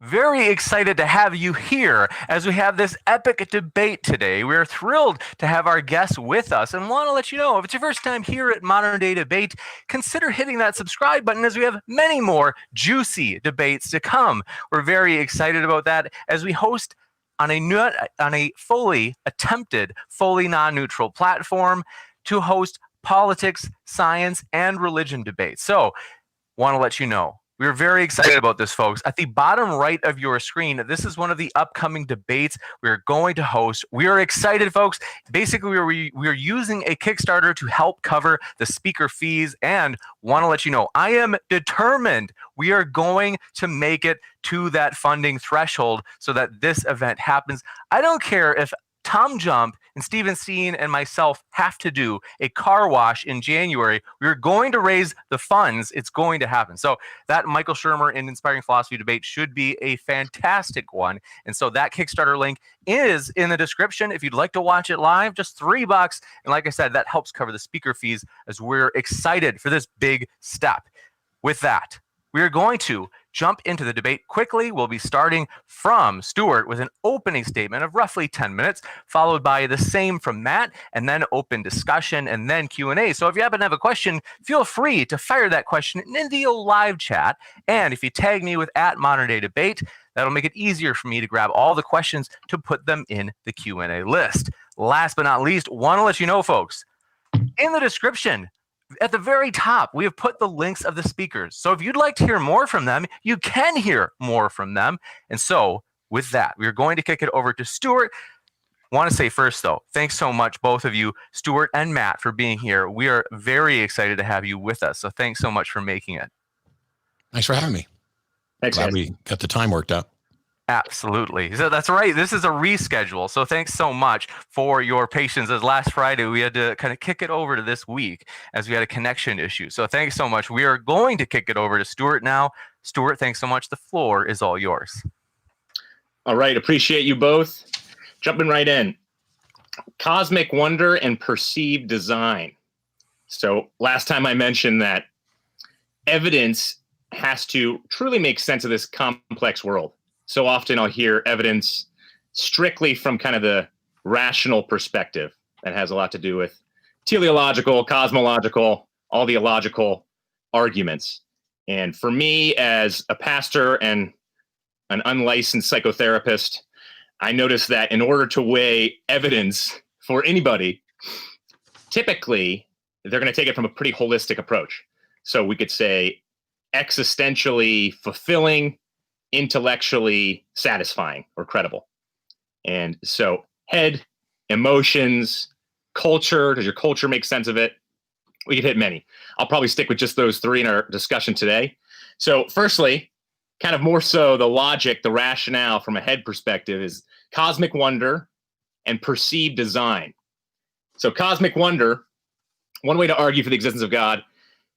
Very excited to have you here as we have this epic debate today. We're thrilled to have our guests with us and want to let you know if it's your first time here at Modern Day Debate, consider hitting that subscribe button as we have many more juicy debates to come. We're very excited about that as we host on a fully attempted, fully non-neutral platform to host politics, science, and religion debates. So, want to let you know. We're very excited about this, folks. At the bottom right of your screen, this is one of the upcoming debates we're going to host. We are excited, folks. Basically, we're using a Kickstarter to help cover the speaker fees, and want to let you know, I am determined we are going to make it to that funding threshold so that this event happens. I don't care if Tom Jump and Steven Steen and myself have to do a car wash in January. We're going to raise the funds. It's going to happen. So that Michael Shermer and Inspiring Philosophy debate should be a fantastic one. And so that Kickstarter link is in the description. If you'd like to watch it live, just $3. And like I said, that helps cover the speaker fees as we're excited for this big step. With that, we are going to jump into the debate quickly. We'll be starting from Stuart with an opening statement of roughly 10 minutes, followed by the same from Matt, and then open discussion, and then Q&A. So if you happen to have a question, feel free to fire that question in the live chat. And if you tag me with @ModernDayDebate, that'll make it easier for me to grab all the questions to put them in the Q&A list. Last but not least, want to let you know, folks, in the description, at the very top, we have put the links of the speakers. So if you'd like to hear more from them, you can hear more from them. And so with that, we're going to kick it over to Stuart. Want to say first, though, thanks so much, both of you, Stuart and Matt, for being here. We are very excited to have you with us. So thanks so much for making it. Thanks for having me. Thanks, Glad guys. we got the time worked out. Absolutely. So that's right. This is a reschedule. So thanks so much for your patience. As last Friday, we had to kind of kick it over to this week as we had a connection issue. So thanks so much. We are going to kick it over to Stuart now. Stuart, thanks so much. The floor is all yours. All right. Appreciate you both. Jumping right in. Cosmic wonder and perceived design. So last time I mentioned that evidence has to truly make sense of this complex world. So often I'll hear evidence strictly from kind of the rational perspective that has a lot to do with teleological, cosmological, all the illogical arguments. And for me, as a pastor and an unlicensed psychotherapist, I noticed that in order to weigh evidence for anybody, typically they're going to take it from a pretty holistic approach. So we could say existentially fulfilling, intellectually satisfying or credible. And so head, emotions, culture, does your culture make sense of it? We could hit many. I'll probably stick with just those three in our discussion today. So firstly, kind of more so the logic, the rationale from a head perspective is cosmic wonder and perceived design. So cosmic wonder, one way to argue for the existence of God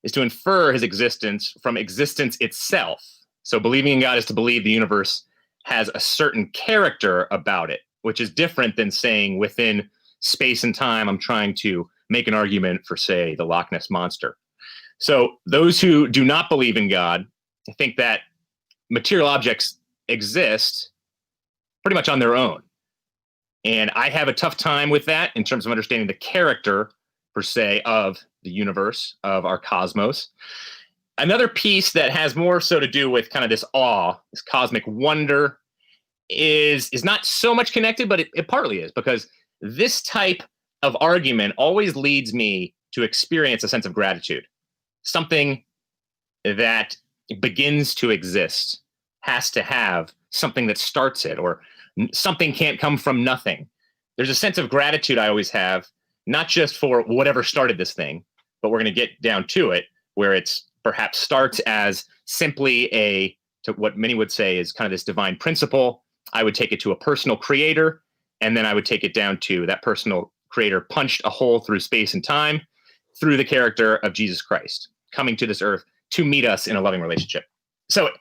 is to infer his existence from existence itself. So believing in God is to believe the universe has a certain character about it, which is different than saying within space and time, I'm trying to make an argument for, say, the Loch Ness Monster. So those who do not believe in God think that material objects exist pretty much on their own. And I have a tough time with that in terms of understanding the character, per se, of the universe, of our cosmos. Another piece that has more so to do with kind of this awe, this cosmic wonder, is not so much connected, but it partly is, because this type of argument always leads me to experience a sense of gratitude. Something that begins to exist has to have something that starts it, or something can't come from nothing. There's a sense of gratitude I always have, not just for whatever started this thing, but we're going to get down to it, where it's perhaps starts as simply to what many would say is kind of this divine principle. I would take it to a personal creator, and then I would take it down to that personal creator punched a hole through space and time through the character of Jesus Christ, coming to this earth to meet us in a loving relationship. So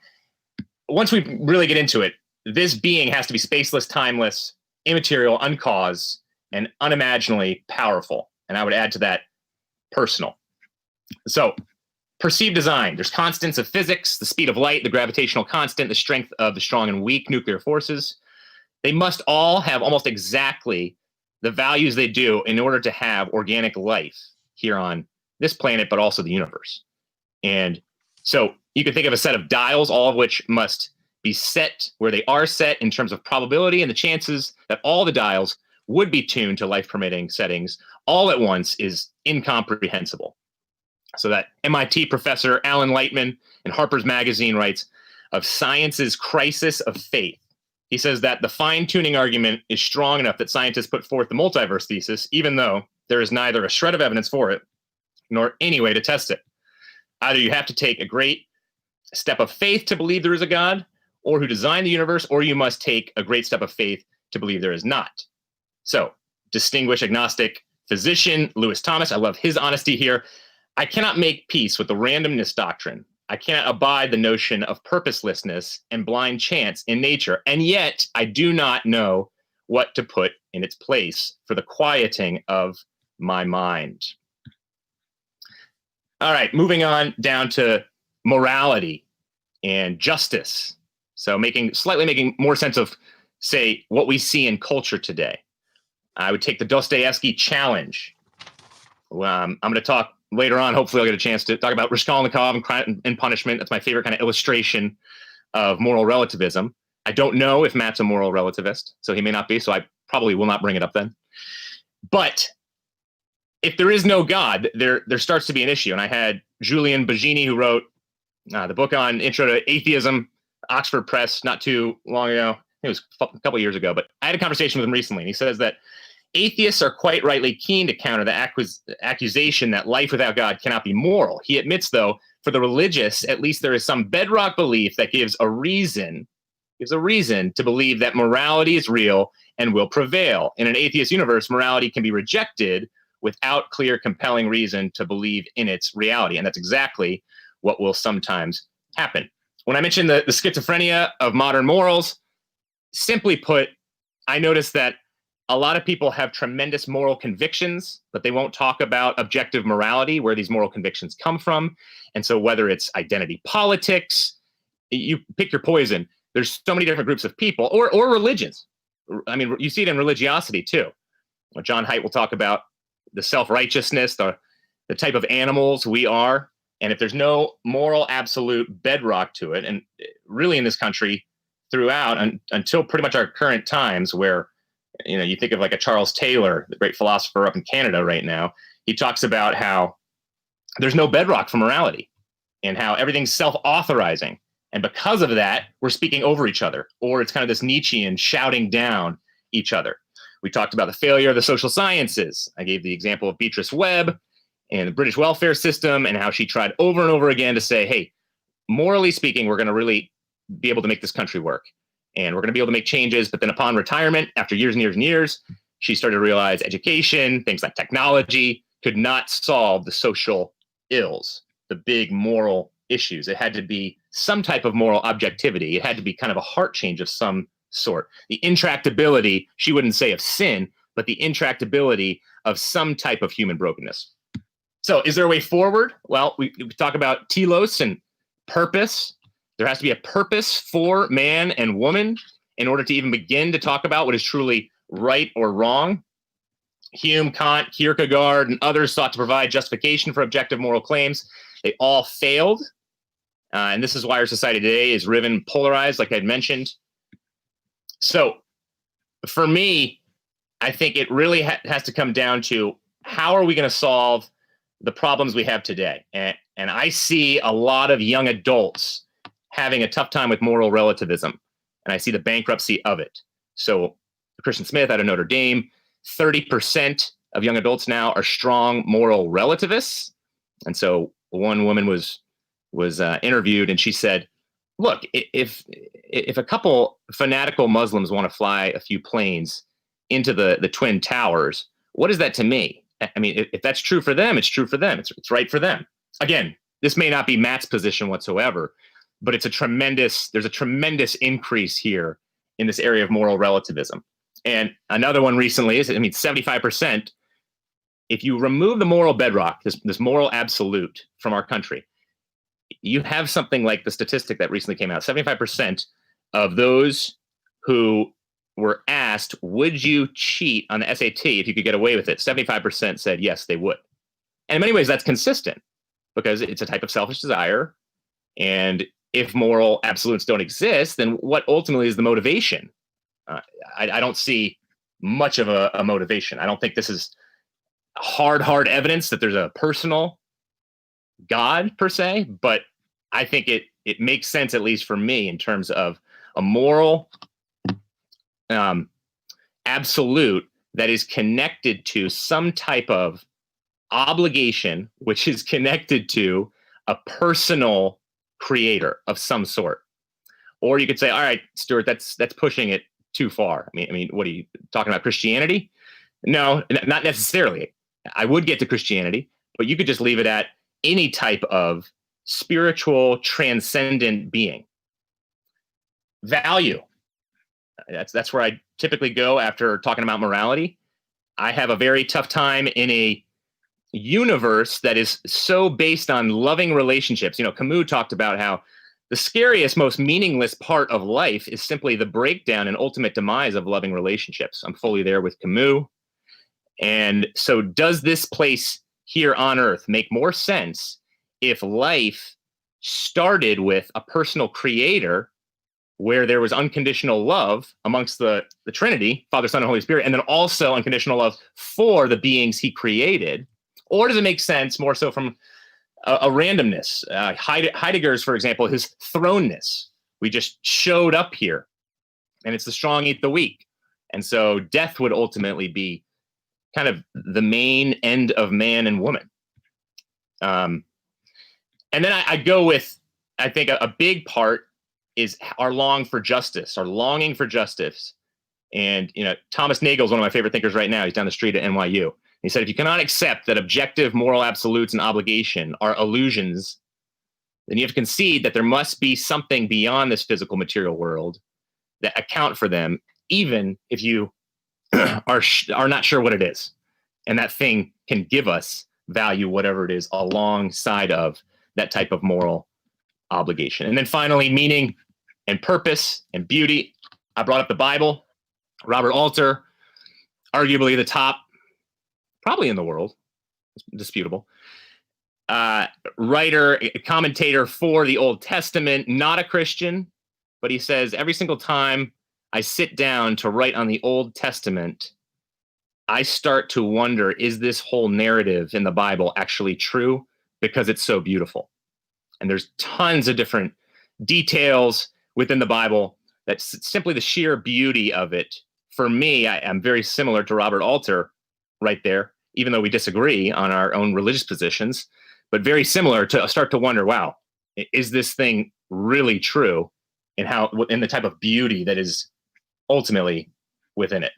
once we really get into it, this being has to be spaceless, timeless, immaterial, uncaused, and unimaginably powerful. And I would add to that personal. So perceived design. There's constants of physics, the speed of light, the gravitational constant, the strength of the strong and weak nuclear forces. They must all have almost exactly the values they do in order to have organic life here on this planet, but also the universe. And so you can think of a set of dials, all of which must be set where they are set in terms of probability, and the chances that all the dials would be tuned to life-permitting settings all at once is incomprehensible. So that MIT professor Alan Lightman in Harper's Magazine writes of science's crisis of faith. He says that the fine-tuning argument is strong enough that scientists put forth the multiverse thesis, even though there is neither a shred of evidence for it nor any way to test it. Either you have to take a great step of faith to believe there is a God, or who designed the universe, or you must take a great step of faith to believe there is not. So, distinguished agnostic physician Lewis Thomas, I love his honesty here. I cannot make peace with the randomness doctrine. I cannot abide the notion of purposelessness and blind chance in nature. And yet, I do not know what to put in its place for the quieting of my mind. All right, moving on down to morality and justice. So slightly making more sense of, say, what we see in culture today. I would take the Dostoevsky challenge. I'm going to talk later on. Hopefully I'll get a chance to talk about Raskolnikov and Crime and Punishment. That's my favorite kind of illustration of moral relativism. I don't know if Matt's a moral relativist, so he may not be, so I probably will not bring it up then. But if there is no God, there starts to be an issue. And I had Julian Baggini, who wrote the book on Intro to Atheism, Oxford Press, not too long ago. It was a couple of years ago, but I had a conversation with him recently, and he says that atheists are quite rightly keen to counter the accusation that life without God cannot be moral. He admits, though, for the religious, at least there is some bedrock belief that gives a reason to believe that morality is real and will prevail. In an atheist universe, morality can be rejected without clear, compelling reason to believe in its reality. And that's exactly what will sometimes happen. When I mentioned the schizophrenia of modern morals, simply put, I noticed that a lot of people have tremendous moral convictions, but they won't talk about objective morality, where these moral convictions come from. And so whether it's identity politics, you pick your poison. There's so many different groups of people, or religions. I mean, you see it in religiosity too. John Haidt will talk about the self-righteousness, the type of animals we are. And if there's no moral absolute bedrock to it, and really in this country throughout until pretty much our current times, where you think of like a Charles Taylor, the great philosopher up in Canada right now, he talks about how there's no bedrock for morality and how everything's self-authorizing. And because of that, we're speaking over each other, or it's kind of this Nietzschean shouting down each other. We talked about the failure of the social sciences. I gave the example of Beatrice Webb and the British welfare system, and how she tried over and over again to say, hey, morally speaking, we're going to really be able to make this country work. And we're going to be able to make changes. But then upon retirement, after years and years and years, she started to realize education, things like technology, could not solve the social ills, the big moral issues. It had to be some type of moral objectivity. It had to be kind of a heart change of some sort. The intractability, she wouldn't say of sin, but the intractability of some type of human brokenness. So is there a way forward? Well, we talk about telos and purpose. There has to be a purpose for man and woman in order to even begin to talk about what is truly right or wrong. Hume, Kant, Kierkegaard, and others sought to provide justification for objective moral claims. They all failed. And this is why our society today is riven, polarized, like I'd mentioned. So for me, I think it really has to come down to, how are we going to solve the problems we have today? And I see a lot of young adults having a tough time with moral relativism, and I see the bankruptcy of it. So Christian Smith out of Notre Dame, 30% of young adults now are strong moral relativists. And so one woman was interviewed, and she said, look, if a couple fanatical Muslims want to fly a few planes into the Twin Towers, what is that to me? I mean, if that's true for them, it's true for them. It's right for them. Again, this may not be Matt's position whatsoever, but there's a tremendous increase here in this area of moral relativism. And another one recently is, 75%, if you remove the moral bedrock, this moral absolute from our country, you have something like the statistic that recently came out. 75% of those who were asked, would you cheat on the SAT if you could get away with it? 75% said yes, they would. And in many ways, that's consistent because it's a type of selfish desire. And if moral absolutes don't exist, then what ultimately is the motivation? I don't see much of a motivation. I don't think this is hard evidence that there's a personal God per se, but I think it makes sense, at least for me, in terms of a moral absolute that is connected to some type of obligation, which is connected to a personal creator of some sort. Or you could say, all right, Stuart, that's pushing it too far. I mean, what are you talking about? Christianity? No, not necessarily. I would get to Christianity, but you could just leave it at any type of spiritual, transcendent being. Value. That's where I typically go after talking about morality. I have a very tough time in a universe that is so based on loving relationships. Camus talked about how the scariest, most meaningless part of life is simply the breakdown and ultimate demise of loving relationships. I'm fully there with Camus. And so does this place here on earth make more sense if life started with a personal creator where there was unconditional love amongst the Trinity, Father, Son, and Holy Spirit, and then also unconditional love for the beings he created? Or does it make sense more so from a randomness? Heidegger's, for example, his thrownness. We just showed up here, and it's the strong eat the weak. And so death would ultimately be kind of the main end of man and woman. And then I go with, I think a big part is our longing for justice. And, Thomas Nagel is one of my favorite thinkers right now. He's down the street at NYU. He said, if you cannot accept that objective moral absolutes and obligation are illusions, then you have to concede that there must be something beyond this physical material world that account for them, even if you are not sure what it is. And that thing can give us value, whatever it is, alongside of that type of moral obligation. And then finally, meaning and purpose and beauty. I brought up the Bible. Robert Alter, arguably the top, probably in the world, it's disputable, writer, commentator for the Old Testament, not a Christian, but he says, every single time I sit down to write on the Old Testament, I start to wonder, is this whole narrative in the Bible actually true? Because it's so beautiful. And there's tons of different details within the Bible that's simply the sheer beauty of it. For me, I am very similar to Robert Alter right there, even though we disagree on our own religious positions, but very similar to start to wonder, wow, is this thing really true? And how, in the type of beauty that is ultimately within it.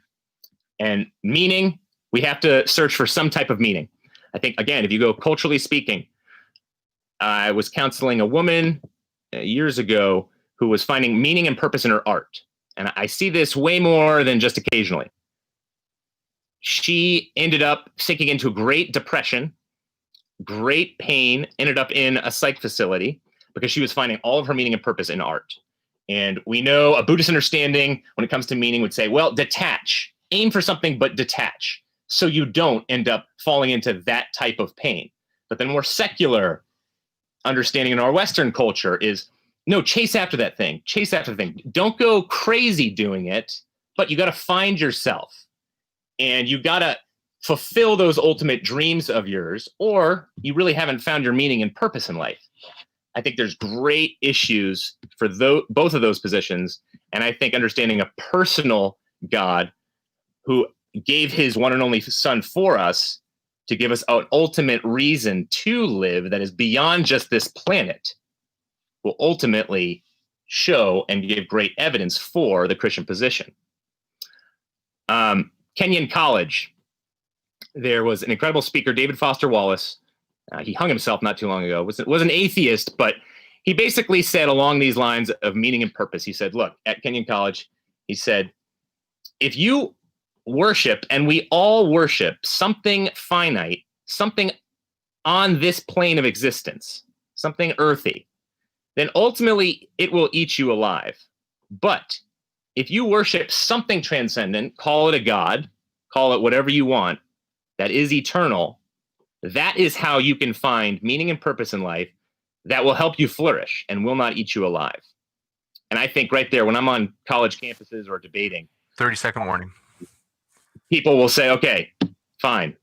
And meaning, we have to search for some type of meaning. I think, again, if you go culturally speaking, I was counseling a woman years ago who was finding meaning and purpose in her art. And I see this way more than just occasionally. She ended up sinking into great depression, great pain, ended up in a psych facility because she was finding all of her meaning and purpose in art. And we know a Buddhist understanding when it comes to meaning would say, well, detach, aim for something, but detach, so you don't end up falling into that type of pain. But the more secular understanding in our Western culture is, no, chase after that thing, chase after the thing. Don't go crazy doing it, but you got to find yourself. And you got to fulfill those ultimate dreams of yours, or you really haven't found your meaning and purpose in life. I think there's great issues for both of those positions. And I think understanding a personal God who gave his one and only son for us to give us an ultimate reason to live that is beyond just this planet will ultimately show and give great evidence for the Christian position. Kenyon College, there was an incredible speaker, David Foster Wallace. He hung himself not too long ago, was an atheist, but he basically said along these lines of meaning and purpose. He said, look, at Kenyon College, he said, if you worship, and we all worship, something finite, something on this plane of existence, something earthy, then ultimately it will eat you alive. But if you worship something transcendent, call it a god, call it whatever you want, that is eternal, that is how you can find meaning and purpose in life that will help you flourish and will not eat you alive. And I think right there, when I'm on college campuses or debating, 30-second warning. People will say, okay, fine.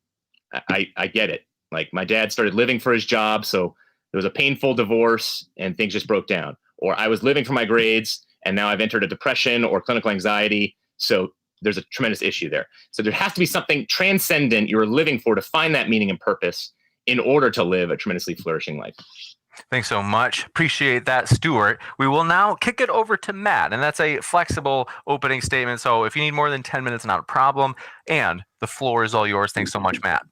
I get it. Like, my dad started living for his job, so there was a painful divorce and things just broke down. Or I was living for my grades and now I've entered a depression or clinical anxiety. So there's a tremendous issue there. So there has to be something transcendent you're living for to find that meaning and purpose in order to live a tremendously flourishing life. Thanks so much. Appreciate that, Stuart. We will now kick it over to Matt, and that's a flexible opening statement. So if you need more than 10 minutes, not a problem. And the floor is all yours. Thanks so much, Matt.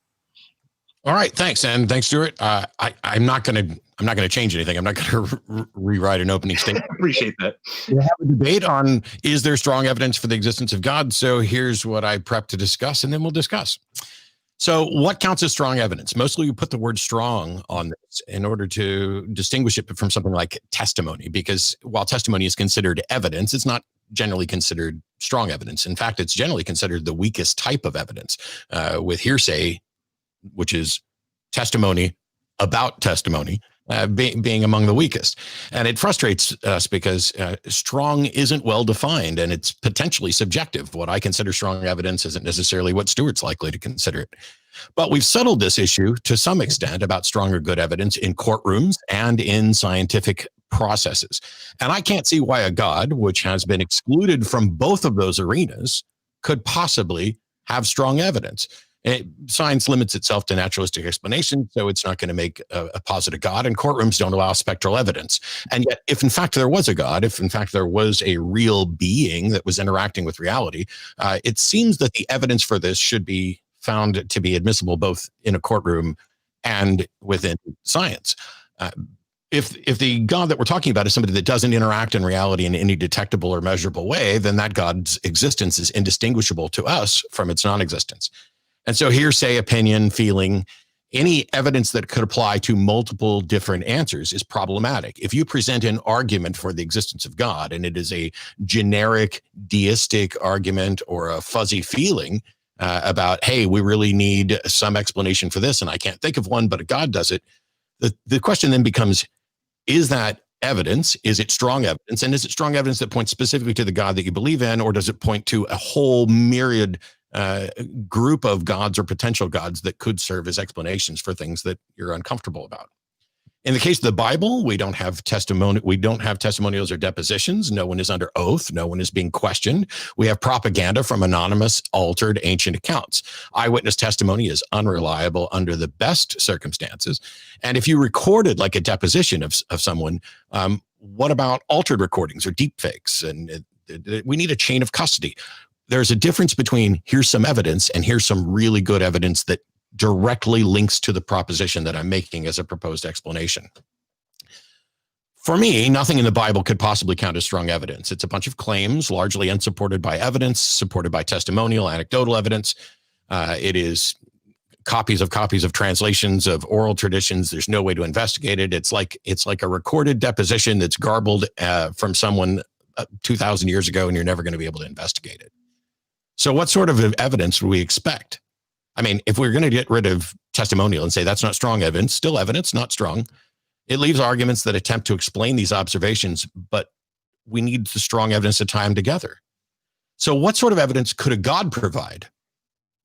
All right, thanks, and thanks, Stuart. I'm not going to change anything. I'm not going to rewrite an opening statement. Appreciate that. We have a debate on, is there strong evidence for the existence of God? So here's what I prepped to discuss, and then we'll discuss. So what counts as strong evidence? Mostly we put the word strong on this in order to distinguish it from something like testimony, because while testimony is considered evidence, it's not generally considered strong evidence. In fact, it's generally considered the weakest type of evidence, with hearsay, which is testimony about testimony, being among the weakest. And it frustrates us because strong isn't well defined, and it's potentially subjective. What I consider strong evidence isn't necessarily what Stuart's likely to consider it. But we've settled this issue to some extent about strong or good evidence in courtrooms and in scientific processes. And I can't see why a God, which has been excluded from both of those arenas, could possibly have strong evidence. Science limits itself to naturalistic explanation, so it's not going to make a posit God, and courtrooms don't allow spectral evidence. And yet, if in fact there was a God, if in fact there was a real being that was interacting with reality, it seems that the evidence for this should be found to be admissible both in a courtroom and within science. If the God that we're talking about is somebody that doesn't interact in reality in any detectable or measurable way, then that God's existence is indistinguishable to us from its non-existence. And so hearsay, opinion, feeling, any evidence that could apply to multiple different answers is problematic. If you present an argument for the existence of God, and it is a generic deistic argument or a fuzzy feeling about, hey, we really need some explanation for this, and I can't think of one, but God does it, the question then becomes, is that evidence? Is it strong evidence? And is it strong evidence that points specifically to the God that you believe in, or does it point to a whole myriad group of gods or potential gods that could serve as explanations for things that you're uncomfortable about? In the case of the Bible, we don't have testimonials or depositions. No one is under oath. No one is being questioned. We have propaganda from anonymous, altered, ancient accounts. Eyewitness testimony is unreliable under the best circumstances. And if you recorded like a deposition of someone, what about altered recordings or deep fakes? And we need a chain of custody. There's a difference between here's some evidence and here's some really good evidence that directly links to the proposition that I'm making as a proposed explanation. For me, nothing in the Bible could possibly count as strong evidence. It's a bunch of claims, largely unsupported by evidence, supported by testimonial, anecdotal evidence. It is copies of translations of oral traditions. There's no way to investigate it. It's like a recorded deposition that's garbled from someone 2,000 years ago, and you're never going to be able to investigate it. So what sort of evidence would we expect? I mean, if we're going to get rid of testimonial and say that's not strong evidence, still evidence, not strong, it leaves arguments that attempt to explain these observations, but we need the strong evidence to tie them together. So what sort of evidence could a God provide?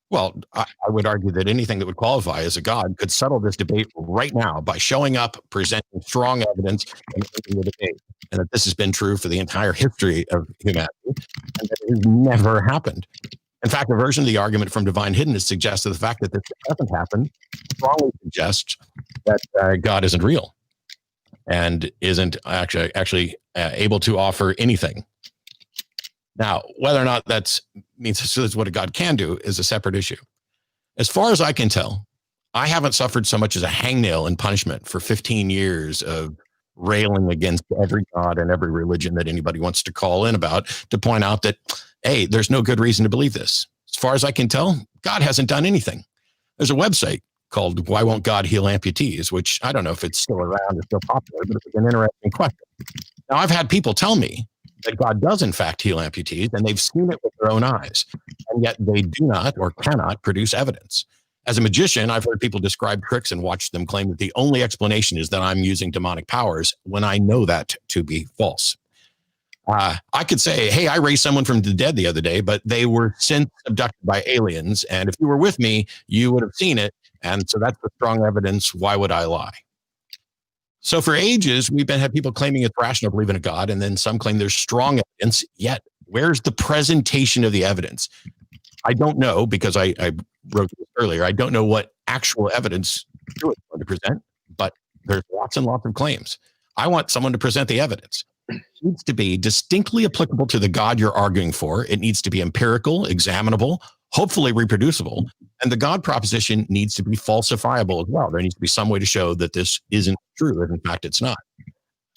Well, I would argue that anything that would qualify as a God could settle this debate right now by showing up, presenting strong evidence, and ending the debate. And that this has been true for the entire history of humanity, and that it has never happened. In fact, a version of the argument from Divine Hiddenness suggests that the fact that this hasn't happened strongly suggests that God isn't real and isn't actually able to offer anything. Now, whether or not that means this is what a God can do is a separate issue. As far as I can tell, I haven't suffered so much as a hangnail in punishment for 15 years of railing against every God and every religion that anybody wants to call in about to point out that, hey, there's no good reason to believe this. As far as I can tell, God hasn't done anything. There's a website called Why Won't God Heal Amputees, which I don't know if it's still around or still popular, but it's an interesting question. Now, I've had people tell me that God does in fact heal amputees, and they've seen it with their own eyes, and yet they do not or cannot produce evidence. As a magician, I've heard people describe tricks and watched them claim that the only explanation is that I'm using demonic powers when I know that to be false. I could say, hey, I raised someone from the dead the other day, but they were since abducted by aliens. And if you were with me, you would have seen it. And so that's the strong evidence. Why would I lie? So for ages, we've had people claiming it's rational to believe in a God, and then some claim there's strong evidence. Yet, where's the presentation of the evidence? I don't know, because I wrote this earlier. I don't know what actual evidence Stuart is going to present, but there's lots and lots of claims. I want someone to present the evidence. It needs to be distinctly applicable to the God you're arguing for. It needs to be empirical, examinable, hopefully reproducible. And the God proposition needs to be falsifiable as well. There needs to be some way to show that this isn't true, if in fact it's not.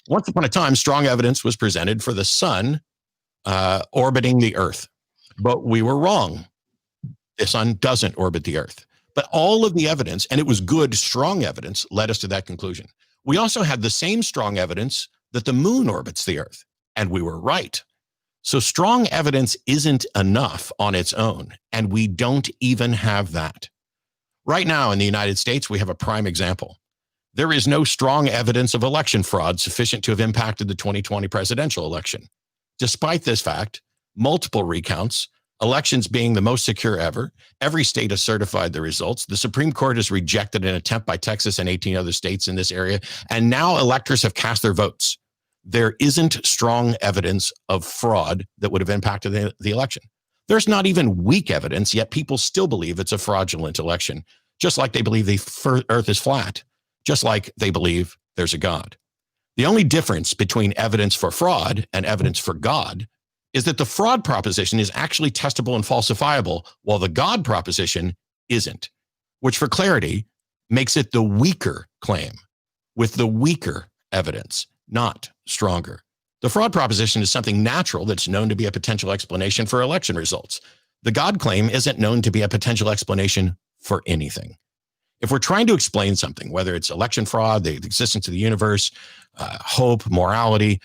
Once upon a time, strong evidence was presented for the sun orbiting the earth. But we were wrong. The sun doesn't orbit the earth. But all of the evidence, and it was good, strong evidence, led us to that conclusion. We also had the same strong evidence that the moon orbits the earth, and we were right. So strong evidence isn't enough on its own, and we don't even have that. Right now in the United States, we have a prime example. There is no strong evidence of election fraud sufficient to have impacted the 2020 presidential election. Despite this fact, multiple recounts, elections being the most secure ever, every state has certified the results. The Supreme Court has rejected an attempt by Texas and 18 other states in this area, and now electors have cast their votes. There isn't strong evidence of fraud that would have impacted the election. There's not even weak evidence, yet people still believe it's a fraudulent election, just like they believe the earth is flat, just like they believe there's a God. The only difference between evidence for fraud and evidence for God is that the fraud proposition is actually testable and falsifiable, while the God proposition isn't, which for clarity makes it the weaker claim with the weaker evidence, not stronger. The fraud proposition is something natural that's known to be a potential explanation for election results. The God claim isn't known to be a potential explanation for anything. If we're trying to explain something, whether it's election fraud, the existence of the universe, hope, morality,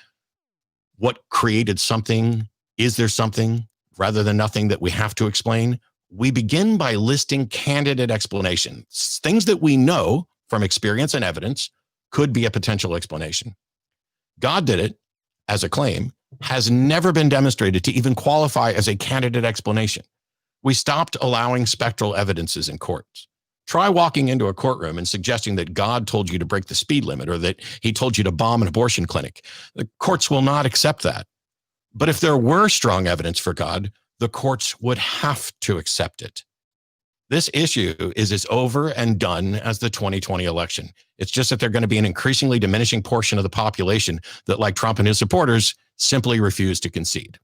what created something, is there something rather than nothing that we have to explain? We begin by listing candidate explanations, things that we know from experience and evidence could be a potential explanation. God did it as a claim, has never been demonstrated to even qualify as a candidate explanation. We stopped allowing spectral evidences in courts. Try walking into a courtroom and suggesting that God told you to break the speed limit or that he told you to bomb an abortion clinic. The courts will not accept that. But if there were strong evidence for God, the courts would have to accept it. This issue is as over and done as the 2020 election. It's just that they're going to be an increasingly diminishing portion of the population that, like Trump and his supporters, simply refuse to concede.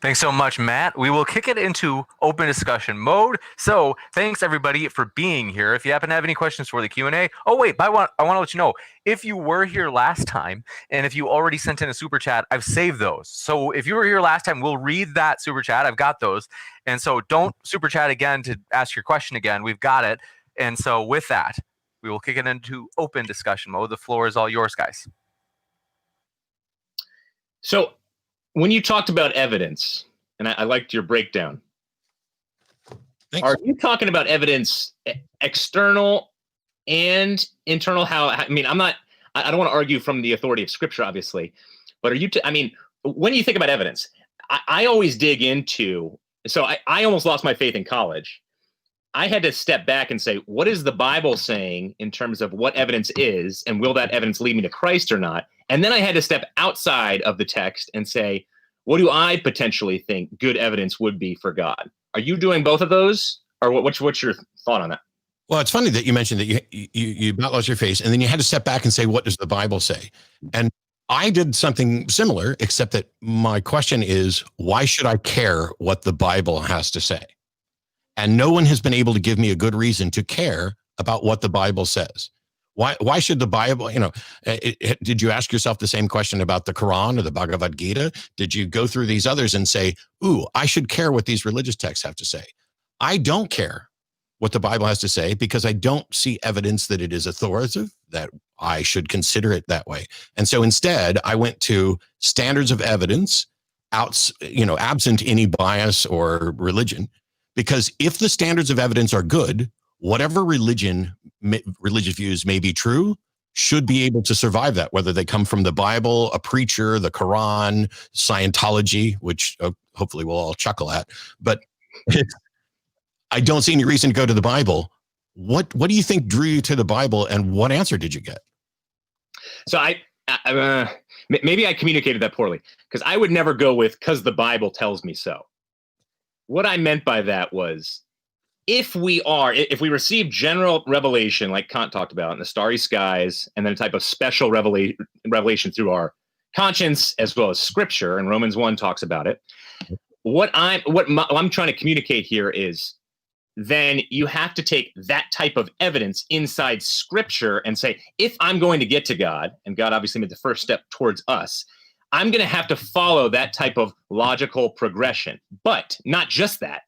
Thanks so much, Matt. We will kick it into open discussion mode. So thanks, everybody, for being here. If you happen to have any questions for the Q&A, oh, wait, I want to let you know, if you were here last time, and if you already sent in a super chat, I've saved those. So if you were here last time, we'll read that super chat. I've got those. And so don't super chat again to ask your question again. We've got it. And so with that, we will kick it into open discussion mode. The floor is all yours, guys. So when you talked about evidence, and I liked your breakdown, Thanks. Are you talking about evidence external and internal? I mean, I don't want to argue from the authority of Scripture, obviously, but when you think about evidence, I always dig into, so I almost lost my faith in college. I had to step back and say, what is the Bible saying in terms of what evidence is, and will that evidence lead me to Christ or not? And then I had to step outside of the text and say, what do I potentially think good evidence would be for God? Are you doing both of those, or what's your thought on that? Well, it's funny that you mentioned that you about lost your face, and then you had to step back and say, what does the Bible say? And I did something similar, except that my question is, why should I care what the Bible has to say? And no one has been able to give me a good reason to care about what the Bible says. Why should the Bible, did you ask yourself the same question about the Quran or the Bhagavad Gita? Did you go through these others and say, ooh, I should care what these religious texts have to say? I don't care what the Bible has to say because I don't see evidence that it is authoritative, that I should consider it that way. And so instead, I went to standards of evidence absent any bias or religion, because if the standards of evidence are good, whatever religious views may be true should be able to survive that, whether they come from the Bible, a preacher, the Quran, Scientology, which hopefully we'll all chuckle at. But I don't see any reason to go to the Bible. What do you think drew you to the Bible, and what answer did you get? So maybe I communicated that poorly, because I would never go with "because the Bible tells me so." What I meant by that was, if we receive general revelation, like Kant talked about, in the starry skies, and then a type of special revelation through our conscience as well as Scripture, and Romans 1 talks about it. What I'm trying to communicate here is, then you have to take that type of evidence inside Scripture and say, if I'm going to get to God, and God obviously made the first step towards us, I'm going to have to follow that type of logical progression. But not just that.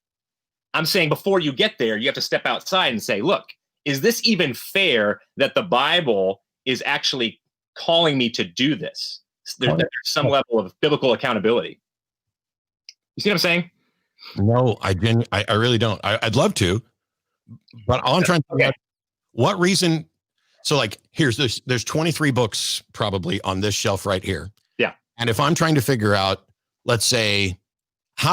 I'm saying before you get there, you have to step outside and say, look, is this even fair that the Bible is actually calling me to do this? There's some level of biblical accountability. You see what I'm saying? No, I didn't. I really don't. I'd love to, but all I'm trying to figure out, what reason. So like, there's 23 books probably on this shelf right here. Yeah. And if I'm trying to figure out, let's say,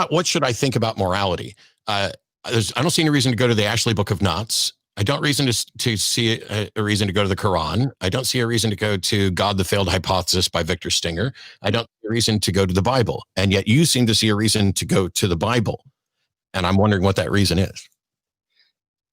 what should I think about morality? I don't see any reason to go to the Ashley Book of Knots. I don't see a reason to go to the Quran. I don't see a reason to go to God, the Failed Hypothesis by Victor Stinger. I don't see a reason to go to the Bible. And yet you seem to see a reason to go to the Bible. And I'm wondering what that reason is.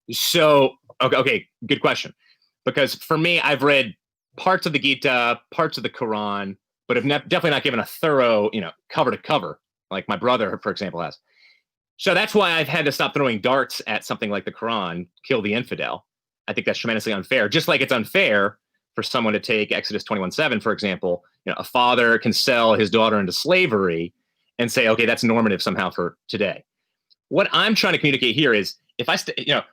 So, okay, good question. Because for me, I've read parts of the Gita, parts of the Quran, but have definitely not given a thorough, cover to cover, like my brother, for example, has. So that's why I've had to stop throwing darts at something like the Quran, kill the infidel. I think that's tremendously unfair. Just like it's unfair for someone to take Exodus 21:7, for example. A father can sell his daughter into slavery and say, okay, that's normative somehow for today. What I'm trying to communicate here is,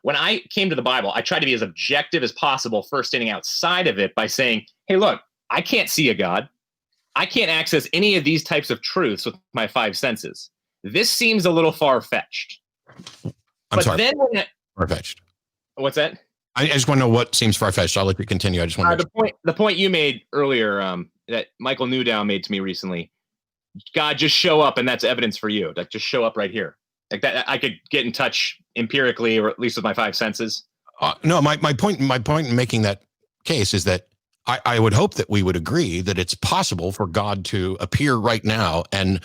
when I came to the Bible, I tried to be as objective as possible, first standing outside of it by saying, hey, look, I can't see a God. I can't access any of these types of truths with my five senses. This seems a little far-fetched. Far-fetched. What's that? I just want to know what seems far-fetched. I'll let you continue. I just want to the point you made earlier, that Michael Newdow made to me recently. God, just show up, and that's evidence for you. Like, just show up right here. Like that, I could get in touch empirically, or at least with my five senses. No, my point in making that case is that I would hope that we would agree that it's possible for God to appear right now and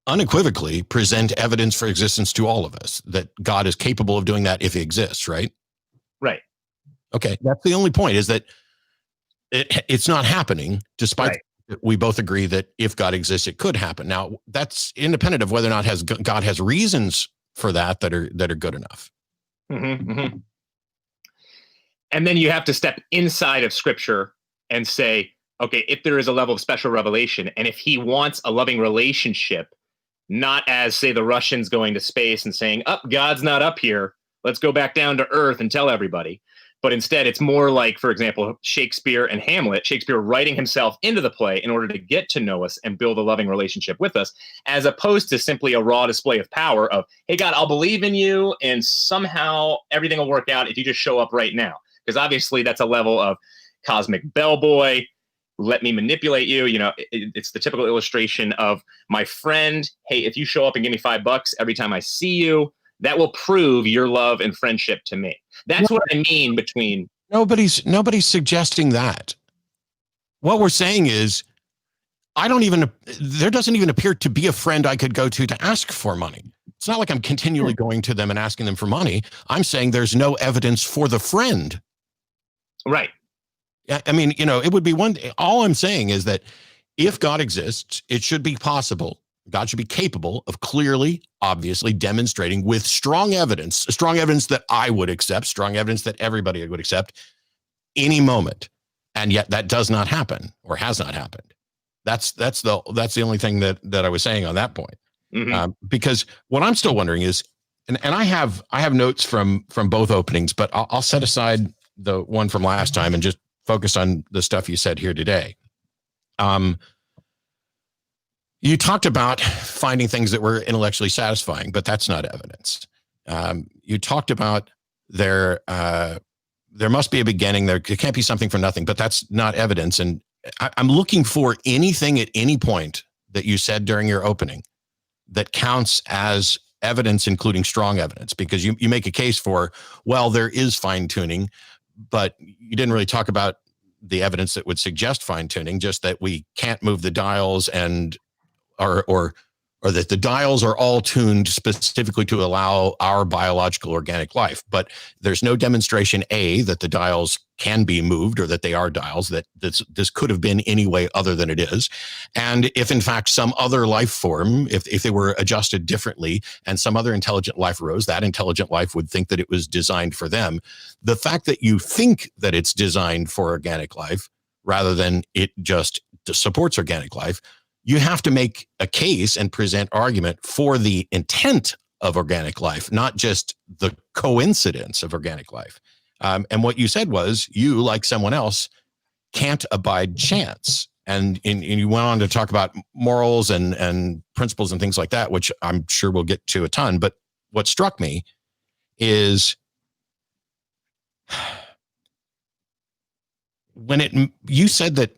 unequivocally present evidence for existence to all of us, that God is capable of doing that if he exists, right? Right. Okay. That's the only point, is that it's not happening, despite we both agree that if God exists, it could happen. Now, that's independent of whether or not God has reasons for that are good enough. Mm-hmm, mm-hmm. And then you have to step inside of Scripture and say, okay, if there is a level of special revelation, and if he wants a loving relationship, not as, say, the Russians going to space and saying, God's not up here, let's go back down to earth and tell everybody. But instead, it's more like, for example, Shakespeare and Hamlet, Shakespeare writing himself into the play in order to get to know us and build a loving relationship with us, as opposed to simply a raw display of power of, hey, God, I'll believe in you, and somehow everything will work out if you just show up right now. Because obviously that's a level of cosmic bellboy, let me manipulate you. It's the typical illustration of my friend. Hey, if you show up and give me $5 every time I see you, that will prove your love and friendship to me. That's what I mean between. Nobody's suggesting that. What we're saying is, there doesn't even appear to be a friend I could go to ask for money. It's not like I'm continually going to them and asking them for money. I'm saying there's no evidence for the friend. Right. I mean, it would be all I'm saying is that if God exists, it should be possible. God should be capable of clearly, obviously demonstrating with strong evidence that I would accept, strong evidence that everybody would accept, any moment. And yet that does not happen, or has not happened. That's the only thing that I was saying on that point. Mm-hmm. Because what I'm still wondering is, and I have notes from both openings, but I'll set aside the one from last time and just focus on the stuff you said here today. You talked about finding things that were intellectually satisfying, but that's not evidence. You talked about there must be a beginning. There can't be something for nothing, but that's not evidence. And I'm looking for anything at any point that you said during your opening that counts as evidence, including strong evidence, because you make a case for, well, there is fine tuning, but you didn't really talk about the evidence that would suggest fine tuning, just that we can't move the dials or that the dials are all tuned specifically to allow our biological organic life. But there's no demonstration, A, that the dials can be moved or that they are dials, that this could have been any way other than it is. And if in fact some other life form, if they were adjusted differently and some other intelligent life arose, that intelligent life would think that it was designed for them. The fact that you think that it's designed for organic life rather than it just supports organic life, you have to make a case and present argument for the intent of organic life, not just the coincidence of organic life. And what you said was you, like someone else, can't abide chance. And you went on to talk about morals and principles and things like that, which I'm sure we'll get to a ton. But what struck me is when you said that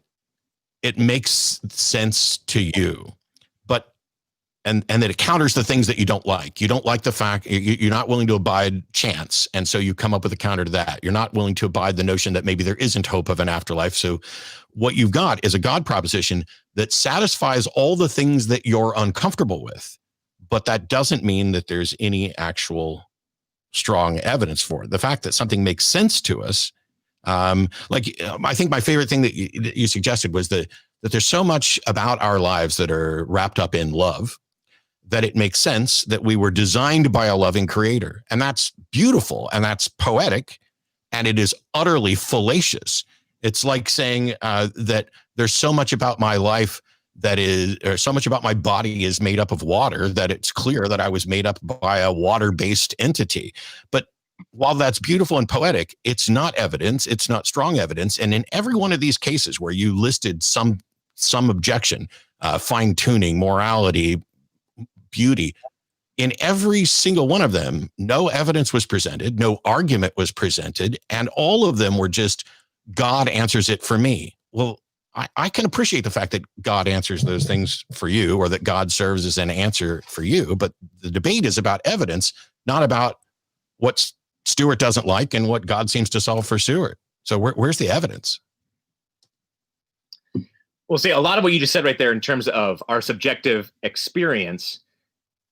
it makes sense to you, but and that it counters the things that you don't like. You don't like the fact you're not willing to abide chance, and so you come up with a counter to that. You're not willing to abide the notion that maybe there isn't hope of an afterlife. So what you've got is a God proposition that satisfies all the things that you're uncomfortable with, but that doesn't mean that there's any actual strong evidence for it. The fact that something makes sense to us, I think my favorite thing that you suggested was that there's so much about our lives that are wrapped up in love that it makes sense that we were designed by a loving creator. And that's beautiful and that's poetic, and it is utterly fallacious. It's like saying that there's so much about my life or so much about my body is made up of water that it's clear that I was made up by a water-based entity. But while that's beautiful and poetic, it's not evidence. It's not strong evidence. And in every one of these cases where you listed some objection, fine tuning, morality, beauty, in every single one of them, no evidence was presented, no argument was presented, and all of them were just, God answers it for me. Well, I can appreciate the fact that God answers those things for you, or that God serves as an answer for you. But the debate is about evidence, not about what's Stuart doesn't like and what God seems to solve for Stuart. So where's the evidence? Well, see, a lot of what you just said right there in terms of our subjective experience,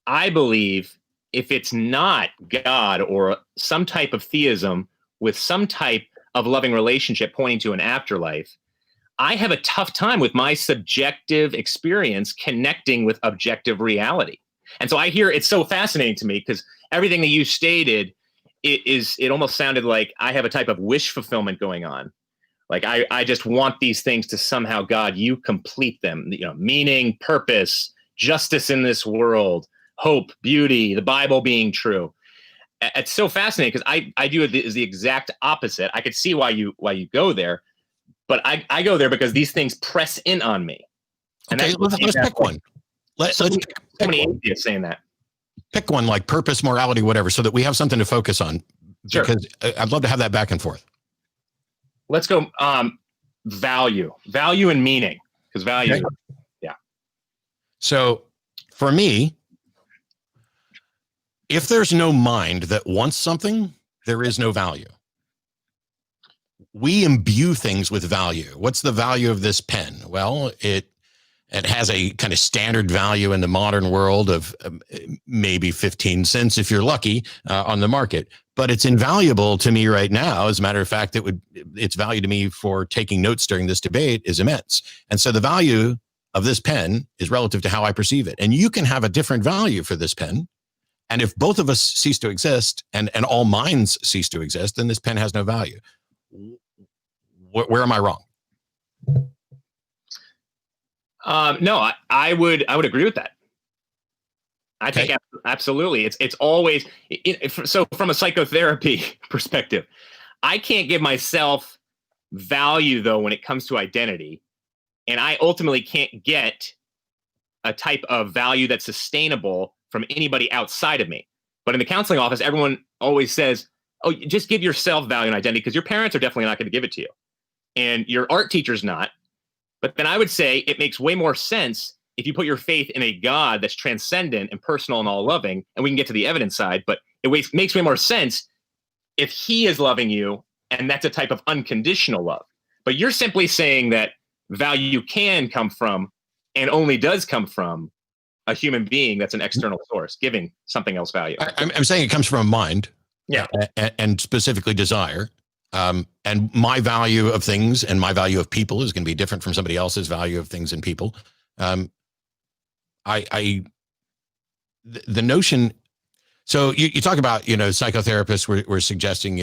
I believe if it's not God or some type of theism with some type of loving relationship pointing to an afterlife, I have a tough time with my subjective experience connecting with objective reality. And so I hear it's so fascinating to me because everything that you stated, it almost sounded like I have a type of wish fulfillment going on. Like I just want these things to somehow, God, you complete them, meaning, purpose, justice in this world, hope, beauty, the Bible being true. It's so fascinating because I do it as the exact opposite. I could see why you go there, but I go there because these things press in on me. And okay, let's pick one. Let's pick many one. atheists saying that. Pick one, like purpose, morality, whatever, so that we have something to focus on. Sure. Because I'd love to have that back and forth. Let's go value and meaning, because value. Okay. Yeah. So for me, if there's no mind that wants something, there is no value. We imbue things with value. What's the value of this pen? Well, it has a kind of standard value in the modern world of maybe 15 cents if you're lucky on the market, but it's invaluable to me right now. As a matter of fact, its value to me for taking notes during this debate is immense. And so the value of this pen is relative to how I perceive it. And you can have a different value for this pen. And if both of us cease to exist and all minds cease to exist, then this pen has no value. Where am I wrong? No, I would agree with that. I think absolutely. It's always so from a psychotherapy perspective, I can't give myself value though when it comes to identity, and I ultimately can't get a type of value that's sustainable from anybody outside of me. But in the counseling office, everyone always says, "Oh, just give yourself value and identity," because your parents are definitely not going to give it to you, and your art teacher's not. But then I would say it makes way more sense if you put your faith in a God that's transcendent and personal and all loving, and we can get to the evidence side, but it makes way more sense if he is loving you, and that's a type of unconditional love. But you're simply saying that value can come from and only does come from a human being that's an external source, giving something else value. I'm saying it comes from a mind, and specifically desire. And my value of things and my value of people is going to be different from somebody else's value of things and people. The notion. So you talk about, psychotherapists were suggesting,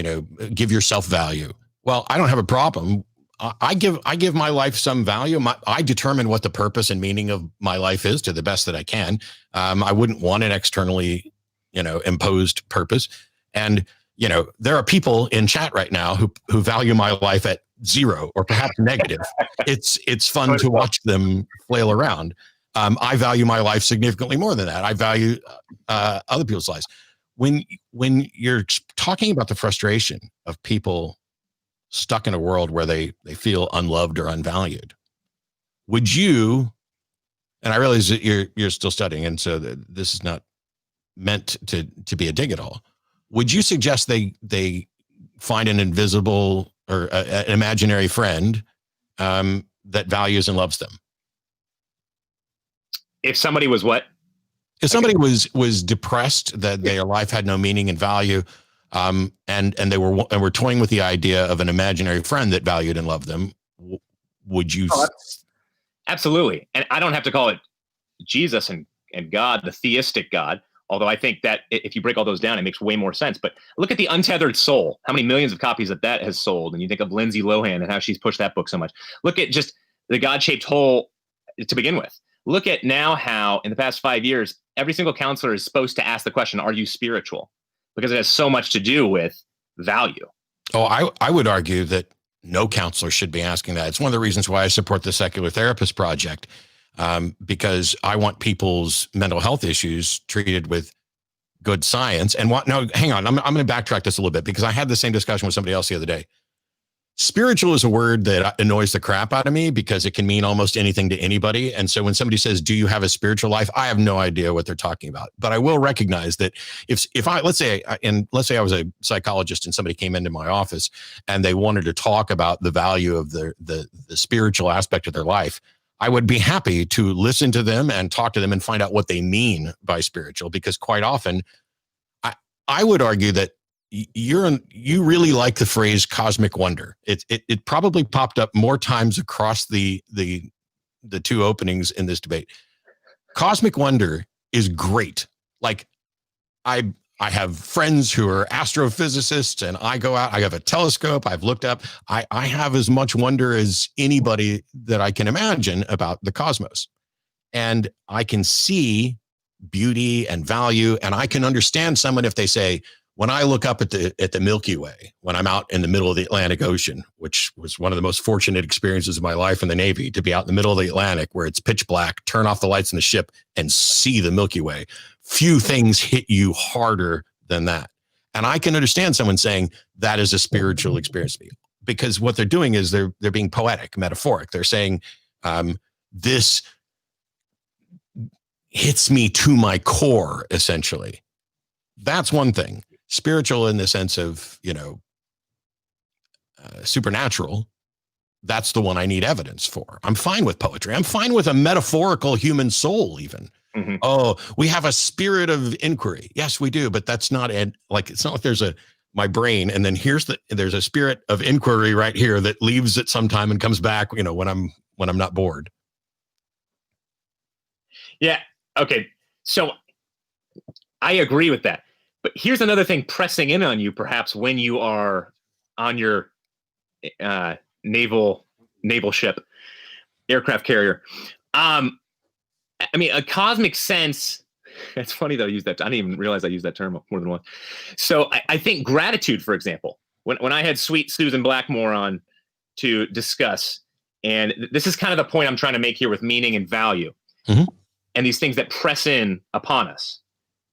give yourself value. Well, I don't have a problem. I give my life some value. I determine what the purpose and meaning of my life is to the best that I can. I wouldn't want an externally, imposed purpose. And, there are people in chat right now who value my life at 0 or perhaps negative. It's fun to watch them flail around. I value my life significantly more than that. I value other people's lives. When you're talking about the frustration of people stuck in a world where they feel unloved or unvalued, would you? And I realize that you're still studying, and so this is not meant to be a dig at all. Would you suggest they find an invisible or an imaginary friend that values and loves them? If somebody was what? If somebody was depressed, that their life had no meaning and value, and they were toying with the idea of an imaginary friend that valued and loved them, would you? Oh, absolutely. And I don't have to call it Jesus and God, the theistic God, although I think that if you break all those down, it makes way more sense. But look at The Untethered Soul, how many millions of copies that has sold. And you think of Lindsay Lohan and how she's pushed that book so much. Look at just The God-Shaped Hole to begin with. Look at now how in the past 5 years, every single counselor is supposed to ask the question, are you spiritual? Because it has so much to do with value. Oh, I would argue that no counselor should be asking that. It's one of the reasons why I support the Secular Therapist Project, because I want people's mental health issues treated with good science. And no, hang on. I'm going to backtrack this a little bit because I had the same discussion with somebody else the other day. Spiritual is a word that annoys the crap out of me because it can mean almost anything to anybody. And so when somebody says, do you have a spiritual life? I have no idea what they're talking about, but I will recognize that if I, let's say I was a psychologist and somebody came into my office and they wanted to talk about the value of the spiritual aspect of their life, I would be happy to listen to them and talk to them and find out what they mean by spiritual, because quite often I would argue that you really like the phrase cosmic wonder. It probably popped up more times across the two openings in this debate. Cosmic wonder is great. Like I have friends who are astrophysicists, and I go out, I have a telescope, I've looked up, I have as much wonder as anybody that I can imagine about the cosmos. And I can see beauty and value, and I can understand someone if they say, when I look up at the Milky Way, when I'm out in the middle of the Atlantic Ocean, which was one of the most fortunate experiences of my life in the Navy, to be out in the middle of the Atlantic where it's pitch black, turn off the lights in the ship and see the Milky Way. Few things hit you harder than that. And I can understand someone saying that is a spiritual experience to me, because what they're doing is they're being poetic, metaphoric. They're saying, this hits me to my core, essentially. That's one thing. Spiritual in the sense of, supernatural, that's the one I need evidence for. I'm fine with poetry. I'm fine with a metaphorical human soul even. Mm-hmm. Oh, we have a spirit of inquiry. Yes, we do. But that's not it's not like there's my brain and then there's a spirit of inquiry right here that leaves at some time and comes back, when I'm not bored. Yeah. Okay. So I agree with that. But here's another thing pressing in on you, perhaps when you are on your naval ship, aircraft carrier. A cosmic sense It's funny though, I use that. I didn't even realize I used that term more than once. So I think gratitude, for example, when I had sweet Susan Blackmore on to discuss, and this is kind of the point I'm trying to make here with meaning and value, and these things that press in upon us.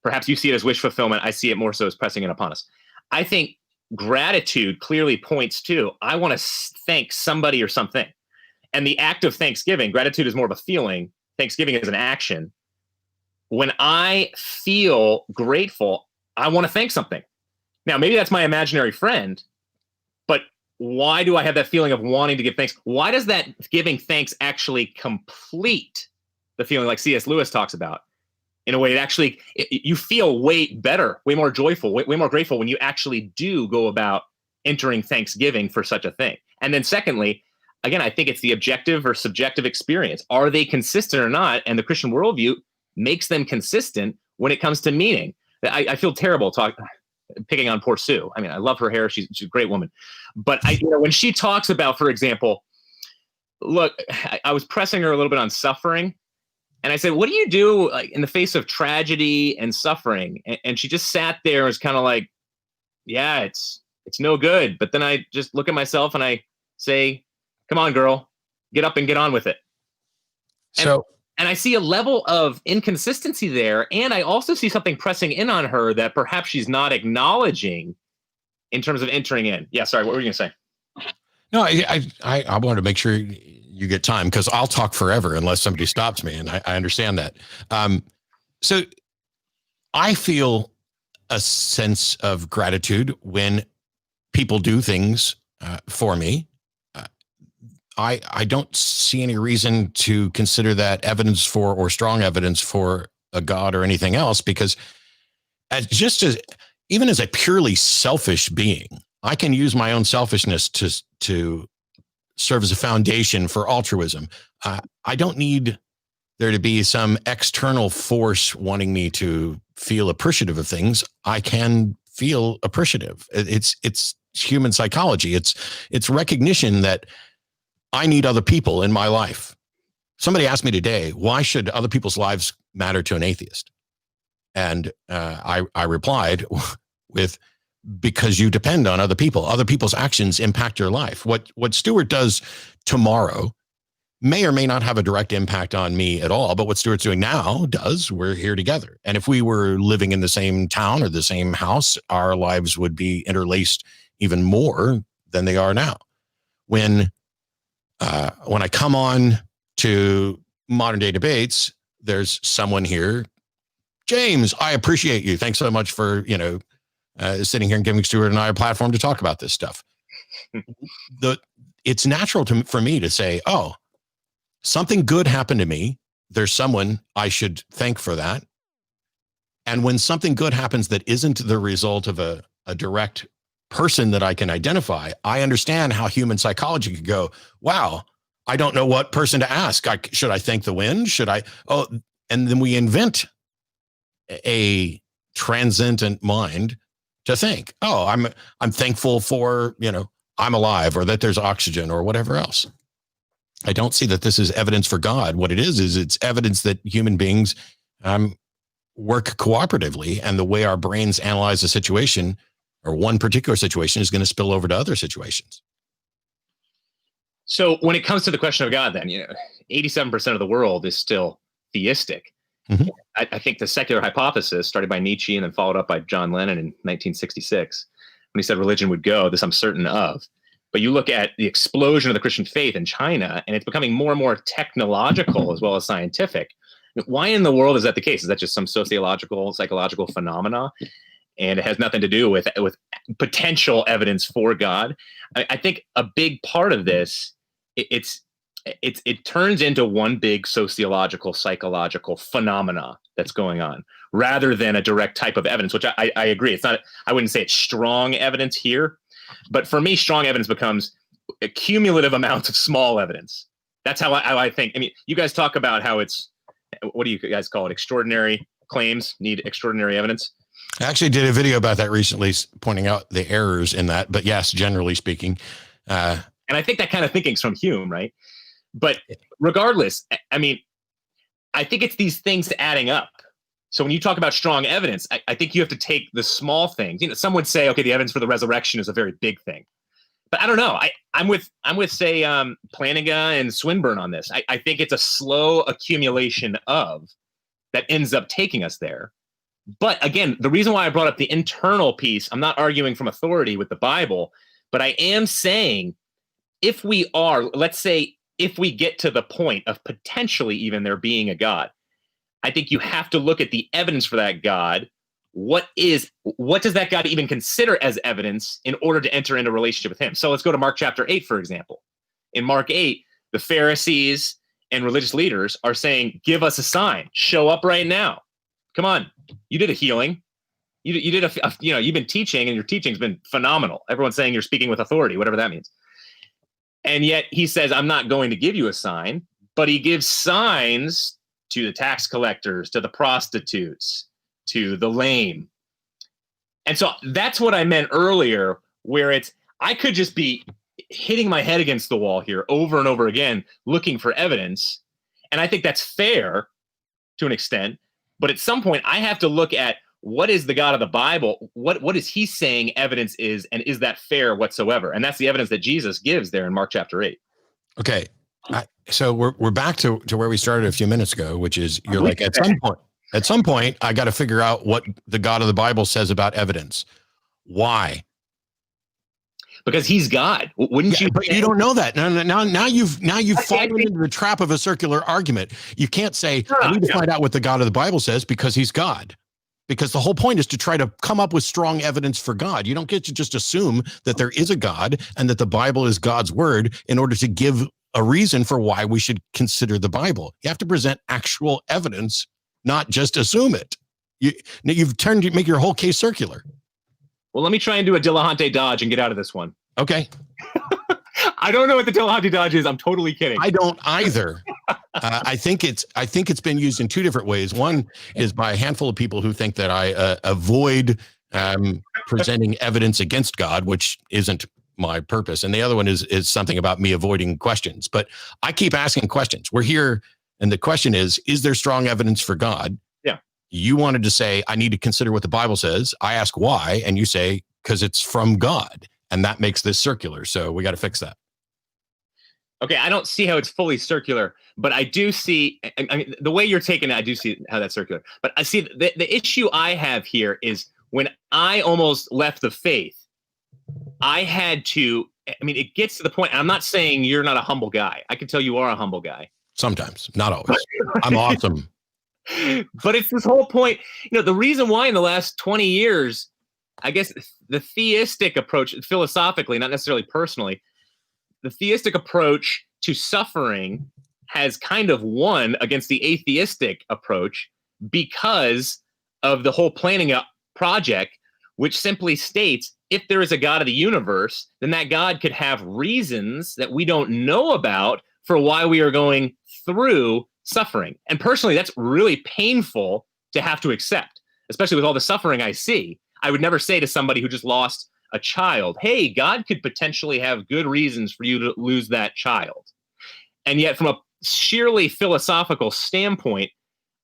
Perhaps you see it as wish fulfillment. I see it more so as pressing in upon us. I think gratitude clearly points to, I want to thank somebody or something. And the act of thanksgiving, gratitude is more of a feeling. Thanksgiving is an action. When I feel grateful, I want to thank something. Now, maybe that's my imaginary friend, but why do I have that feeling of wanting to give thanks? Why does that giving thanks actually complete the feeling like C.S. Lewis talks about? In a way, you feel way better, way more joyful, way more grateful when you actually do go about entering thanksgiving for such a thing. And then secondly, again, I think it's the objective or subjective experience. Are they consistent or not? And the Christian worldview makes them consistent when it comes to meaning. I feel terrible picking on poor Sue. I mean, I love her hair. She's a great woman. But when she talks about, for example, look, I was pressing her a little bit on suffering. And I said, what do you do like in the face of tragedy and suffering? And she just sat there and was kind of like, yeah, it's no good. But then I just look at myself and I say, come on, girl, get up and get on with it. And I see a level of inconsistency there. And I also see something pressing in on her that perhaps she's not acknowledging in terms of entering in. Yeah, sorry, what were you going to say? No, I wanted to make sure you get time because I'll talk forever unless somebody stops me. And I understand that. So I feel a sense of gratitude when people do things for me. I don't see any reason to consider that evidence for or strong evidence for a God or anything else, because even as a purely selfish being, I can use my own selfishness to serve as a foundation for altruism. I don't need there to be some external force wanting me to feel appreciative of things. I can feel appreciative. It's human psychology. It's recognition that I need other people in my life. Somebody asked me today, why should other people's lives matter to an atheist? And I replied with, because you depend on other people. Other people's actions impact your life. What Stuart does tomorrow may or may not have a direct impact on me at all, but what Stuart's doing now does. We're here together. And if we were living in the same town or the same house, our lives would be interlaced even more than they are now. When I come on to Modern Day Debates, there's someone here. James, I appreciate you. Thanks so much for, sitting here and giving Stuart and I a platform to talk about this stuff. It's natural for me to say, oh, something good happened to me. There's someone I should thank for that. And when something good happens that isn't the result of a direct person that I can identify, I understand how human psychology could go, wow, I don't know what person to ask. Should I thank the wind? And then we invent a transcendent mind to think, oh, I'm thankful for, I'm alive, or that there's oxygen, or whatever else. I don't see that this is evidence for God. What it is it's evidence that human beings work cooperatively, and the way our brains analyze a situation or one particular situation is going to spill over to other situations. So when it comes to the question of God, then, 87% of the world is still theistic. Mm-hmm. I think the secular hypothesis, started by Nietzsche and then followed up by John Lennon in 1966, when he said religion would go, this I'm certain of. But you look at the explosion of the Christian faith in China, and it's becoming more and more technological as well as scientific. Why in the world is that the case? Is that just some sociological, psychological phenomena? And it has nothing to do with potential evidence for God. I think a big part of this, it turns into one big sociological, psychological phenomena that's going on, rather than a direct type of evidence, which I agree. It's not, I wouldn't say it's strong evidence here, but for me, strong evidence becomes a cumulative amounts of small evidence. That's how I think. I mean, you guys talk about how it's, what do you guys call it? Extraordinary claims need extraordinary evidence. I actually did a video about that recently, pointing out the errors in that. But yes, generally speaking. And I think that kind of thinking is from Hume, right? But regardless, I mean, I think it's these things adding up. So when you talk about strong evidence, I think you have to take the small things. Some would say, okay, the evidence for the resurrection is a very big thing. But I don't know. I'm with say Plantinga and Swinburne on this. I think it's a slow accumulation of that ends up taking us there. But again, the reason why I brought up the internal piece, I'm not arguing from authority with the Bible, but I am saying if we are, let's say, if we get to the point of potentially even there being a God, I think you have to look at the evidence for that God. What does that God even consider as evidence in order to enter into a relationship with him? So let's go to Mark chapter 8, for example. In Mark 8, the Pharisees and religious leaders are saying, give us a sign, show up right now. Come on, you did a healing. You did you've been teaching and your teaching's been phenomenal. Everyone's saying you're speaking with authority, whatever that means. And yet he says, I'm not going to give you a sign, but he gives signs to the tax collectors, to the prostitutes, to the lame. And so that's what I meant earlier, where I could just be hitting my head against the wall here over and over again, looking for evidence. And I think that's fair to an extent. But at some point, I have to look at what is the God of the Bible? What is he saying evidence is, and is that fair whatsoever? And that's the evidence that Jesus gives there in Mark chapter 8. Okay. So we're back to where we started a few minutes ago, which is you're like, at some point, I got to figure out what the God of the Bible says about evidence. Why? Because he's God. Wouldn't you? But you don't know that. Now you've fallen into the trap of a circular argument. You can't say, I need to find out what the God of the Bible says because he's God. Because the whole point is to try to come up with strong evidence for God. You don't get to just assume that there is a God and that the Bible is God's word in order to give a reason for why we should consider the Bible. You have to present actual evidence, not just assume it. You've make your whole case circular. Well, let me try and do a Dillahunty dodge and get out of this one. Okay. I don't know what the Dillahunty dodge is. I'm totally kidding. I don't either. I think it's been used in two different ways. One is by a handful of people who think that I avoid presenting evidence against God, which isn't my purpose. And the other one is something about me avoiding questions. But I keep asking questions. We're here, and the question is there strong evidence for God? Yeah. You wanted to say, I need to consider what the Bible says. I ask why, and you say, because it's from God. And that makes this circular. So we got to fix that. Okay, I don't see how it's fully circular, but I do see, I mean, the way you're taking it, I do see how that's circular. But I see the issue I have here is when I almost left the faith, I had to, I mean, it gets to the point, and I'm not saying you're not a humble guy. I can tell you are a humble guy. Sometimes, not always. I'm awesome. But it's this whole point, the reason why in the last 20 years, I guess the theistic approach, philosophically, not necessarily personally, the theistic approach to suffering has kind of won against the atheistic approach because of the whole Plantinga project, which simply states if there is a God of the universe, then that God could have reasons that we don't know about for why we are going through suffering. And personally, that's really painful to have to accept, especially with all the suffering I see. I would never say to somebody who just lost a child, hey, God could potentially have good reasons for you to lose that child. And yet from a sheerly philosophical standpoint,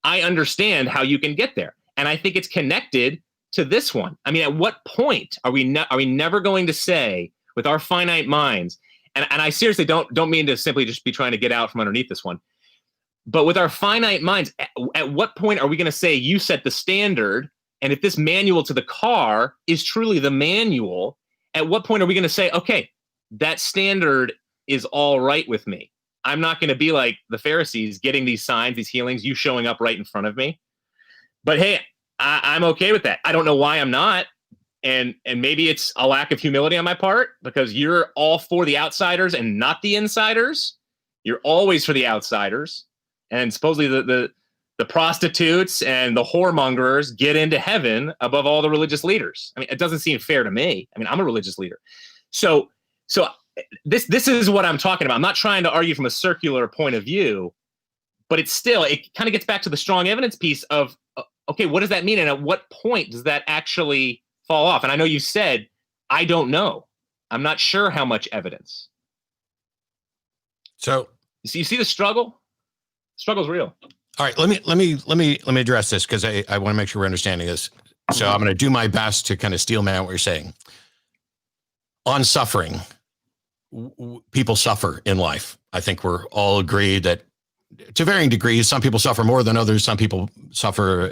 I understand how you can get there. And I think it's connected to this one. I mean, at what point are we never going to say with our finite minds, and I seriously don't mean to simply just be trying to get out from underneath this one, but with our finite minds, at what point are we going to say you set the standard? And if this manual to the car is truly the manual, at what point are we going to say, okay, that standard is all right with me? I'm not going to be like the Pharisees getting these signs, these healings, you showing up right in front of me. But hey, I'm okay with that. I don't know why I'm not. And maybe it's a lack of humility on my part because you're all for the outsiders and not the insiders. You're always for the outsiders. And supposedly the prostitutes and the whoremongers get into heaven above all the religious leaders. I mean, it doesn't seem fair to me. I mean, I'm a religious leader. So this is what I'm talking about. I'm not trying to argue from a circular point of view, but it kind of gets back to the strong evidence piece of, okay, what does that mean? And at what point does that actually fall off? And I know you said, I don't know. I'm not sure how much evidence. So you see the struggle? The struggle's real. All right, let me address this because I want to make sure we're understanding this. So I'm going to do my best to kind of steel man what you're saying. On suffering, people suffer in life. I think we're all agreed that to varying degrees, some people suffer more than others. Some people suffer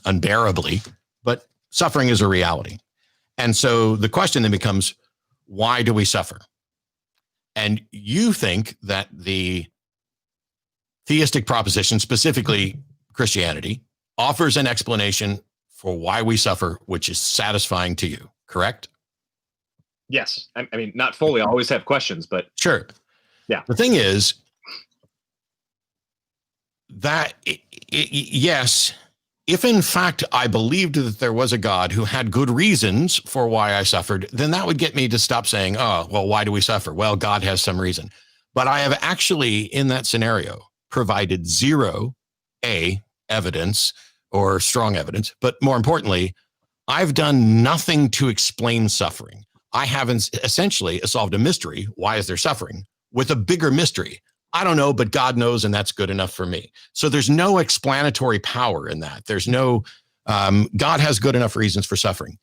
unbearably, but suffering is a reality. And so the question then becomes, why do we suffer? And you think that the theistic proposition, specifically Christianity, offers an explanation for why we suffer, which is satisfying to you, correct? Yes. I mean, not fully. I always have questions, but sure. Yeah. The thing is that, yes, if in fact I believed that there was a God who had good reasons for why I suffered, then that would get me to stop saying, oh, well, why do we suffer? Well, God has some reason. But I have actually, in that scenario, provided zero evidence or strong evidence. But more importantly, I've done nothing to explain suffering. I haven't essentially solved a mystery. Why is there suffering? With a bigger mystery. I don't know, but God knows, and that's good enough for me. So there's no explanatory power in that. There's no, God has good enough reasons for suffering.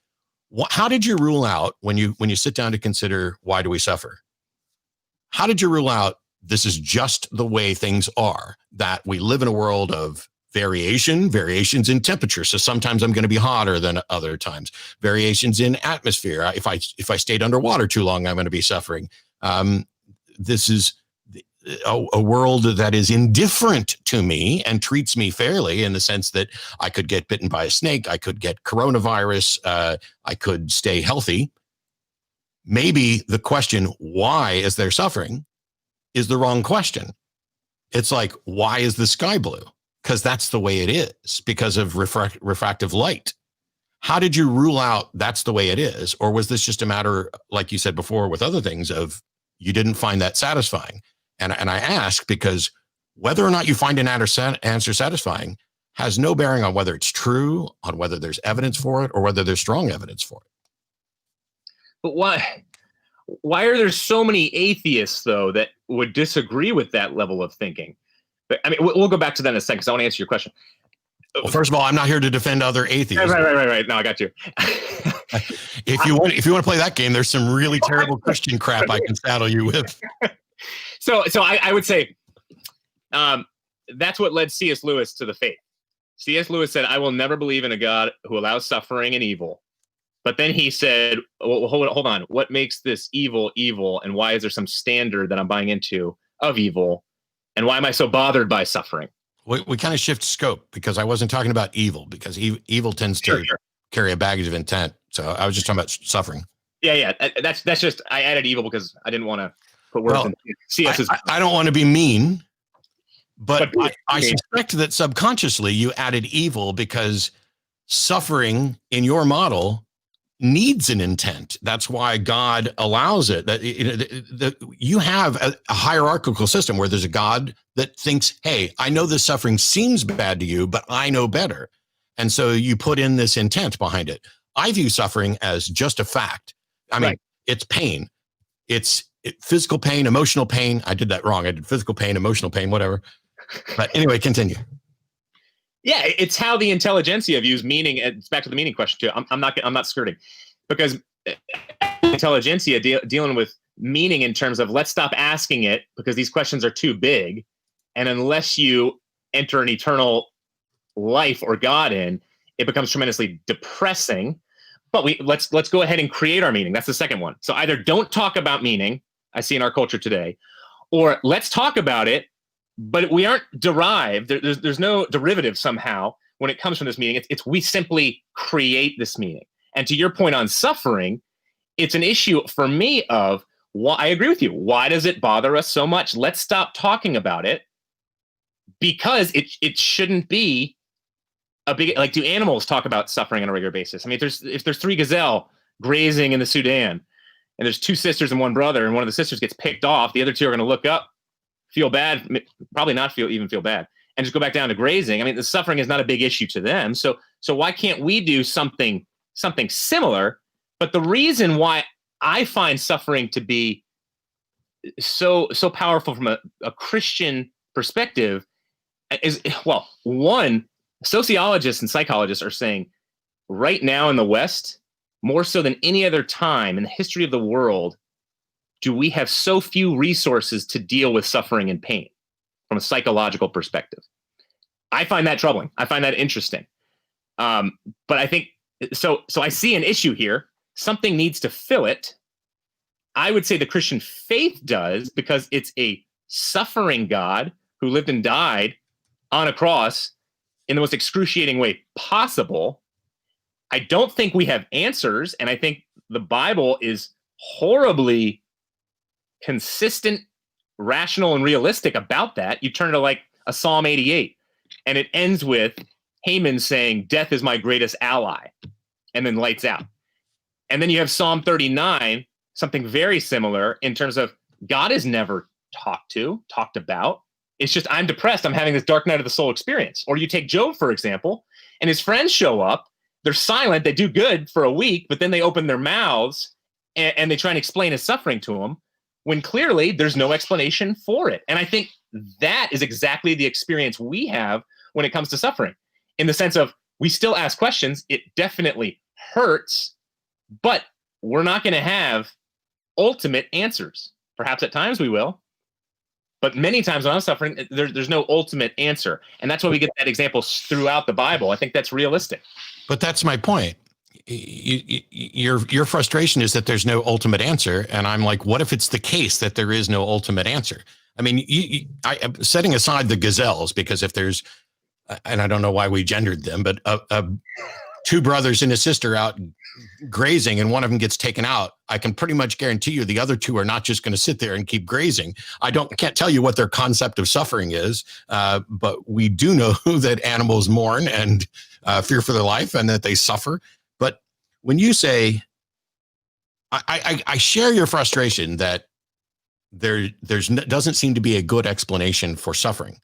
How did you rule out when you sit down to consider why do we suffer? How did you rule out this is just the way things are, that we live in a world of variations in temperature. So sometimes I'm going to be hotter than other times. Variations in atmosphere. If I stayed underwater too long, I'm going to be suffering. This is a world that is indifferent to me and treats me fairly in the sense that I could get bitten by a snake. I could get coronavirus. I could stay healthy. Maybe the question, why is there suffering, is the wrong question. It's like, why is the sky blue? Because that's the way it is, because of refractive light. How did you rule out that's the way it is? Or was this just a matter, like you said before with other things, of you didn't find that satisfying? And I ask because whether or not you find an answer satisfying has no bearing on whether it's true, on whether there's evidence for it, or whether there's strong evidence for it. But why are there so many atheists, though, that would disagree with that level of thinking? But I mean, we'll go back to that in a second because I want to answer your question. Well, first of all, I'm not here to defend other atheists. Right. No, I got you. If you want to play that game, there's some really terrible Christian crap I can saddle you with. So I would say that's what led C.S. Lewis to the faith. C.S. Lewis said, I will never believe in a God who allows suffering and evil. But then he said, well, hold on. What makes this evil, and why is there some standard that I'm buying into of evil? And why am I so bothered by suffering? We kind of shift scope because I wasn't talking about evil, because evil tends to carry a baggage of intent. So I was just talking about suffering. Yeah. That's just, I added evil because I didn't want to put words in CS's. I don't want to be mean, but I suspect that subconsciously you added evil because suffering in your model needs an intent. That's why God allows it. That you have a hierarchical system where there's a God that thinks, hey, I know this suffering seems bad to you, but I know better. And so you put in this intent behind it. I view suffering as just a fact. I mean, It's pain. It's physical pain, emotional pain. I did that wrong. I did physical pain, emotional pain, whatever. But anyway, continue. Yeah, it's how the intelligentsia views meaning. It's back to the meaning question too. I'm not skirting, because intelligentsia dealing with meaning in terms of let's stop asking it because these questions are too big, and unless you enter an eternal life or God in, it becomes tremendously depressing. But let's go ahead and create our meaning. That's the second one. So either don't talk about meaning, I see in our culture today, or let's talk about it, but we aren't derived. There's no derivative somehow when it comes from this meaning. It's we simply create this meaning. And to your point on suffering, it's an issue for me of why. I agree with you. Why does it bother us so much? Let's stop talking about it, because it shouldn't be a big, like, do animals talk about suffering on a regular basis? I mean, if there's 3 gazelle grazing in the Sudan and there's 2 sisters and 1 brother, and one of the sisters gets picked off, the other 2 are going to look up, feel bad, probably not feel bad, and just go back down to grazing. I mean, the suffering is not a big issue to them. So why can't we do something similar? But the reason why I find suffering to be so powerful from a Christian perspective One, sociologists and psychologists are saying right now in the West, more so than any other time in the history of the world, do we have so few resources to deal with suffering and pain from a psychological perspective. I find that troubling. I find that interesting. But I think, so I see an issue here. Something needs to fill it. I would say the Christian faith does, because it's a suffering God who lived and died on a cross in the most excruciating way possible. I don't think we have answers, and I think the Bible is horribly consistent, rational, and realistic about that. You turn to like a Psalm 88, and it ends with Haman saying, "Death is my greatest ally," and then lights out. And then you have Psalm 39, something very similar in terms of God is never talked about. It's just, I'm depressed, I'm having this dark night of the soul experience. Or you take Job, for example, and his friends show up, they're silent, they do good for a week, but then they open their mouths and they try and explain his suffering to him, when clearly there's no explanation for it. And I think that is exactly the experience we have when it comes to suffering, in the sense of we still ask questions, it definitely hurts, but we're not going to have ultimate answers. Perhaps at times we will, but many times when I'm suffering, there's no ultimate answer. And that's why we get that example throughout the Bible. I think that's realistic. But that's my point. Your frustration is that there's no ultimate answer. And I'm like, what if it's the case that there is no ultimate answer? I mean, I'm setting aside the gazelles, because if there's, and I don't know why we gendered them, but two brothers and a sister out grazing and one of them gets taken out, I can pretty much guarantee you the other two are not just going to sit there and keep grazing. Can't tell you what their concept of suffering is, but we do know that animals mourn and fear for their life and that they suffer. But when you say, I share your frustration that doesn't seem to be a good explanation for suffering.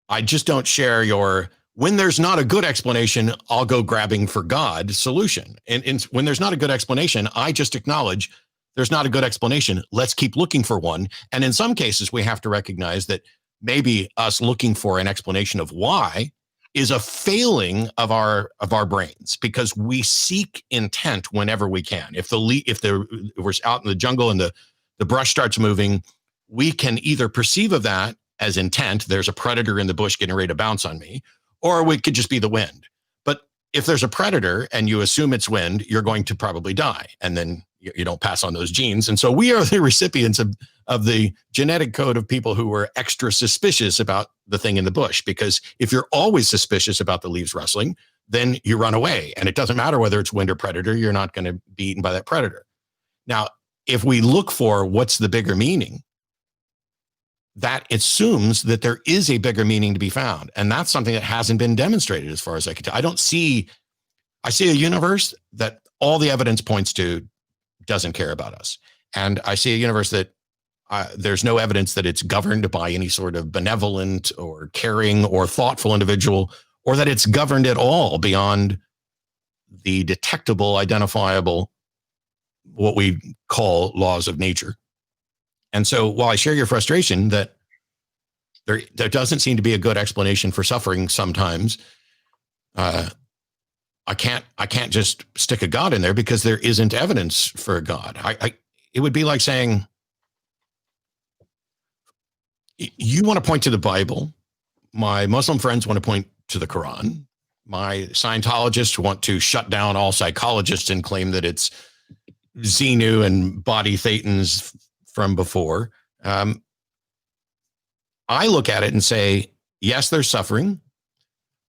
I just don't share your, when there's not a good explanation, I'll go grabbing for God solution. And when there's not a good explanation, I just acknowledge there's not a good explanation. Let's keep looking for one. And in some cases, we have to recognize that maybe us looking for an explanation of why is a failing of our brains, because we seek intent whenever we can. If we're out in the jungle and the brush starts moving, we can either perceive of that as intent. There's a predator in the bush getting ready to bounce on me. Or it could just be the wind. But if there's a predator and you assume it's wind, you're going to probably die. And then you don't pass on those genes. And so we are the recipients of the genetic code of people who were extra suspicious about the thing in the bush. Because if you're always suspicious about the leaves rustling, then you run away. And it doesn't matter whether it's wind or predator, you're not going to be eaten by that predator. Now, if we look for what's the bigger meaning, that assumes that there is a bigger meaning to be found. And that's something that hasn't been demonstrated as far as I can tell. I see a universe that all the evidence points to doesn't care about us. And I see a universe that there's no evidence that it's governed by any sort of benevolent or caring or thoughtful individual, or that it's governed at all beyond the detectable, identifiable, what we call laws of nature. And so while I share your frustration that there doesn't seem to be a good explanation for suffering sometimes, I can't just stick a God in there because there isn't evidence for a God. It would be like saying, you want to point to the Bible. My Muslim friends want to point to the Quran. My Scientologists want to shut down all psychologists and claim that it's Xenu and body thetans from before. I look at it and say, yes, there's suffering.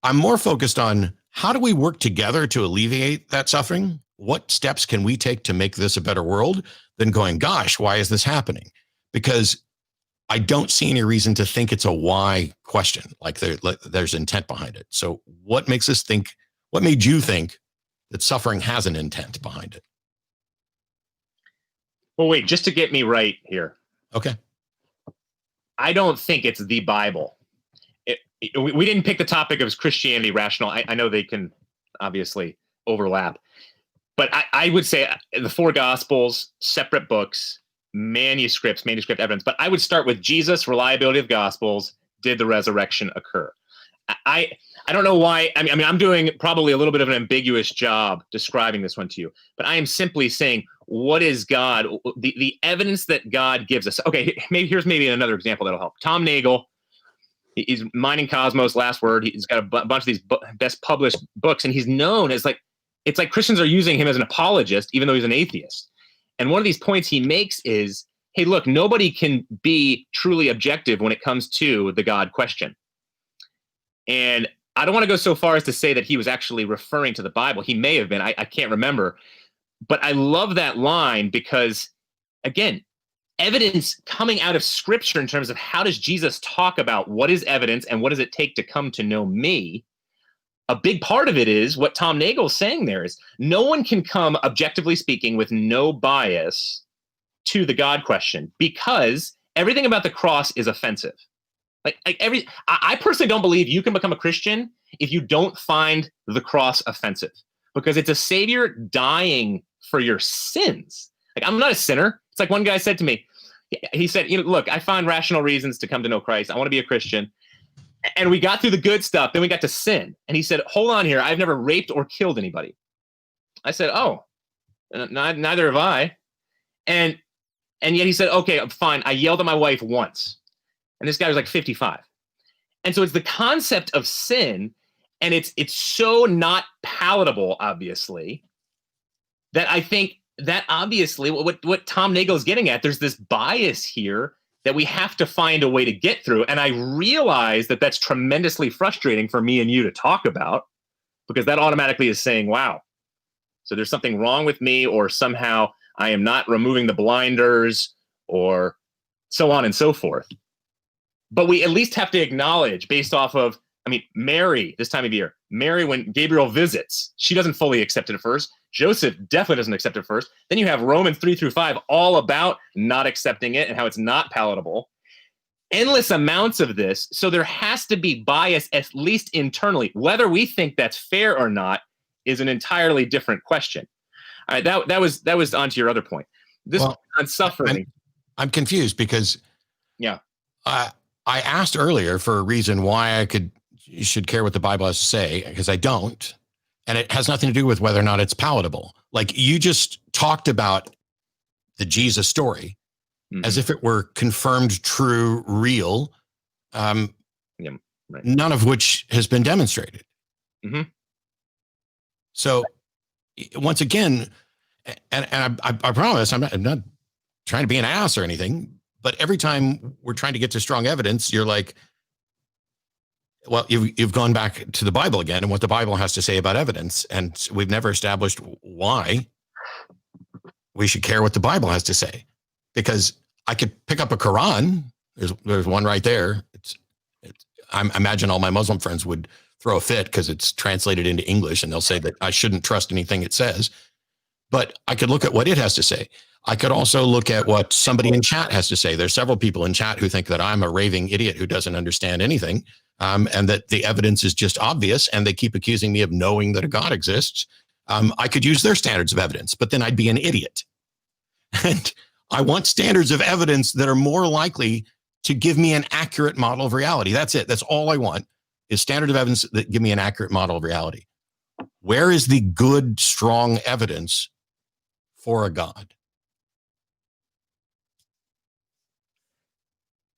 I'm more focused on how do we work together to alleviate that suffering? What steps can we take to make this a better world than going, gosh, why is this happening? Because I don't see any reason to think it's a why question, like there's intent behind it. So what made you think that suffering has an intent behind it? Well, wait, just to get me right here. Okay. I don't think it's the Bible. We didn't pick the topic of Christianity rational. I know they can obviously overlap. But I would say the four Gospels, separate books, manuscript evidence. But I would start with Jesus, reliability of Gospels, did the resurrection occur? I don't know why. I mean, I'm doing probably a little bit of an ambiguous job describing this one to you, but I am simply saying, what is God? The evidence that God gives us. Okay, here's another example that'll help. Tom Nagel, he's Mining Cosmos, Last Word. He's got a bunch of these best published books, and he's known as it's like Christians are using him as an apologist, even though he's an atheist. And one of these points he makes is, hey, look, nobody can be truly objective when it comes to the God question. And I don't want to go so far as to say that he was actually referring to the Bible. He may have been. I can't remember. But I love that line because, again, evidence coming out of Scripture in terms of how does Jesus talk about what is evidence and what does it take to come to know me? A big part of it is what Tom Nagel is saying there is no one can come, objectively speaking, with no bias to the God question because everything about the cross is offensive. I personally don't believe you can become a Christian if you don't find the cross offensive, because it's a savior dying for your sins. Like, I'm not a sinner. It's like one guy said to me, he said, look, I find rational reasons to come to know Christ. I want to be a Christian. And we got through the good stuff. Then we got to sin. And he said, hold on here. I've never raped or killed anybody. I said, oh, neither have I. And yet he said, okay, fine. I yelled at my wife once. And this guy was like 55. And so it's the concept of sin, and it's so not palatable, obviously, that I think that obviously what Tom Nagel is getting at, there's this bias here that we have to find a way to get through. And I realize that that's tremendously frustrating for me and you to talk about, because that automatically is saying, wow, so there's something wrong with me, or somehow I am not removing the blinders, or so on and so forth. But we at least have to acknowledge, based off of, Mary, this time of year, Mary, when Gabriel visits, she doesn't fully accept it at first. Joseph definitely doesn't accept it at first. Then you have Romans 3-5 all about not accepting it and how it's not palatable. Endless amounts of this. So there has to be bias, at least internally. Whether we think that's fair or not is an entirely different question. All right, that was onto your other point. This on suffering. I'm confused because I asked earlier for a reason why you should care what the Bible has to say, because I don't. And it has nothing to do with whether or not it's palatable. Like, you just talked about the Jesus story as if it were confirmed, true, real, none of which has been demonstrated. Mm-hmm. So once again, and I promise I'm not trying to be an ass or anything, but every time we're trying to get to strong evidence, you're like, well, you've gone back to the Bible again and what the Bible has to say about evidence. And we've never established why we should care what the Bible has to say. Because I could pick up a Quran. There's one right there. I imagine all my Muslim friends would throw a fit because it's translated into English and they'll say that I shouldn't trust anything it says. But I could look at what it has to say. I could also look at what somebody in chat has to say. There's several people in chat who think that I'm a raving idiot who doesn't understand anything, and that the evidence is just obvious, and they keep accusing me of knowing that a God exists. I could use their standards of evidence, but then I'd be an idiot. And I want standards of evidence that are more likely to give me an accurate model of reality. That's it. That's all I want, is standard of evidence that give me an accurate model of reality. Where is the good, strong evidence for a God?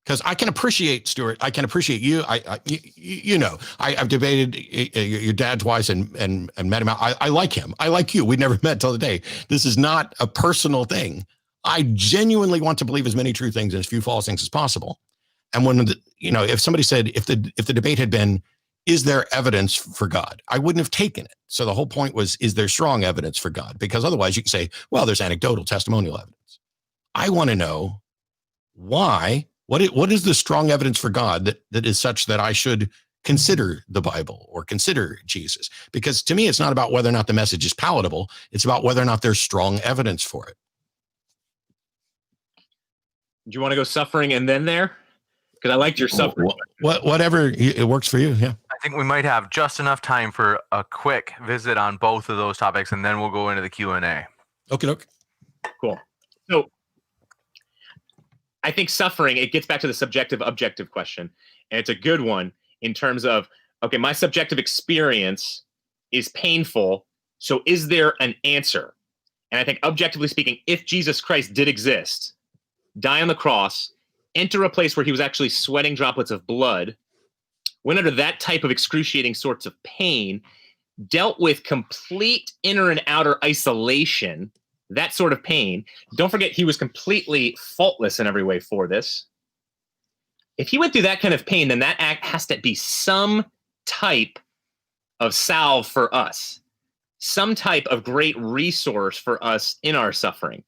Because I can appreciate, Stuart, I can appreciate you. I've debated your dad twice and met him out. I like him. I like you. We never met till today. This is not a personal thing. I genuinely want to believe as many true things and as few false things as possible. And when if somebody said, if the debate had been, is there evidence for God? I wouldn't have taken it. So the whole point was, is there strong evidence for God? Because otherwise you could say, well, there's anecdotal testimonial evidence. I want to know why. What is the strong evidence for God that is such that I should consider the Bible or consider Jesus? Because to me, it's not about whether or not the message is palatable. It's about whether or not there's strong evidence for it. Do you want to go suffering and then there? Because I liked your suffering. Whatever it works for you. Yeah. I think we might have just enough time for a quick visit on both of those topics, and then we'll go into the Q&A. Okay. Cool. So I think suffering, it gets back to the subjective objective question. and it's a good one in terms of, okay, my subjective experience is painful. So is there an answer? And I think objectively speaking, if Jesus Christ did exist, die on the cross, enter a place where he was actually sweating droplets of blood, went under that type of excruciating sorts of pain, dealt with complete inner and outer isolation, that sort of pain. Don't forget, he was completely faultless in every way for this. If he went through that kind of pain, then that act has to be some type of salve for us, some type of great resource for us in our suffering.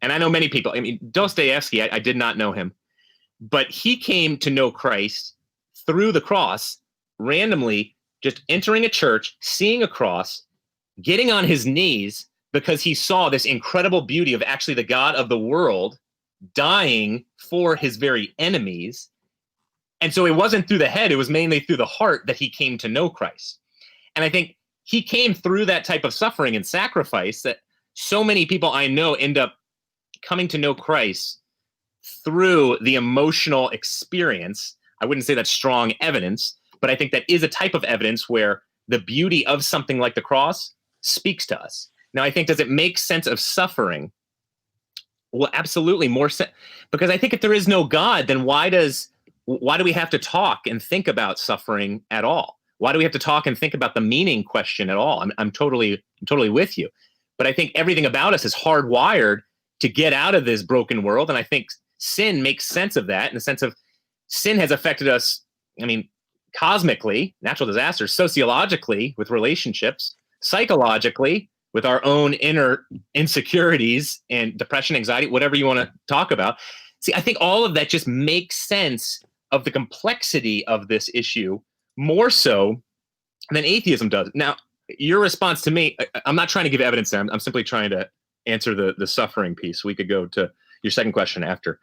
And I know many people, I mean, Dostoevsky, I did not know him, but he came to know Christ through the cross, randomly just entering a church, seeing a cross, getting on his knees because he saw this incredible beauty of actually the God of the world dying for his very enemies. And so it wasn't through the head, it was mainly through the heart that he came to know Christ. And I think he came through that type of suffering and sacrifice that so many people I know end up coming to know Christ through the emotional experience. I wouldn't say that's strong evidence, but I think that is a type of evidence where the beauty of something like the cross speaks to us. Now, I think, does it make sense of suffering? Well, absolutely more sense. Because I think if there is no God, then why do we have to talk and think about suffering at all? Why do we have to talk and think about the meaning question at all? I'm totally with you. But I think everything about us is hardwired to get out of this broken world. And I think sin makes sense of that, in the sense of sin has affected us, I mean, cosmically, natural disasters, sociologically with relationships, psychologically with our own inner insecurities and depression, anxiety, whatever you want to talk about. See, I think all of that just makes sense of the complexity of this issue more so than atheism does. Now, your response to me, I'm not trying to give evidence there. I'm simply trying to answer the suffering piece. We could go to your second question after.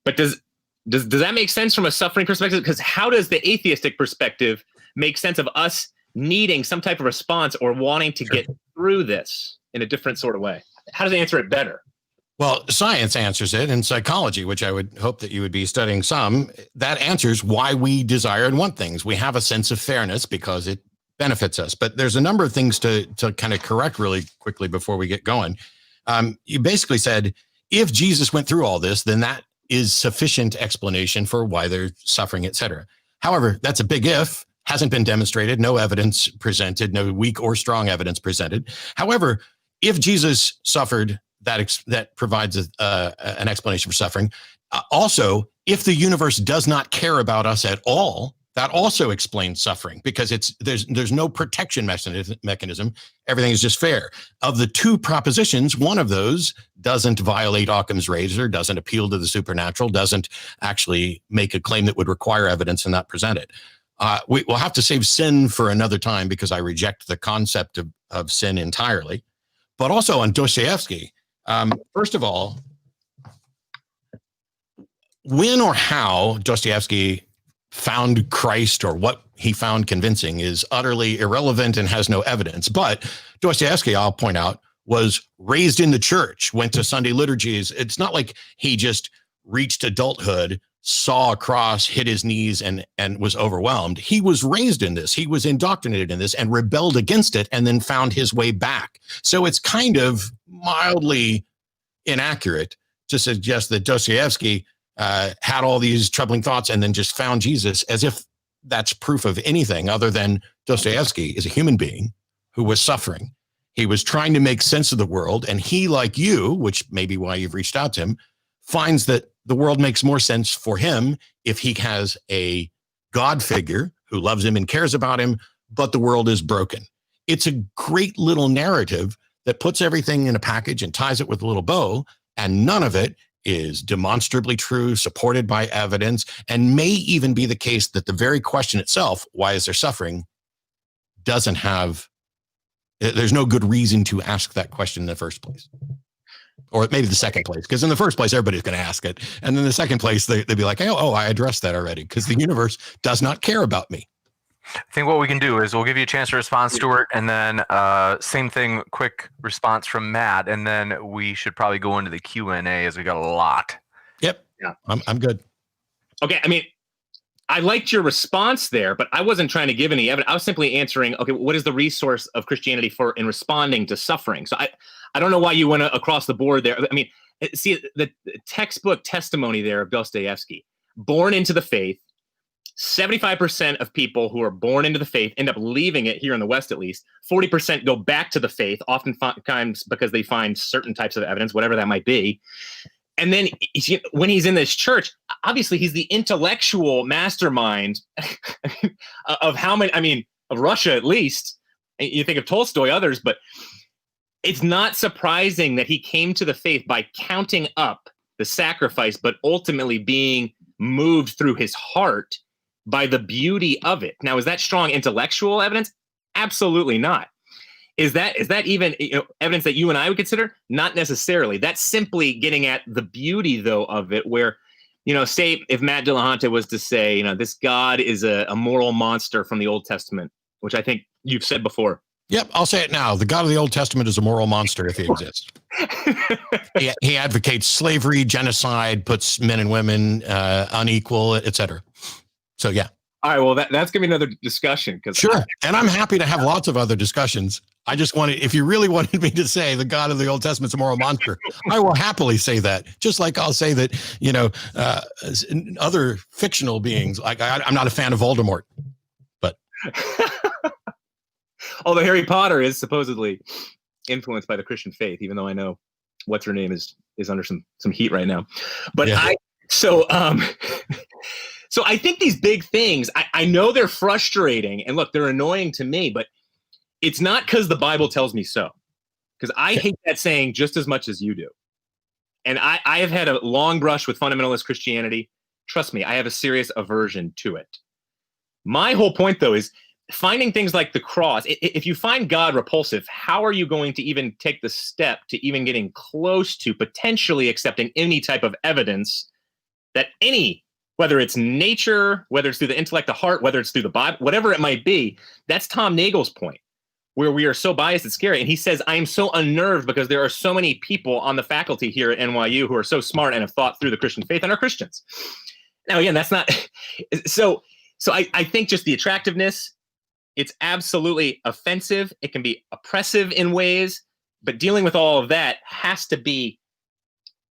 But does that make sense from a suffering perspective? Because how does the atheistic perspective make sense of us needing some type of response or wanting to get through this in a different sort of way? How does it answer it better? Well, science answers it, and psychology, which I would hope that you would be studying some, that answers why we desire and want things. We have a sense of fairness because it benefits us. But there's a number of things to kind of correct really quickly before we get going. You basically said, if Jesus went through all this, then that is sufficient explanation for why they're suffering, et cetera. However, that's a big if, hasn't been demonstrated, no evidence presented, no weak or strong evidence presented. However, if Jesus suffered, that provides an explanation for suffering. Also, if the universe does not care about us at all, that also explains suffering, because there's no protection mechanism. Everything is just fair. Of the two propositions, one of those doesn't violate Occam's razor, doesn't appeal to the supernatural, doesn't actually make a claim that would require evidence and not present it. We'll have to save sin for another time, because I reject the concept of sin entirely. But also on Dostoevsky, first of all, when or how Dostoevsky found Christ or what he found convincing is utterly irrelevant and has no evidence. But Dostoevsky, I'll point out, was raised in the church, went to Sunday liturgies. It's not like he just reached adulthood, saw a cross, hit his knees, and was overwhelmed. He was raised in this. He was indoctrinated in this and rebelled against it and then found his way back. So it's kind of mildly inaccurate to suggest that Dostoevsky had all these troubling thoughts and then just found Jesus, as if that's proof of anything other than Dostoevsky is a human being who was suffering. He was trying to make sense of the world, and he, like you, which may be why you've reached out to him, finds that the world makes more sense for him if he has a God figure who loves him and cares about him, but the world is broken. It's a great little narrative that puts everything in a package and ties it with a little bow, and none of it is demonstrably true, supported by evidence, and may even be the case that the very question itself, why is there suffering, there's no good reason to ask that question in the first place. Or maybe the second place, because in the first place, everybody's going to ask it. And then the second place, they'd be like, oh, I addressed that already, because the universe does not care about me. I think what we can do is we'll give you a chance to respond, Stuart, and then same thing, quick response from Matt, and then we should probably go into the Q&A, as we got a lot. Yep. Yeah. I'm good. Okay. I mean, I liked your response there, but I wasn't trying to give any evidence. I was simply answering, okay, what is the resource of Christianity for in responding to suffering? So I don't know why you went across the board there. I mean, see the textbook testimony there of Dostoevsky, born into the faith. 75% of people who are born into the faith end up leaving it here in the West, at least. 40% go back to the faith, oftentimes because they find certain types of evidence, whatever that might be. And then when he's in this church, obviously he's the intellectual mastermind of of Russia at least. You think of Tolstoy, others, but it's not surprising that he came to the faith by counting up the sacrifice, but ultimately being moved through his heart by the beauty of it. Now, is that strong intellectual evidence? Absolutely not. Is that even evidence that you and I would consider? Not necessarily. That's simply getting at the beauty, though, of it, where, say if Matt Dillahunty was to say, this God is a moral monster from the Old Testament, which I think you've said before. Yep, I'll say it now. The God of the Old Testament is a moral monster if he exists. He advocates slavery, genocide, puts men and women unequal, etc. So, yeah. All right, well, that's going to be another discussion. Sure, and I'm happy to have lots of other discussions. I just wanted, if you really wanted me to say the God of the Old Testament's a moral monster, I will happily say that. Just like I'll say that, other fictional beings, like I'm not a fan of Voldemort, but. Although Harry Potter is supposedly influenced by the Christian faith, even though I know what's her name is under some heat right now. But yeah. So I think these big things, I know they're frustrating, and look, they're annoying to me, but it's not because the Bible tells me so. Because I hate that saying just as much as you do. And I have had a long brush with fundamentalist Christianity. Trust me, I have a serious aversion to it. My whole point, though, is finding things like the cross. If you find God repulsive, how are you going to even take the step to even getting close to potentially accepting any type of evidence that whether it's nature, whether it's through the intellect, the heart, whether it's through the Bible, whatever it might be, that's Tom Nagel's point, where we are so biased, it's scary. And he says, I am so unnerved because there are so many people on the faculty here at NYU who are so smart and have thought through the Christian faith and are Christians. Now, again, that's not, so I think just the attractiveness, it's absolutely offensive. It can be oppressive in ways, but dealing with all of that has to be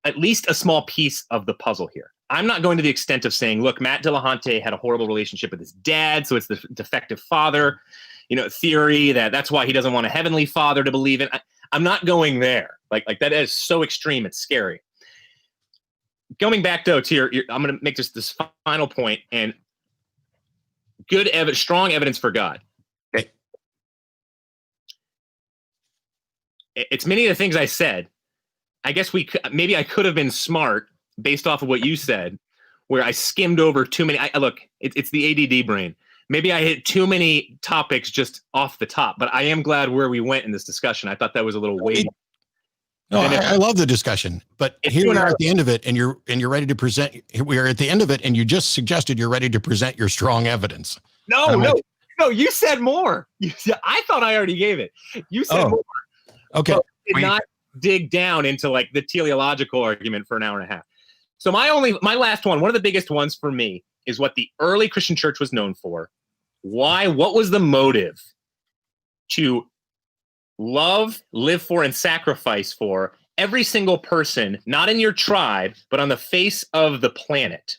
at least a small piece of the puzzle here. I'm not going to the extent of saying, look, Matt Dillahunty had a horrible relationship with his dad, so it's the defective father, theory that's why he doesn't want a heavenly father to believe in. I'm not going there. Like that is so extreme, it's scary. Going back though to I'm going to make this final point, and strong evidence for God. Okay. It's many of the things I said. I guess maybe I could have been smart based off of what you said, where I skimmed over too many. Look, it's the ADD brain. Maybe I hit too many topics just off the top, but I am glad where we went in this discussion. I thought that was a little weighty. No, I love the discussion, but here we are at the end of it, and you're ready to present. Here we are at the end of it, and you just suggested you're ready to present your strong evidence. No, you said more. I thought I already gave it. You said more. Okay. So did not dig down into like the teleological argument for an hour and a half. So my last one of the biggest ones for me is what the early Christian church was known for. Why? What was the motive to love, live for, and sacrifice for every single person, not in your tribe, but on the face of the planet?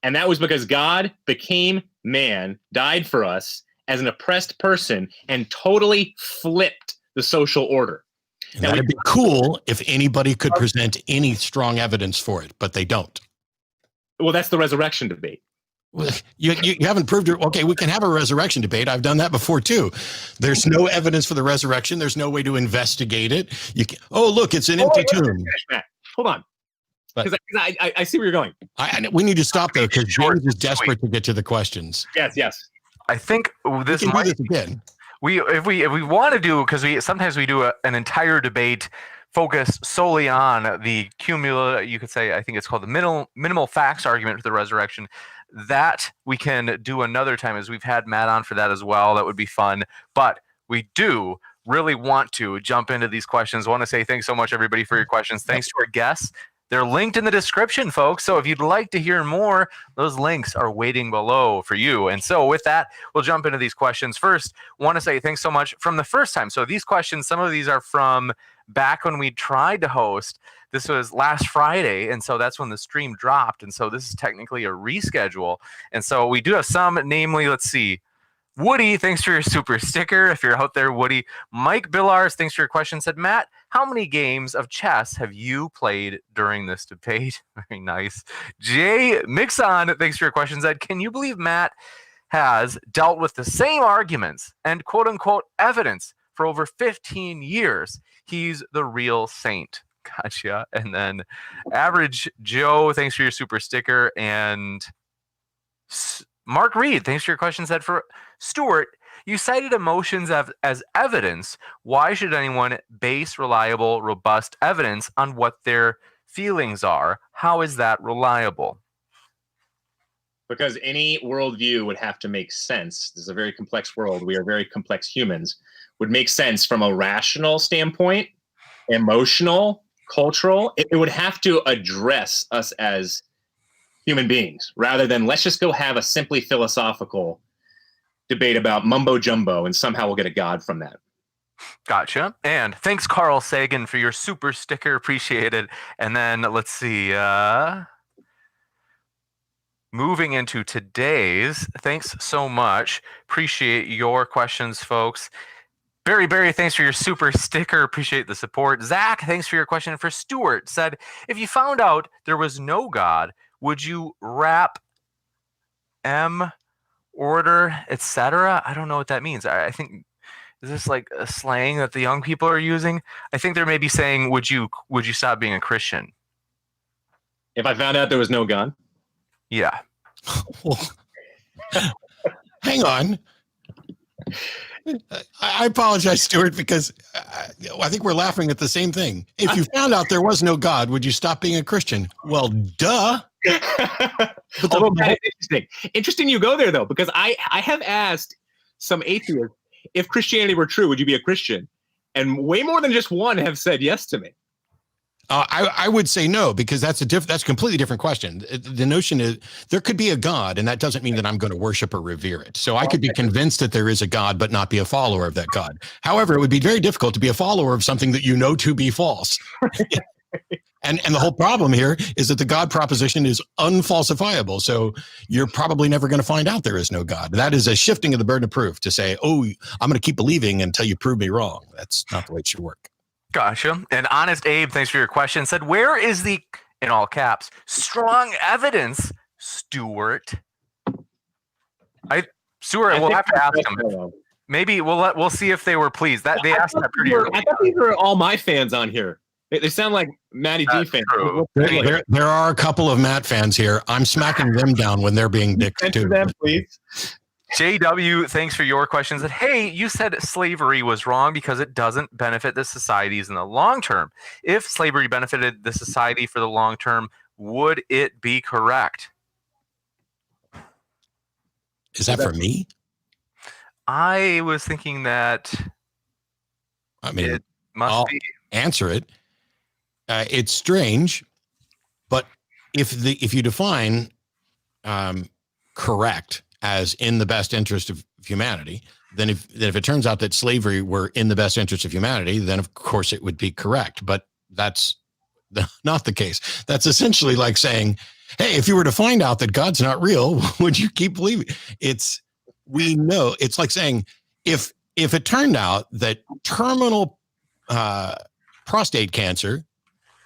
And that was because God became man, died for us as an oppressed person, and totally flipped the social order. And that'd be cool if anybody could present any strong evidence for it, but they don't. Well, that's the resurrection debate. Well, you haven't proved it. Okay, we can have a resurrection debate. I've done that before too. There's no evidence for the resurrection. There's no way to investigate it. Look, it's an empty tomb. Hold on. Because I see where you're going. We need to stop though, because James is desperate to get to the questions. Yes. I think this we can do this again. If we want to do, because sometimes we do an entire debate focused solely on the you could say, I think it's called the minimal facts argument for the resurrection. That we can do another time, as we've had Matt on for that as well. That would be fun. But we do really want to jump into these questions. I want to say thanks so much, everybody, for your questions. Thanks to our guests. They're linked in the description, folks. So if you'd like to hear more, those links are waiting below for you. And so with that, we'll jump into these questions. First, want to say thanks so much from the first time. So these questions, some of these are from back when we tried to host. This was last Friday, and so that's when the stream dropped. And so this is technically a reschedule. And so we do have some, namely, let's see. Woody, thanks for your super sticker. If you're out there, Woody. Mike Billars, thanks for your question. Said, Matt, how many games of chess have you played during this debate? Very nice. Jay Mixon, thanks for your question. Said, can you believe Matt has dealt with the same arguments and quote unquote evidence for over 15 years? He's the real saint. Gotcha. And then Average Joe, thanks for your super sticker. And Mark Reed, thanks for your question. Said, for Stuart, you cited emotions as evidence. Why should anyone base reliable, robust evidence on what their feelings are? How is that reliable? Because any worldview would have to make sense. This is a very complex world. We are very complex humans. Would make sense from a rational standpoint, emotional, cultural. It would have to address us as human beings rather than let's just go have a simply philosophical debate about mumbo jumbo and somehow we'll get a God from that. Gotcha. And thanks, Carl Sagan, for your super sticker. Appreciate it. And then let's see. Moving into today's, thanks so much. Appreciate your questions, folks. Barry, thanks for your super sticker. Appreciate the support. Zach, thanks for your question. For Stuart, said, if you found out there was no God, would you rap M, order, etc.? I don't know what that means. I think, is this like a slang that the young people are using? I think they're maybe saying, would you stop being a Christian? If I found out there was no God? Yeah. Hang on. I apologize, Stuart, because I think we're laughing at the same thing. If you found out there was no God, would you stop being a Christian? Well, duh. Interesting you go there, though, because I have asked some atheists, if Christianity were true, would you be a Christian? And way more than just one have said yes to me. I would say no, because that's a completely different question. The notion is there could be a God, and that doesn't mean that I'm going to worship or revere it. So I could be convinced that there is a God, but not be a follower of that God. However, it would be very difficult to be a follower of something that you know to be false. And the whole problem here is that the God proposition is unfalsifiable. So you're probably never going to find out there is no God. That is a shifting of the burden of proof to say, oh, I'm going to keep believing until you prove me wrong. That's not the way it should work. Gotcha. And Honest Abe, thanks for your question, said, where is the, in all caps, strong evidence, Stuart? Stuart, we'll have to ask them. Maybe we'll see if they were pleased. That they asked that pretty early. I thought these were all my fans on here. They sound like Matty D fans. There are a couple of Matt fans here. I'm smacking them down when they're being dicks too. Them, please. JW, thanks for your questions. That, hey, you said slavery was wrong because it doesn't benefit the societies in the long term. If slavery benefited the society for the long term, would it be correct? Is that for me? I was thinking that it must be. Answer it. It's strange, but if you define correct as in the best interest of humanity, then if it turns out that slavery were in the best interest of humanity, then of course it would be correct. But that's not the case. That's essentially like saying, hey, if you were to find out that God's not real, would you keep believing? We know it's like saying, if it turned out that terminal prostate cancer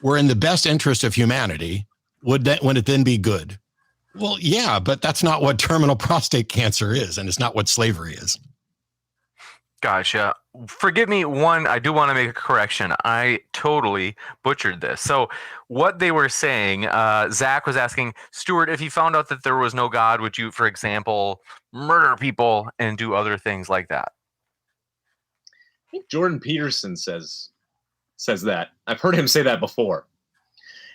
were in the best interest of humanity, would it then be good? Well, yeah, but that's not what terminal prostate cancer is, and it's not what slavery is. Gotcha. Forgive me, I do want to make a correction. I totally butchered this. So what they were saying, Zach was asking, Stuart, if you found out that there was no God, would you, for example, murder people and do other things like that? I think Jordan Peterson says that. I've heard him say that before.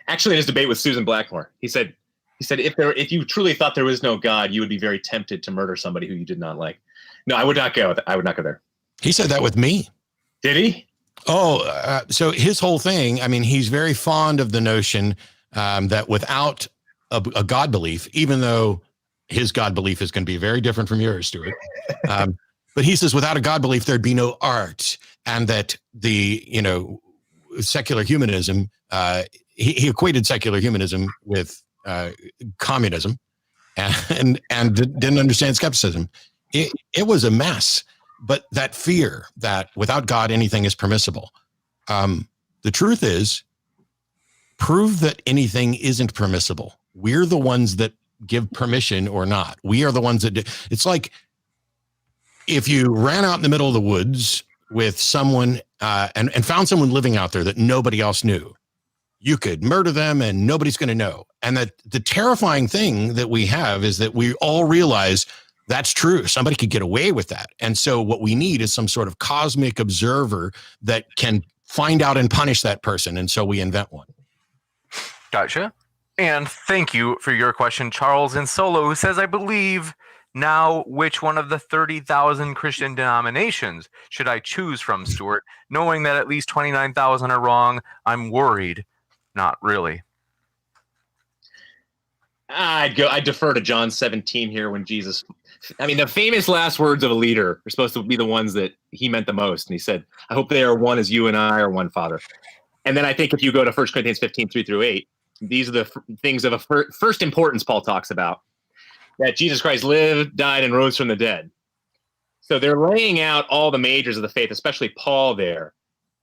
Actually, in his debate with Susan Blackmore, he said, if you truly thought there was no God, you would be very tempted to murder somebody who you did not like. No, I would not go there. He said that with me. Did he? Oh, so his whole thing, I mean, he's very fond of the notion that without a God belief, even though his God belief is going to be very different from yours, Stuart. But he says without a God belief, there'd be no art, and that the, secular humanism, he equated secular humanism with communism, and didn't understand skepticism. It was a mess. But that fear that without God, anything is permissible. The truth is, prove that anything isn't permissible. We're the ones that give permission or not. We are the ones that do. It's like if you ran out in the middle of the woods with someone and found someone living out there that nobody else knew, you could murder them and nobody's going to know. And that the terrifying thing that we have is that we all realize that's true. Somebody could get away with that. And so what we need is some sort of cosmic observer that can find out and punish that person. And so we invent one. Gotcha. And thank you for your question, Charles in Solo, who says, I believe now which one of the 30,000 Christian denominations should I choose from, Stuart? Knowing that at least 29,000 are wrong, I'm worried. Not really. I defer to John 17 here when Jesus, the famous last words of a leader are supposed to be the ones that he meant the most. And he said, I hope they are one as you and I are one, Father. And then I think if you go to 1 Corinthians 15, 3-8, these are the things of first importance Paul talks about, that Jesus Christ lived, died, and rose from the dead. So they're laying out all the majors of the faith, especially Paul there.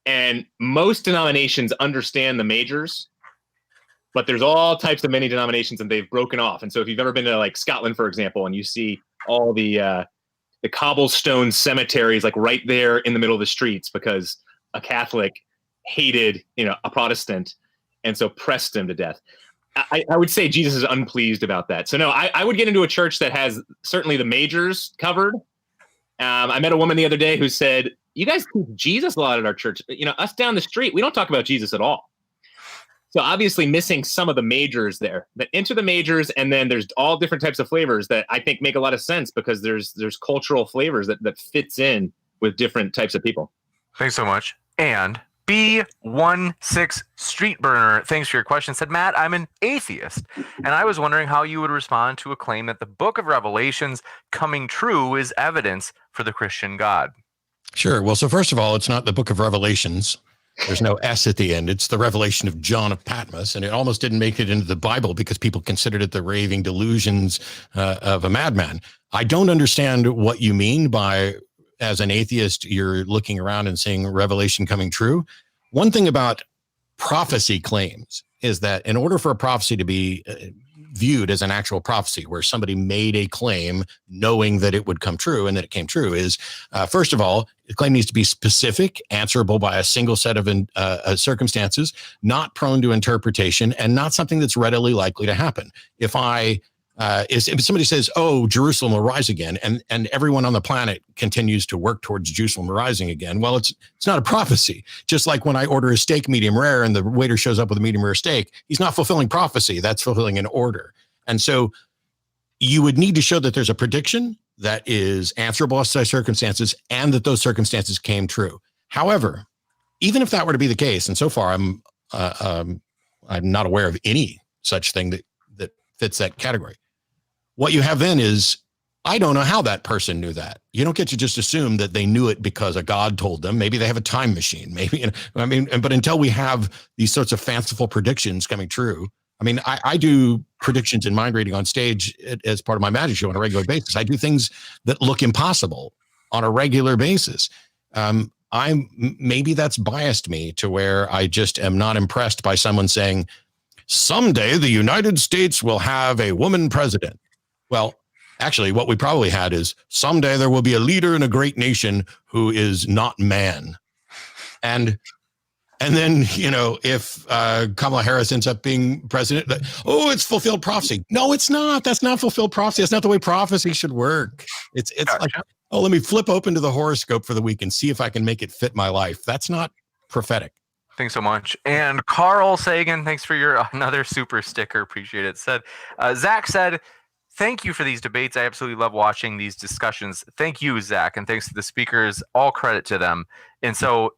And most denominations understand the majors, but there's all types of many denominations and they've broken off. And so if you've ever been to like Scotland, for example, and you see all the cobblestone cemeteries like right there in the middle of the streets because a Catholic hated, a Protestant and so pressed him to death. I would say Jesus is unpleased about that. So no, I would get into a church that has certainly the majors covered. I met a woman the other day who said, you guys teach Jesus a lot at our church. Us down the street, we don't talk about Jesus at all. So obviously missing some of the majors there. But enter the majors, and then there's all different types of flavors that I think make a lot of sense because there's cultural flavors that fits in with different types of people. Thanks so much. And B16 Street Burner, thanks for your question, said, Matt, I'm an atheist, and I was wondering how you would respond to a claim that the book of Revelations coming true is evidence for the Christian God. Sure. Well, so first of all, it's not the book of Revelations. There's no S at the end. It's the revelation of John of Patmos, and it almost didn't make it into the Bible because people considered it the raving delusions of a madman. I don't understand what you mean by, as an atheist, you're looking around and seeing revelation coming true. One thing about prophecy claims is that in order for a prophecy to be viewed as an actual prophecy where somebody made a claim knowing that it would come true and that it came true is, first of all, the claim needs to be specific, answerable by a single set of circumstances, not prone to interpretation, and not something that's readily likely to happen. If somebody says, oh, Jerusalem will rise again, and everyone on the planet continues to work towards Jerusalem rising again, well, it's not a prophecy. Just like when I order a steak medium rare and the waiter shows up with a medium rare steak, he's not fulfilling prophecy. That's fulfilling an order. And so you would need to show that there's a prediction that is answerable by circumstances and that those circumstances came true. However, even if that were to be the case, and so far I'm not aware of any such thing that fits that category. What you have then is, I don't know how that person knew that. You don't get to just assume that they knew it because a God told them. Maybe they have a time machine. Maybe, but until we have these sorts of fanciful predictions coming true, I do predictions in mind reading on stage as part of my magic show on a regular basis. I do things that look impossible on a regular basis. Maybe that's biased me to where I just am not impressed by someone saying, someday the United States will have a woman president. Well, actually, what we probably had is someday there will be a leader in a great nation who is not man. And then, if Kamala Harris ends up being president, it's fulfilled prophecy. No, it's not. That's not fulfilled prophecy. That's not the way prophecy should work. It's like, let me flip open to the horoscope for the week and see if I can make it fit my life. That's not prophetic. Thanks so much. And Carl Sagan, thanks for your another super sticker. Appreciate it. Zach said, thank you for these debates. I absolutely love watching these discussions. Thank you, Zach. And thanks to the speakers. All credit to them. And so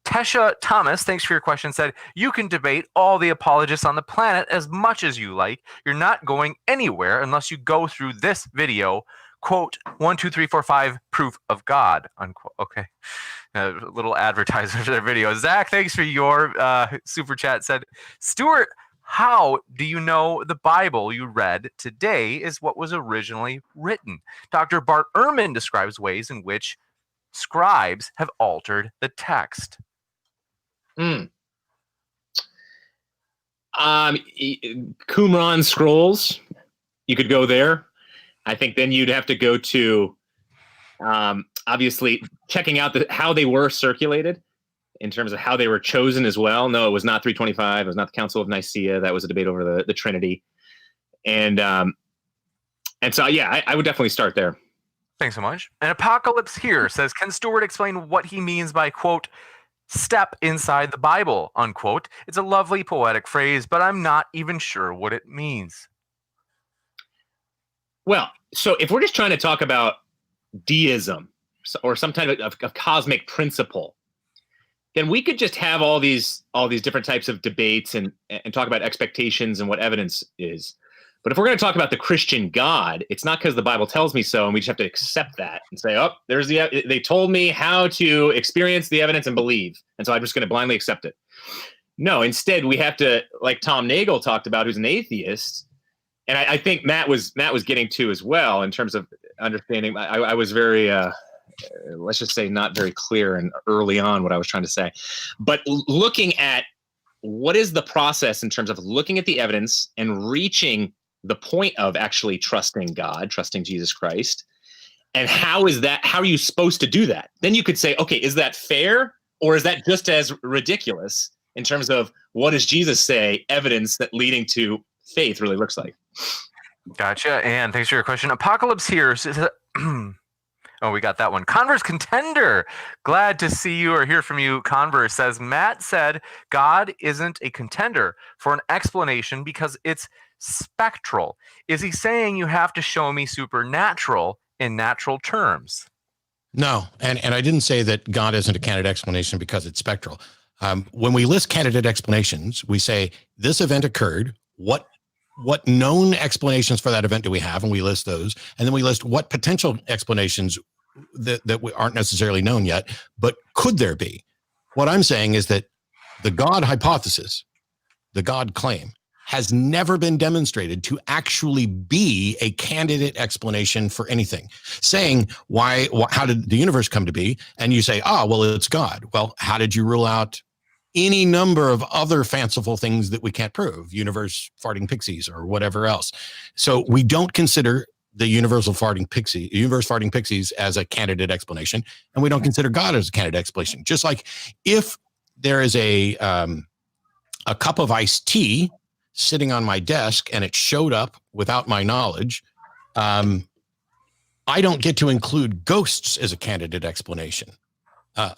Tesha Thomas, thanks for your question, said, you can debate all the apologists on the planet as much as you like. You're not going anywhere unless you go through this video. Quote, 1, 2, 3, 4, 5, proof of God, unquote. Okay. A little advertiser for their video. Zach, thanks for your super chat, said, Stuart, how do you know the Bible you read today is what was originally written? Dr. Bart Ehrman describes ways in which scribes have altered the text. Qumran scrolls, you could go there. I think then you'd have to go to obviously checking out how they were circulated in terms of how they were chosen as well. No, it was not 325. It was not the Council of Nicaea. That was a debate over the Trinity. And so, yeah, I would definitely start there. Thanks so much. And Apocalypse here says, can Stuart explain what he means by, quote, step inside the Bible, unquote? It's a lovely poetic phrase, but I'm not even sure what it means. Well, so if we're just trying to talk about deism or some type of cosmic principle, then we could just have all these different types of debates and talk about expectations and what evidence is. But if we're going to talk about the Christian God, it's not because the Bible tells me so, and we just have to accept that and say, oh, they told me how to experience the evidence and believe, and so I'm just going to blindly accept it. No, instead we have to, like Tom Nagel talked about, who's an atheist, and I think Matt was getting to as well in terms of understanding. I was very, let's just say, not very clear and early on what I was trying to say, but looking at what is the process in terms of looking at the evidence and reaching the point of actually trusting God, trusting Jesus Christ. And how are you supposed to do that? Then you could say, okay, is that fair? Or is that just as ridiculous in terms of what does Jesus say evidence that leading to faith really looks like? Gotcha. And thanks for your question. Apocalypse here says, oh, we got that one. Converse Contender. Glad to see you or hear from you. Converse says, Matt said God isn't a contender for an explanation because it's spectral. Is he saying you have to show me supernatural in natural terms? No, and I didn't say that God isn't a candidate explanation because it's spectral. When we list candidate explanations, we say this event occurred. What known explanations for that event do we have? And we list those. And then we list what potential explanations that we aren't necessarily known yet, but could there be? What I'm saying is that the God hypothesis, the God claim, has never been demonstrated to actually be a candidate explanation for anything. Saying how did the universe come to be? And you say, well, it's God. Well, how did you rule out any number of other fanciful things that we can't prove? Universe farting pixies or whatever else. So we don't consider the universe farting pixies as a candidate explanation, and we don't consider God as a candidate explanation. Just like if there is a cup of iced tea sitting on my desk and it showed up without my knowledge, I don't get to include ghosts as a candidate explanation.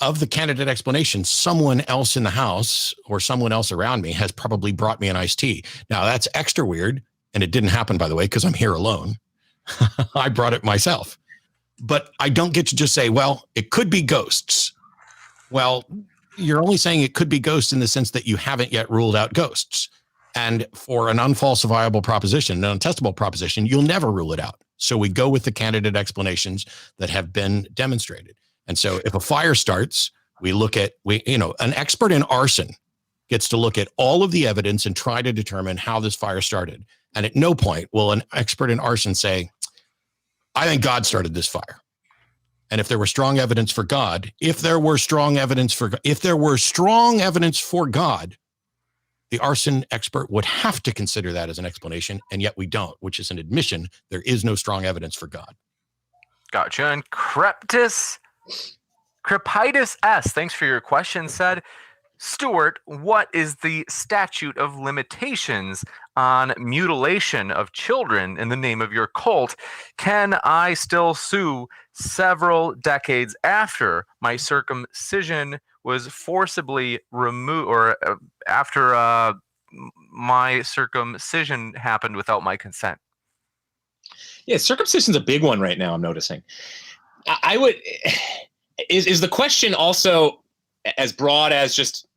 Of the candidate explanation, someone else in the house or someone else around me has probably brought me an iced tea. Now that's extra weird. And it didn't happen, by the way, because I'm here alone. I brought it myself. But I don't get to just say, well, it could be ghosts. Well, you're only saying it could be ghosts in the sense that you haven't yet ruled out ghosts. And for an unfalsifiable proposition, an untestable proposition, you'll never rule it out. So we go with the candidate explanations that have been demonstrated. And so if a fire starts, we look at, an expert in arson gets to look at all of the evidence and try to determine how this fire started. And at no point will an expert in arson say, I think God started this fire. And if there were strong evidence for God, the arson expert would have to consider that as an explanation, and yet we don't, which is an admission there is no strong evidence for God. Gotcha. And Crepitus S, thanks for your question, said, Stuart, what is the statute of limitations on mutilation of children in the name of your cult? Can I still sue several decades after my circumcision was forcibly removed, or after my circumcision happened without my consent? Yeah, circumcision's a big one right now, I'm noticing. I would, is the question also as broad as just,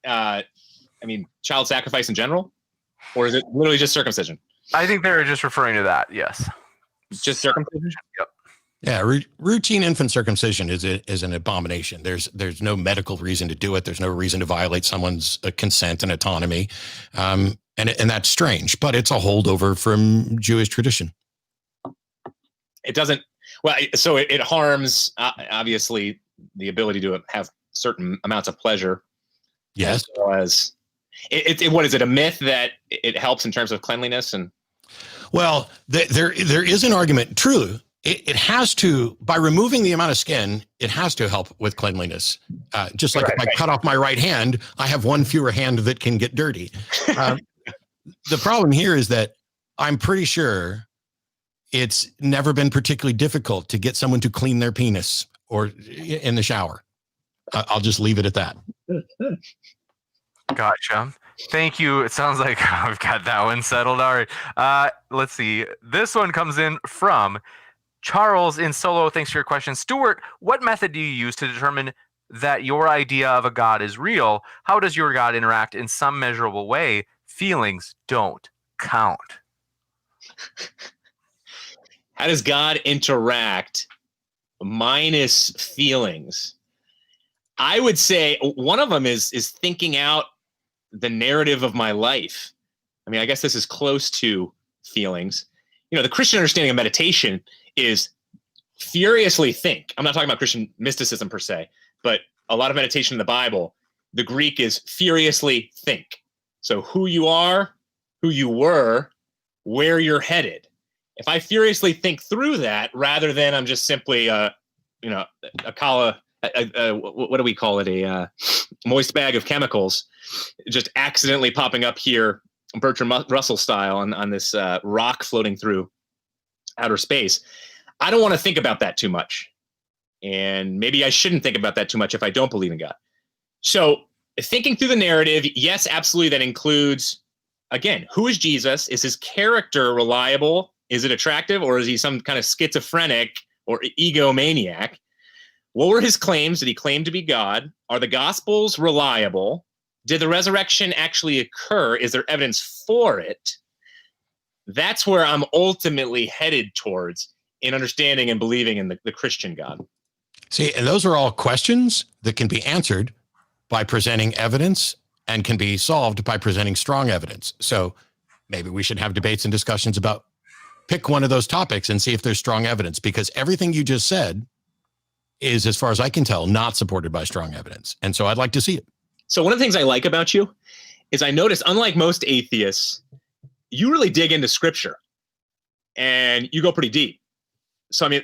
child sacrifice in general? Or is it literally just circumcision? I think they're just referring to that. Yes. Just circumcision? Yep. Yeah, routine infant circumcision is an abomination. There's no medical reason to do it. There's no reason to violate someone's consent and autonomy, and that's strange. But it's a holdover from Jewish tradition. It doesn't. Well, so it harms obviously the ability to have certain amounts of pleasure. Yes. As well as what is it? A myth that it helps in terms of cleanliness and. Well, there is an argument. True. It has to, by removing the amount of skin, it has to help with cleanliness. Just like if I cut off my right hand, I have one fewer hand that can get dirty. The problem here is that I'm pretty sure it's never been particularly difficult to get someone to clean their penis or in the shower. I'll just leave it at that. Gotcha. Thank you. It sounds like I've got that one settled. All right. Let's see. This one comes in from Charles in Solo. Thanks for your question. Stuart, what method do you use to determine that your idea of a God is real? How does your God interact in some measurable way? Feelings don't count. How does God interact minus feelings? I would say one of them is thinking out the narrative of my life. I mean, I guess this is close to feelings. The Christian understanding of meditation is furiously think. I'm not talking about Christian mysticism per se, but a lot of meditation in the Bible, the Greek is furiously think. So who you are, who you were, where you're headed. If I furiously think through that, rather than I'm just simply, what do we call it? A moist bag of chemicals, just accidentally popping up here, Bertrand Russell style on this rock floating through outer space. I don't want to think about that too much. And maybe I shouldn't think about that too much if I don't believe in God. So thinking through the narrative, yes, absolutely. That includes, again, who is Jesus? Is his character reliable? Is it attractive? Or is he some kind of schizophrenic or egomaniac? What were his claims? Did he claim to be God? Are the Gospels reliable? Did the resurrection actually occur? Is there evidence for it? That's where I'm ultimately headed towards in understanding and believing in the Christian God. See, and those are all questions that can be answered by presenting evidence and can be solved by presenting strong evidence. So maybe we should have debates and discussions about pick one of those topics and see if there's strong evidence, because everything you just said is, as far as I can tell, not supported by strong evidence. And so I'd like to see it. So one of the things I like about you is I notice, unlike most atheists, you really dig into scripture and you go pretty deep. So, I mean,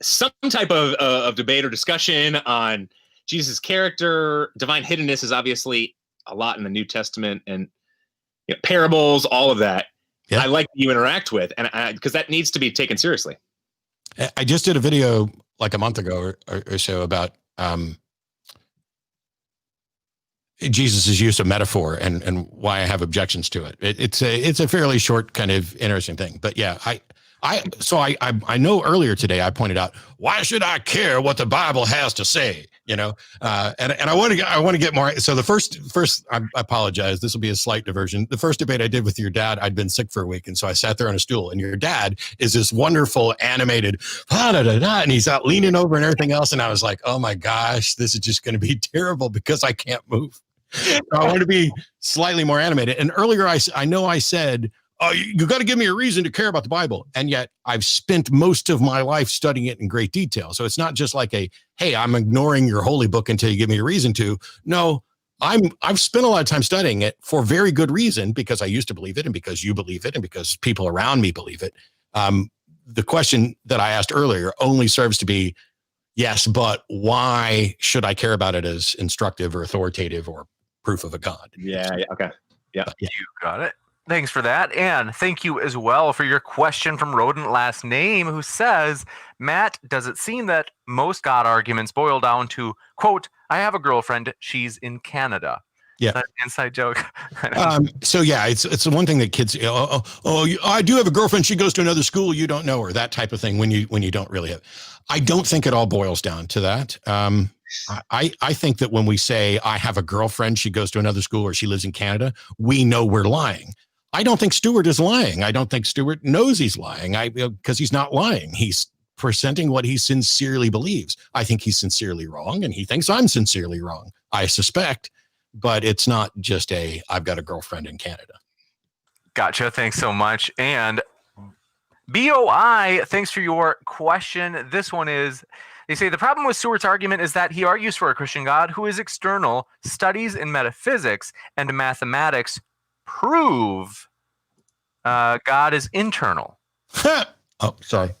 some type of debate or discussion on Jesus' character, divine hiddenness is obviously a lot in the New Testament, and parables, all of that. Yeah. I like you interact with, and because that needs to be taken seriously. I just did a video like a month ago or so about Jesus' use of metaphor and why I have objections to it. It's a fairly short, kind of interesting thing. But yeah, I know earlier today I pointed out, why should I care what the Bible has to say? And I want to get more. So the first, I apologize. This will be a slight diversion. The first debate I did with your dad, I'd been sick for a week, and so I sat there on a stool. And your dad is this wonderful animated, and he's out leaning over and everything else. And I was like, oh my gosh, this is just going to be terrible because I can't move. So I want to be slightly more animated. And earlier, I know I said, oh, you got to give me a reason to care about the Bible. And yet I've spent most of my life studying it in great detail. So it's not just like hey, I'm ignoring your holy book until you give me a reason to. No, I've spent a lot of time studying it for very good reason, because I used to believe it and because you believe it and because people around me believe it. The question that I asked earlier only serves to be, yes, but why should I care about it as instructive or authoritative or proof of a God? Yeah. Okay. Yeah. You got it. Thanks for that. And thank you as well for your question from Rodent Last Name, who says, Matt, does it seem that most God arguments boil down to, quote, I have a girlfriend, she's in Canada? Yeah. Is that an inside joke? So yeah, it's the one thing that kids, I do have a girlfriend, she goes to another school, you don't know her, that type of thing when you don't really have. I don't think it all boils down to that. I think that when we say I have a girlfriend, she goes to another school, or she lives in Canada, we know we're lying. I don't think Stuart is lying. I don't think Stuart knows he's lying because he's not lying. He's presenting what he sincerely believes. I think he's sincerely wrong, and he thinks I'm sincerely wrong, I suspect, but it's not just I've got a girlfriend in Canada. Gotcha. Thanks so much. And BOI, thanks for your question. This one is, they say the problem with Stuart's argument is that he argues for a Christian God who is external. Studies in metaphysics and mathematics prove God is internal. Oh, sorry.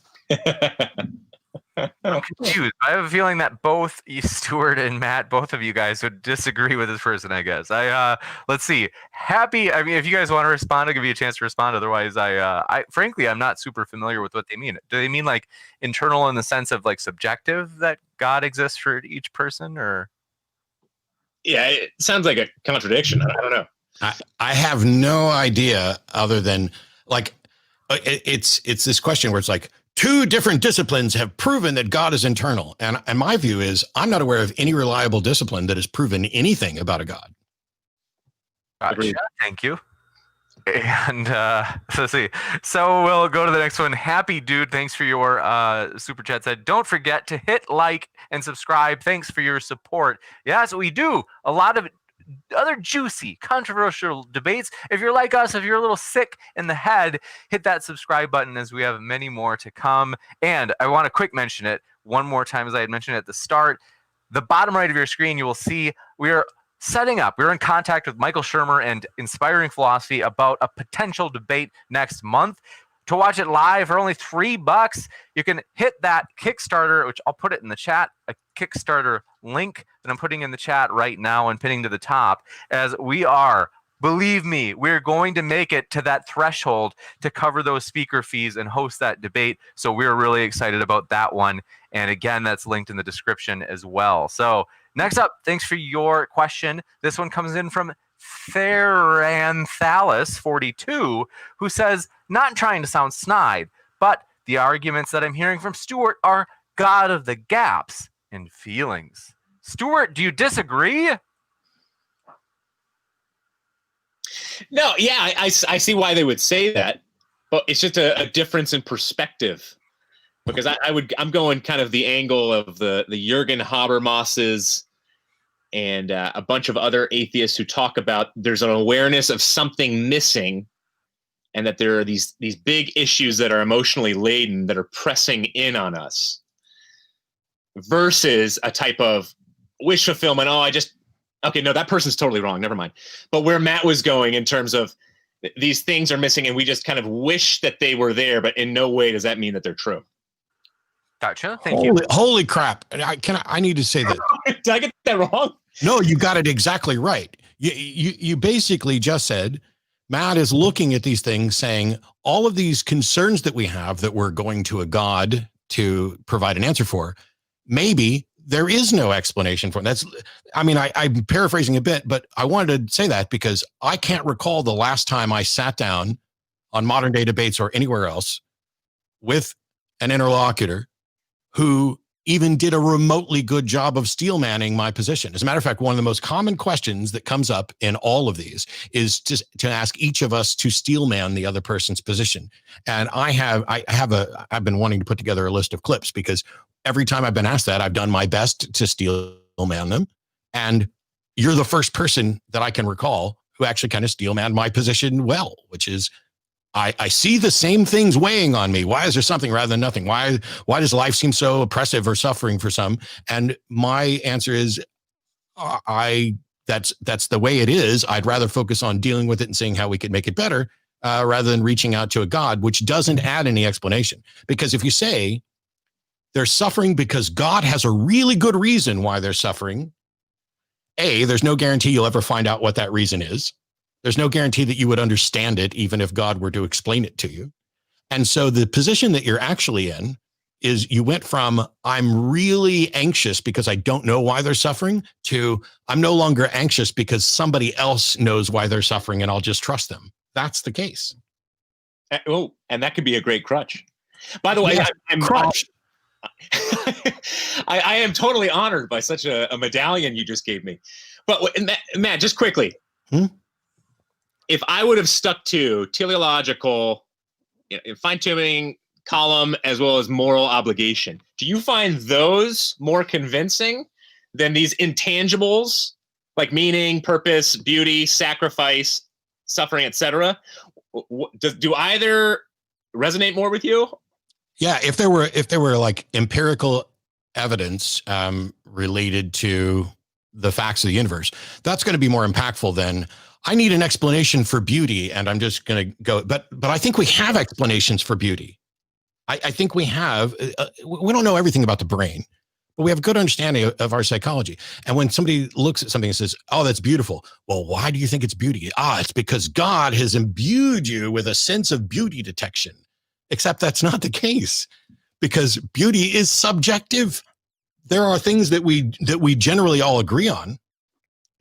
I'm confused. I have a feeling that both Stuart and Matt, both of you guys would disagree with this person, I guess. Let's see. If you guys want to respond, I'll give you a chance to respond. Otherwise, frankly, I'm not super familiar with what they mean. Do they mean like internal in the sense of like subjective, that God exists for each person, or? Yeah, it sounds like a contradiction. I don't know. I have no idea other than like, it's this question where it's like, two different disciplines have proven that God is internal. And my view is I'm not aware of any reliable discipline that has proven anything about a God. Gotcha. Thank you. And let's see. So we'll go to the next one. Happy Dude, thanks for your super chat. Said, don't forget to hit like and subscribe. Thanks for your support. Yes, we do. A lot of other juicy, controversial debates. If you're like us, if you're a little sick in the head, hit that subscribe button, as we have many more to come. And I want to quick mention it one more time, as I had mentioned at the start. The bottom right of your screen, you will see we're in contact with Michael Shermer and Inspiring Philosophy about a potential debate next month. To watch it live for only $3, you can hit that Kickstarter, which I'll put it in the chat, a Kickstarter link that I'm putting in the chat right now and pinning to the top, as believe me, we're going to make it to that threshold to cover those speaker fees and host that debate. So we're really excited about that one. And again, that's linked in the description as well. So next up, thanks for your question. This one comes in from Theranthalis42, who says, not trying to sound snide, but the arguments that I'm hearing from Stuart are God of the gaps in feelings. Stuart, do you disagree? No, yeah, I see why they would say that, but it's just a difference in perspective. Because I'm going kind of the angle of the Jürgen Habermas's and a bunch of other atheists who talk about there's an awareness of something missing, and that there are these big issues that are emotionally laden that are pressing in on us, versus a type of wish fulfillment. Okay, no, that person's totally wrong. Never mind. But where Matt was going in terms of these things are missing and we just kind of wish that they were there, but in no way does that mean that they're true. Gotcha. Thank you. Holy crap. I need to say that. Did I get that wrong? No, you got it exactly right. You basically just said, Matt is looking at these things saying all of these concerns that we have that we're going to a God to provide an answer for, maybe there is no explanation for it. I'm paraphrasing a bit, but I wanted to say that because I can't recall the last time I sat down on Modern Day Debates or anywhere else with an interlocutor who even did a remotely good job of steel manning my position. As a matter of fact, one of the most common questions that comes up in all of these is just to ask each of us to steel man the other person's position. And I've been wanting to put together a list of clips because every time I've been asked that, I've done my best to steel man them. And you're the first person that I can recall who actually kind of steel manned my position well, which is, I see the same things weighing on me. Why is there something rather than nothing? Why does life seem so oppressive or suffering for some? And my answer is, that's the way it is. I'd rather focus on dealing with it and seeing how we could make it better, rather than reaching out to a God, which doesn't add any explanation. Because if you say they're suffering because God has a really good reason why they're suffering, there's no guarantee you'll ever find out what that reason is. There's no guarantee that you would understand it, even if God were to explain it to you. And so the position that you're actually in is you went from, I'm really anxious because I don't know why they're suffering, to I'm no longer anxious because somebody else knows why they're suffering and I'll just trust them. That's the case. Oh, and that could be a great crutch. By the way, Yes, crutch. I am totally honored by such a medallion you just gave me. But Matt, just quickly, if I would have stuck to teleological, fine-tuning column as well as moral obligation, do you find those more convincing than these intangibles like meaning, purpose, beauty, sacrifice, suffering, etc.? Do either resonate more with you? Yeah, if there were like empirical evidence related to the facts of the universe, that's going to be more impactful than I need an explanation for beauty, and I'm just going to go. But I think we have explanations for beauty. I think we have. We don't know everything about the brain, but we have a good understanding of our psychology. And when somebody looks at something and says, "Oh, that's beautiful," well, why do you think it's beauty? It's because God has imbued you with a sense of beauty detection. Except that's not the case, because beauty is subjective. There are things that we generally all agree on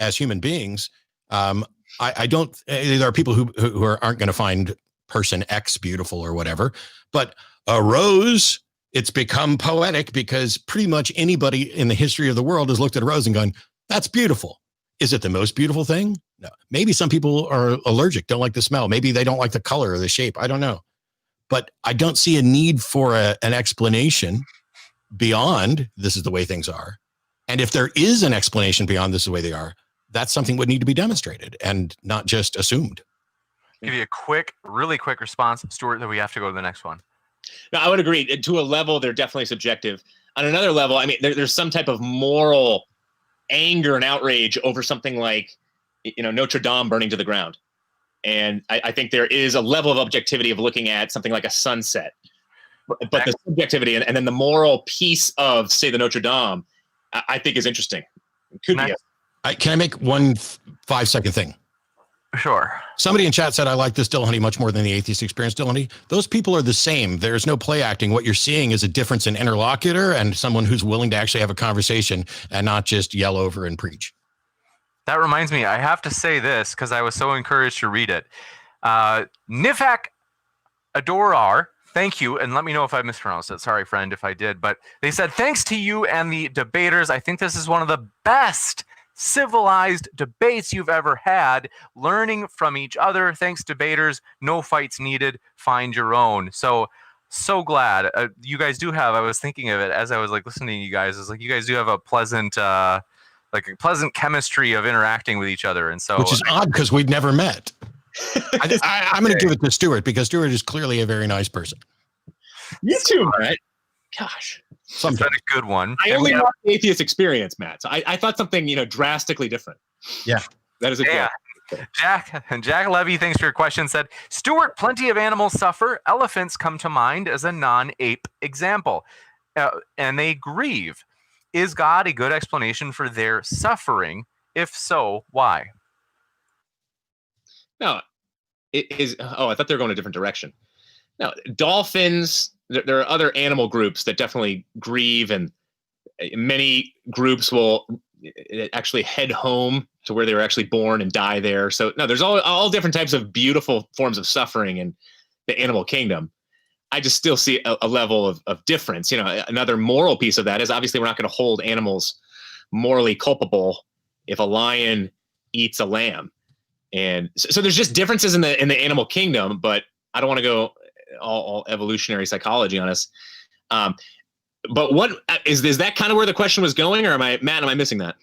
as human beings. I don't. There are people who aren't going to find person X beautiful or whatever, but a rose, it's become poetic because pretty much anybody in the history of the world has looked at a rose and gone, "That's beautiful." Is it the most beautiful thing? No. Maybe some people are allergic, don't like the smell. Maybe they don't like the color or the shape. I don't know. But I don't see a need for an explanation beyond this is the way things are. And if there is an explanation beyond this is the way they are, that's something would need to be demonstrated and not just assumed. Give you a really quick response, Stuart, then we have to go to the next one. No, I would agree. To a level, they're definitely subjective. On another level, I mean, there's some type of moral anger and outrage over something like, Notre Dame burning to the ground. And I think there is a level of objectivity of looking at something like a sunset. But the subjectivity and then the moral piece of, say, the Notre Dame, I think is interesting. Could be. Can I make one 5-second thing? Sure. Somebody in chat said, I like this Dillahunty much more than the atheist experience Dillahunty. Those people are the same. There's no play acting. What you're seeing is a difference in interlocutor and someone who's willing to actually have a conversation and not just yell over and preach. That reminds me, I have to say this because I was so encouraged to read it. Nifak Adorar, thank you, and let me know if I mispronounced it. Sorry, friend, if I did. But they said, thanks to you and the debaters, I think this is one of the best civilized debates you've ever had. Learning from each other. Thanks, debaters. No fights needed. Find your own. So glad you guys do have. I was thinking of it as I was listening to you guys. It's you guys do have a pleasant, pleasant chemistry of interacting with each other, and so which is odd because we'd never met. I'm going to give it to Stuart because Stuart is clearly a very nice person. You too, Matt. Gosh. It's been a good one. I only want the atheist experience, Matt. So I thought something, drastically different. Yeah. That is a good. Jack Levy, thanks for your question, said, Stuart, plenty of animals suffer. Elephants come to mind as a non-ape example. And they grieve. Is God a good explanation for their suffering? If so, why? No, it is. Oh, I thought they were going a different direction. No, dolphins. There are other animal groups that definitely grieve, and many groups will actually head home to where they were actually born and die there. So no, there's all different types of beautiful forms of suffering in the animal kingdom. I just still see a level of difference. Another moral piece of that is obviously we're not going to hold animals morally culpable if a lion eats a lamb. And so there's just differences in the animal kingdom, but I don't want to go all evolutionary psychology on us. But what is that kind of where the question was going, or am I missing that?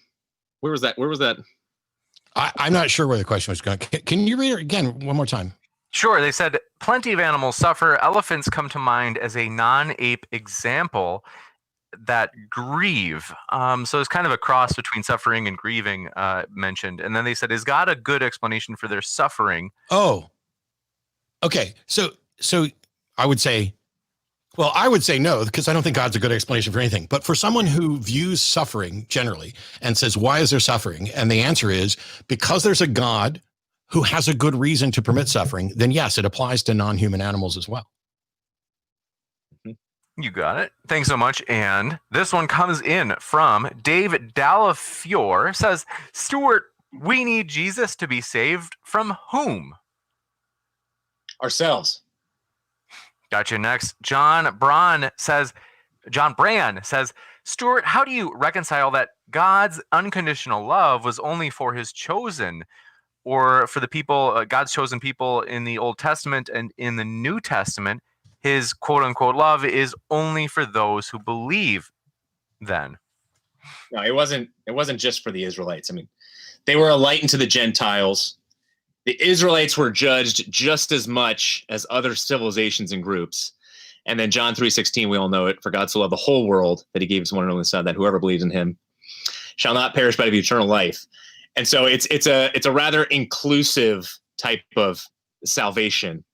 Where was that? I'm not sure where the question was going. Can you read it again one more time? Sure. They said plenty of animals suffer. Elephants come to mind as a non-ape example that grieve. So it's kind of a cross between suffering and grieving mentioned. And then they said, is God a good explanation for their suffering? Oh, okay. So I would say no, because I don't think God's a good explanation for anything. But for someone who views suffering generally and says, why is there suffering? And the answer is because there's a God who has a good reason to permit suffering, then yes, it applies to non-human animals as well. You got it. Thanks so much. And this one comes in from Dave Dallafiore. Says, Stuart, we need Jesus to be saved from whom? Ourselves. Gotcha. Next, John Braun says, John Brand says, Stuart, how do you reconcile that God's unconditional love was only for his chosen, or for the people, God's chosen people in the Old Testament and in the New Testament, his quote unquote love is only for those who believe then? No, it wasn't just for the Israelites. I mean, they were a light unto the Gentiles. The Israelites were judged just as much as other civilizations and groups. And then John 3:16, we all know it. For God so loved the whole world that he gave his one and only son, that whoever believes in him shall not perish but have eternal life. And so it's a rather inclusive type of salvation,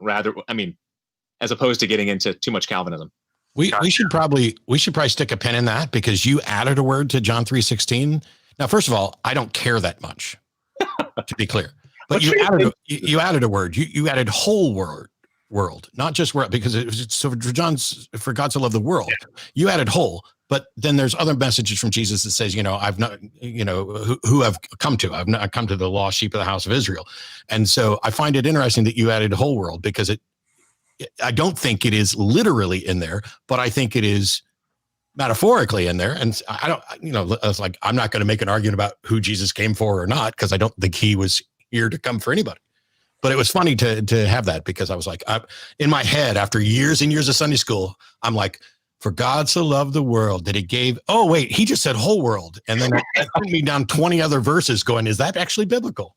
as opposed to getting into too much Calvinism. We should probably stick a pin in that, because you added a word to John 3:16. Now, first of all, I don't care that much, to be clear. But you added a word. You added whole world, not just world, because it was so for God to love the world. Yeah. You added whole, but then there's other messages from Jesus that says, I've not, who I've come to. I've not come to the lost sheep of the house of Israel. And so I find it interesting that you added whole world, because I don't think it is literally in there, but I think it is metaphorically in there. And I don't, it's like, I'm not going to make an argument about who Jesus came for or not, because I don't think he was here to come for anybody. But it was funny to have that, because I was like, in my head, after years and years of Sunday school, I'm like, for God so loved the world that he gave, oh, wait, he just said whole world. And then that took me down 20 other verses going, is that actually biblical?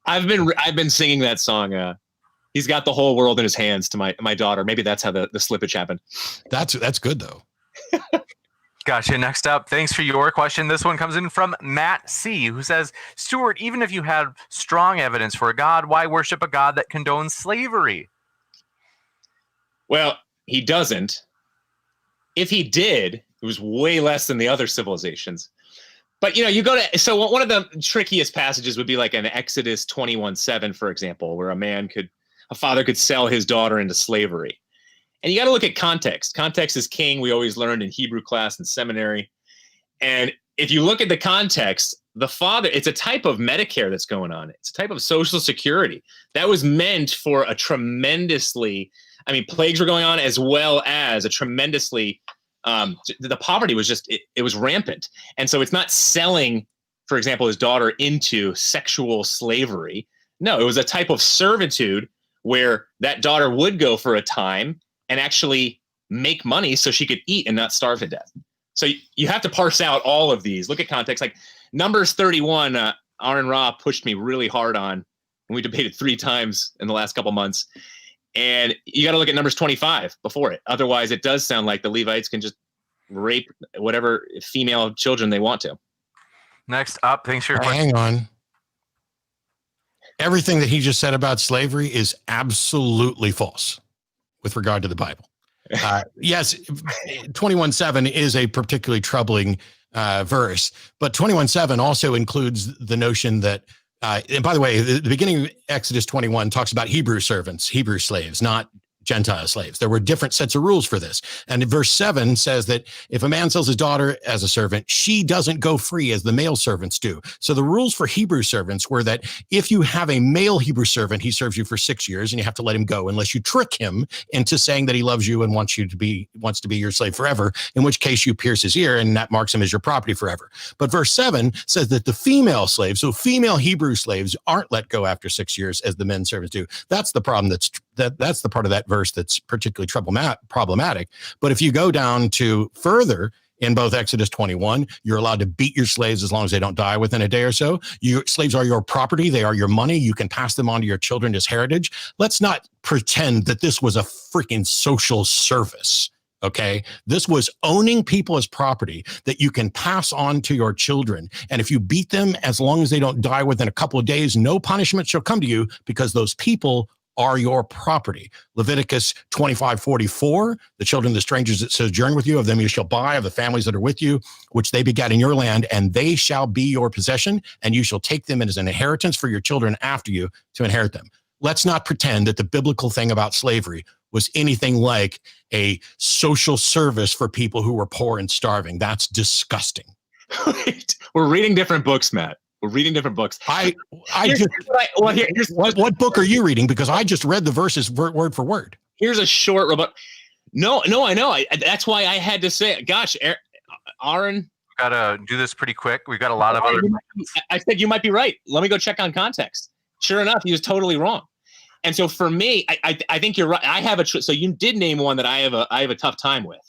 I've been singing that song. He's got the whole world in his hands to my daughter. Maybe that's how the slippage happened. That's good, though. Gotcha. Next up, thanks for your question. This one comes in from Matt C., who says, Stuart, even if you had strong evidence for a God, why worship a God that condones slavery? Well, he doesn't. If he did, it was way less than the other civilizations. But, you go to, so one of the trickiest passages would be like an Exodus 21:7, for example, where a father could sell his daughter into slavery. And you got to look at context. Context is king. We always learned in Hebrew class and seminary. And if you look at the context, the father, it's a type of Medicare that's going on. It's a type of Social Security that was meant for a tremendously, plagues were going on, as well as a tremendously, the poverty was just, it was rampant. And so it's not selling, for example, his daughter into sexual slavery. No, it was a type of servitude where that daughter would go for a time and actually make money so she could eat and not starve to death. So you have to parse out all of these. Look at context. Like Numbers 31, Aaron Ra pushed me really hard on, and we debated 3 times in the last couple months. And you got to look at Numbers 25 before it. Otherwise, it does sound like the Levites can just rape whatever female children they want to. Next up, thanks for your question. Hang on. Everything that he just said about slavery is absolutely false with regard to the Bible. Yes, 21:7 is a particularly troubling verse, but 21:7 also includes the notion that, and by the way, the beginning of Exodus 21 talks about Hebrew servants, Hebrew slaves, not Gentile slaves. There were different sets of rules for this. And verse 7 says that if a man sells his daughter as a servant, she doesn't go free as the male servants do. So the rules for Hebrew servants were that if you have a male Hebrew servant, he serves you for 6 years and you have to let him go unless you trick him into saying that he loves you and wants to be your slave forever, in which case you pierce his ear and that marks him as your property forever. But verse 7 says that the female slaves, so female Hebrew slaves, aren't let go after 6 years as the men servants do. That's the problem. That's the part of that verse that's particularly problematic. But if you go down to further in both Exodus 21, you're allowed to beat your slaves as long as they don't die within a day or so. Slaves are your property. They are your money. You can pass them on to your children as heritage. Let's not pretend that this was a freaking social service. Okay. This was owning people as property that you can pass on to your children. And if you beat them, as long as they don't die within a couple of days, no punishment shall come to you, because those people are your property. Leviticus 25:44, the children of the strangers that sojourn with you, of them you shall buy, of the families that are with you, which they begat in your land, and they shall be your possession, and you shall take them as an inheritance for your children after you to inherit them. Let's not pretend that the biblical thing about slavery was anything like a social service for people who were poor and starving. That's disgusting. We're reading different books, Matt. We're reading different books. What book are you reading? Because I just read the verses word for word. Here's a short robot. No, I know. That's why I had to say, gosh, Aaron. Gotta do this pretty quick. We've got a lot of other. I said you might be right. Let me go check on context. Sure enough, he was totally wrong. And so for me, I think you're right. I have so you did name one that I have a tough time with,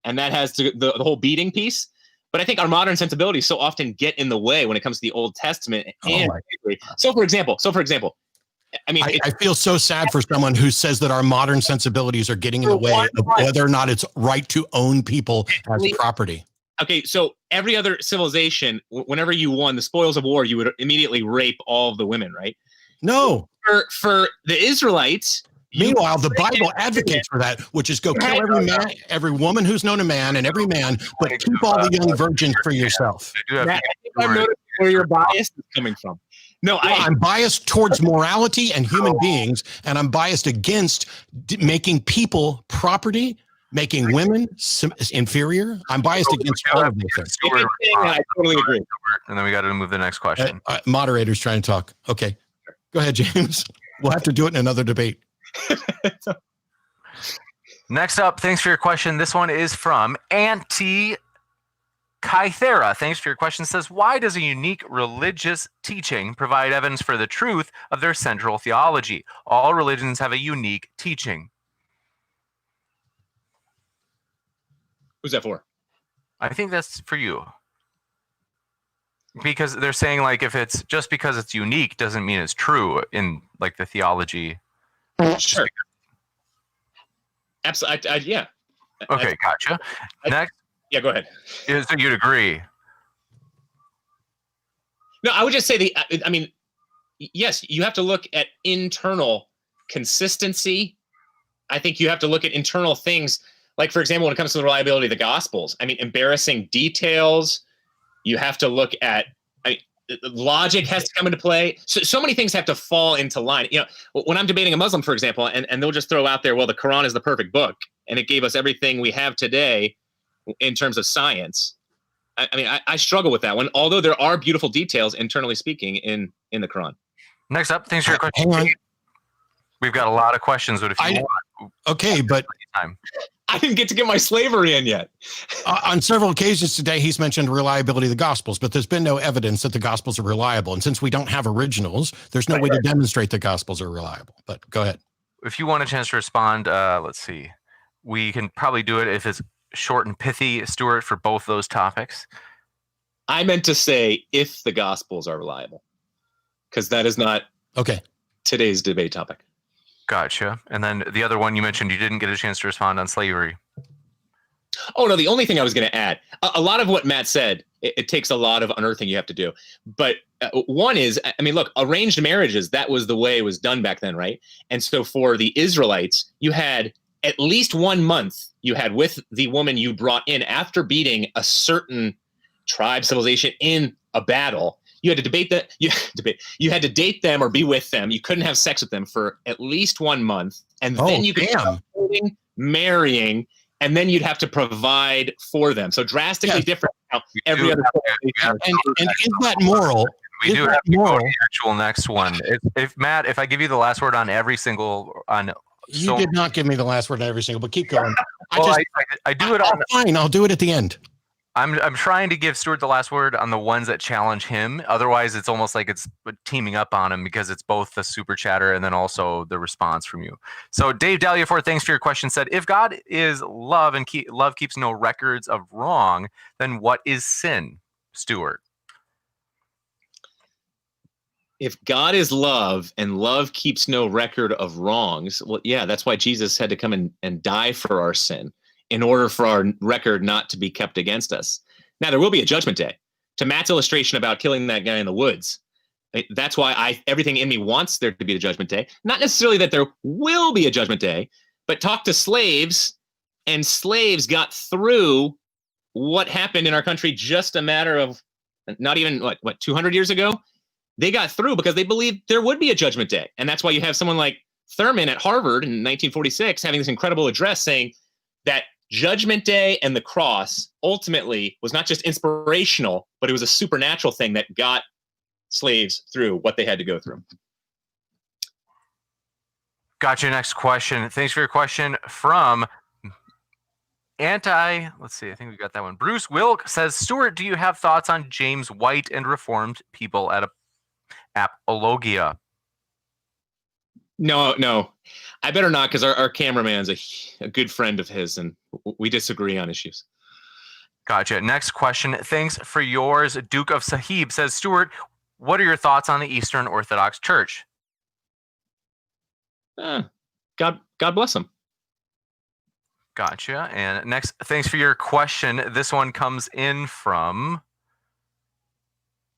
and that has the whole beating piece. But I think our modern sensibilities so often get in the way when it comes to the Old Testament. And so for example, I mean, I feel so sad for someone who says that our modern sensibilities are getting in the way of whether or not it's right to own people as property. Okay, so every other civilization, whenever you won the spoils of war, you would immediately rape all of the women, right? No. For the Israelites. Meanwhile, the Bible advocates for that, which is go kill every man, every woman who's known a man, and every man, but keep all the young virgins for yourself. I think I've noticed where your bias is coming from. No, I'm biased towards morality and human beings, and I'm biased against making people property, making women inferior. I'm biased against all of these things. I totally agree. And then we got to move the next question. Moderator's trying to talk. Okay. Go ahead, James. We'll have to do it in another debate. Next up, thanks for your question. This one is from Auntie Kythera. Thanks for your question. Says, why does a unique religious teaching provide evidence for the truth of their central theology? All religions have a unique teaching. Who's that for? I think that's for you. Because they're saying, like, if it's just because it's unique doesn't mean it's true in, like, the theology. Sure. Absolutely. Yeah. Okay, gotcha. Next. Yeah, go ahead. So you'd agree? No, I would just say I mean, yes, you have to look at internal consistency. I think you have to look at internal things. Like, for example, when it comes to the reliability of the Gospels, I mean, embarrassing details. You have to look at logic has to come into play. So many things have to fall into line. You know, when I'm debating a Muslim, for example, and they'll just throw out there, well, the Quran is the perfect book, and it gave us everything we have today in terms of science. I mean, I struggle with that one, although there are beautiful details, internally speaking, in the Quran. Next up, thanks for your question. Hang on. We've got a lot of questions, but if you want, okay, but I didn't get to get my slavery in yet. On several occasions today, he's mentioned reliability of the Gospels, but there's been no evidence that the Gospels are reliable. And since we don't have originals, there's no way to demonstrate the Gospels are reliable. But go ahead. If you want a chance to respond, let's see. We can probably do it if it's short and pithy, Stuart, for both those topics. I meant to say if the Gospels are reliable, because that is not today's debate topic. Gotcha. And then the other one you mentioned, you didn't get a chance to respond on slavery. Oh, no, the only thing I was going to add, a lot of what Matt said, it takes a lot of unearthing you have to do. But one is, I mean, look, arranged marriages, that was the way it was done back then, right? And so for the Israelites, you had at least 1 month you had with the woman you brought in after beating a certain tribe, civilization in a battle. You had to debate that. You had to date them or be with them. You couldn't have sex with them for at least 1 month, and then you could start marrying, and then you'd have to provide for them. So drastically different. Now, every other and is that moral? We do have to go to the actual next one. If Matt, if I give you the last word on every single you did not give me the last word on every single, but keep going. I do it on. Fine, I'll do it at the end. I'm trying to give Stuart the last word on the ones that challenge him. Otherwise, it's almost like it's teaming up on him because it's both the super chatter and then also the response from you. So Dave Daliafor, thanks for your question, said, if God is love and love keeps no records of wrong, then what is sin, Stuart? If God is love and love keeps no record of wrongs, well, yeah, that's why Jesus had to come and die for our sin, in order for our record not to be kept against us. Now, there will be a judgment day. To Matt's illustration about killing that guy in the woods, that's why everything in me wants there to be a judgment day. Not necessarily that there will be a judgment day, but talk to slaves, and slaves got through what happened in our country just a matter of not even, 200 years ago? They got through because they believed there would be a judgment day. And that's why you have someone like Thurman at Harvard in 1946 having this incredible address saying that Judgment Day and the cross ultimately was not just inspirational, but it was a supernatural thing that got slaves through what they had to go through. Gotcha. Next question. Thanks for your question from Let's see, I think we got that one. Bruce Wilk says, Stuart, do you have thoughts on James White and Reformed people at apologia? No. I better not, because our cameraman's a good friend of his, and we disagree on issues. Gotcha. Next question. Thanks for yours. Duke of Sahib says, Stuart, what are your thoughts on the Eastern Orthodox Church? God bless him. Gotcha. And next, thanks for your question. This one comes in from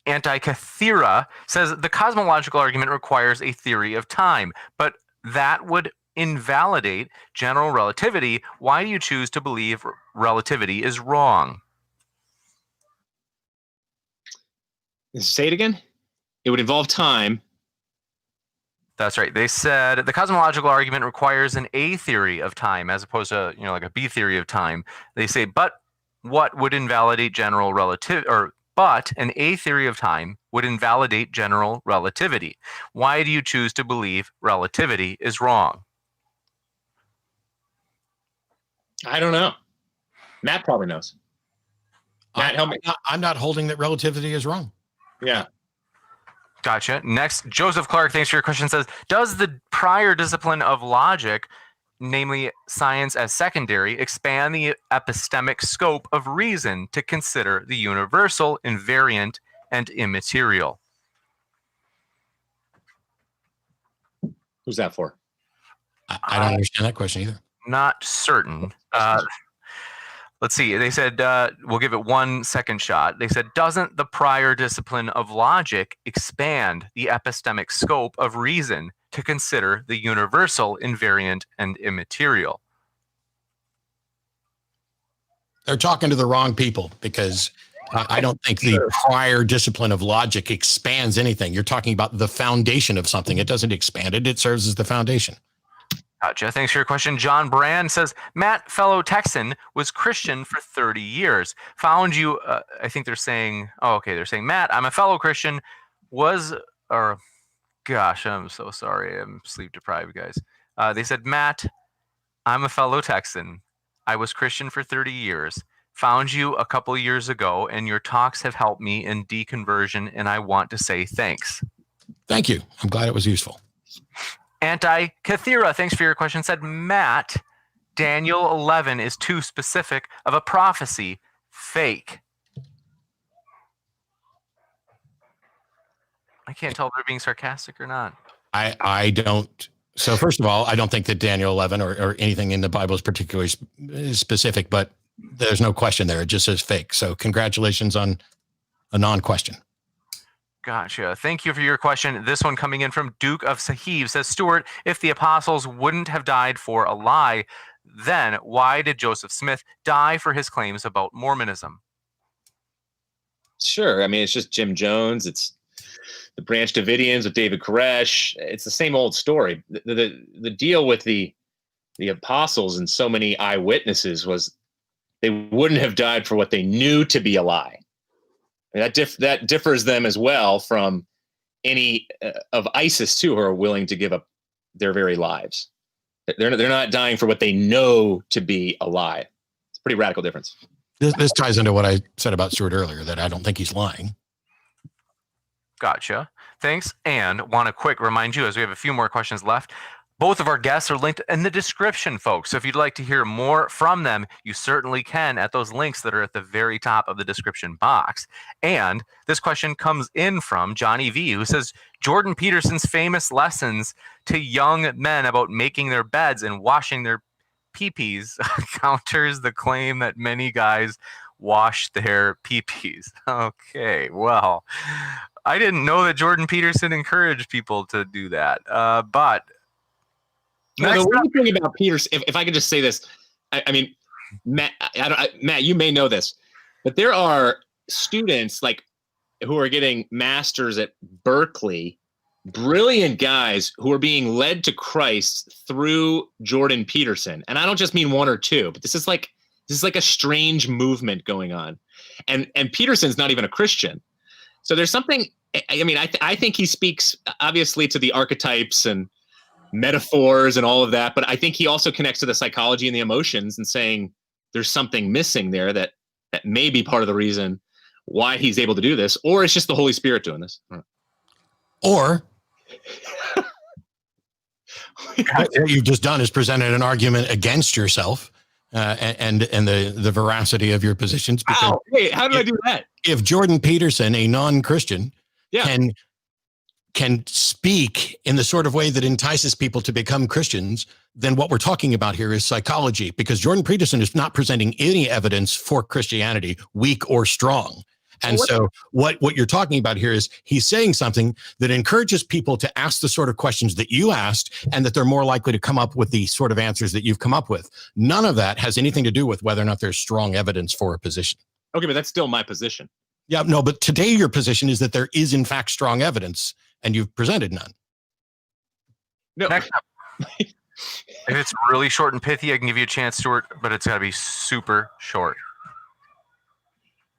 Anti-Kathira, says the cosmological argument requires a theory of time, but that would invalidate general relativity. Why do you choose to believe relativity is wrong? Say it again. It would involve time. That's right. They said the cosmological argument requires an A theory of time as opposed to, like a B theory of time. They say, but what would invalidate general relativity, but an A theory of time would invalidate general relativity. Why do you choose to believe relativity is wrong? I don't know. Matt probably knows. Matt, help me. I'm not holding that relativity is wrong. Yeah. Gotcha. Next, Joseph Clark, thanks for your question, says, does the prior discipline of logic, namely science as secondary, expand the epistemic scope of reason to consider the universal, invariant, and immaterial? Who's that for? I don't understand that question either. Not certain. Let's see. They said, we'll give it 1 second shot. They said, doesn't the prior discipline of logic expand the epistemic scope of reason to consider the universal, invariant, and immaterial? They're talking to the wrong people, because I don't think the prior discipline of logic expands anything. You're talking about the foundation of something. It doesn't expand it. It serves as the foundation. Gotcha. Thanks for your question. John Brand says, Matt, fellow Texan, was Christian for 30 years. Found you, I think they're saying, they're saying, Matt, I'm a fellow Christian, gosh, I'm so sorry. I'm sleep deprived, guys. They said, Matt, I'm a fellow Texan. I was Christian for 30 years. Found you a couple years ago, and your talks have helped me in deconversion, and I want to say thanks. Thank you. I'm glad it was useful. Anti-Kathira, thanks for your question, said, Matt, Daniel 11 is too specific of a prophecy. Fake. I can't tell if they're being sarcastic or not. I don't. So first of all, I don't think that Daniel 11 or anything in the Bible is particularly specific, but there's no question there. It just says fake. So congratulations on a non-question. Gotcha. Thank you for your question. This one coming in from Duke of Sahib says, Stuart, if the apostles wouldn't have died for a lie, then why did Joseph Smith die for his claims about Mormonism? Sure. I mean, it's just Jim Jones. It's the Branch Davidians with David Koresh. It's the same old story. The deal with the apostles and so many eyewitnesses was they wouldn't have died for what they knew to be a lie. That differs them as well from any of ISIS too, who are willing to give up their very lives. They're not dying for what they know to be a lie. It's a pretty radical difference. This ties into what I said about Stuart earlier, that I don't think he's lying. Gotcha. Thanks. And want to quick remind you, as we have a few more questions left, both of our guests are linked in the description, folks. So if you'd like to hear more from them, you certainly can at those links that are at the very top of the description box. And this question comes in from Johnny V, who says, Jordan Peterson's famous lessons to young men about making their beds and washing their pee-pees counters the claim that many guys wash their pee-pees. Okay, well, I didn't know that Jordan Peterson encouraged people to do that, but the one thing about Peterson, if I could just say this, I mean, Matt, Matt, you may know this, but there are students who are getting masters at Berkeley, brilliant guys who are being led to Christ through Jordan Peterson. And I don't just mean one or two, but this is like a strange movement going on. And Peterson's not even a Christian. So there's something, I mean, I think he speaks obviously to the archetypes and metaphors and all of that, but I think he also connects to the psychology and the emotions and saying, there's something missing there that may be part of the reason why he's able to do this, or it's just the Holy Spirit doing this. Or what you've just done is presented an argument against yourself and the veracity of your positions. Wow. Hey, how did I do that? If Jordan Peterson, a non-Christian, Yeah. can speak in the sort of way that entices people to become Christians, then what we're talking about here is psychology, because Jordan Peterson is not presenting any evidence for Christianity, weak or strong. And so what you're talking about here is he's saying something that encourages people to ask the sort of questions that you asked, and that they're more likely to come up with the sort of answers that you've come up with. None of that has anything to do with whether or not there's strong evidence for a position. Okay, but that's still my position. Yeah, no, but today your position is that there is in fact strong evidence, and you've presented none. No. Next up. If it's really short and pithy, I can give you a chance, Stuart, but it's got to be super short.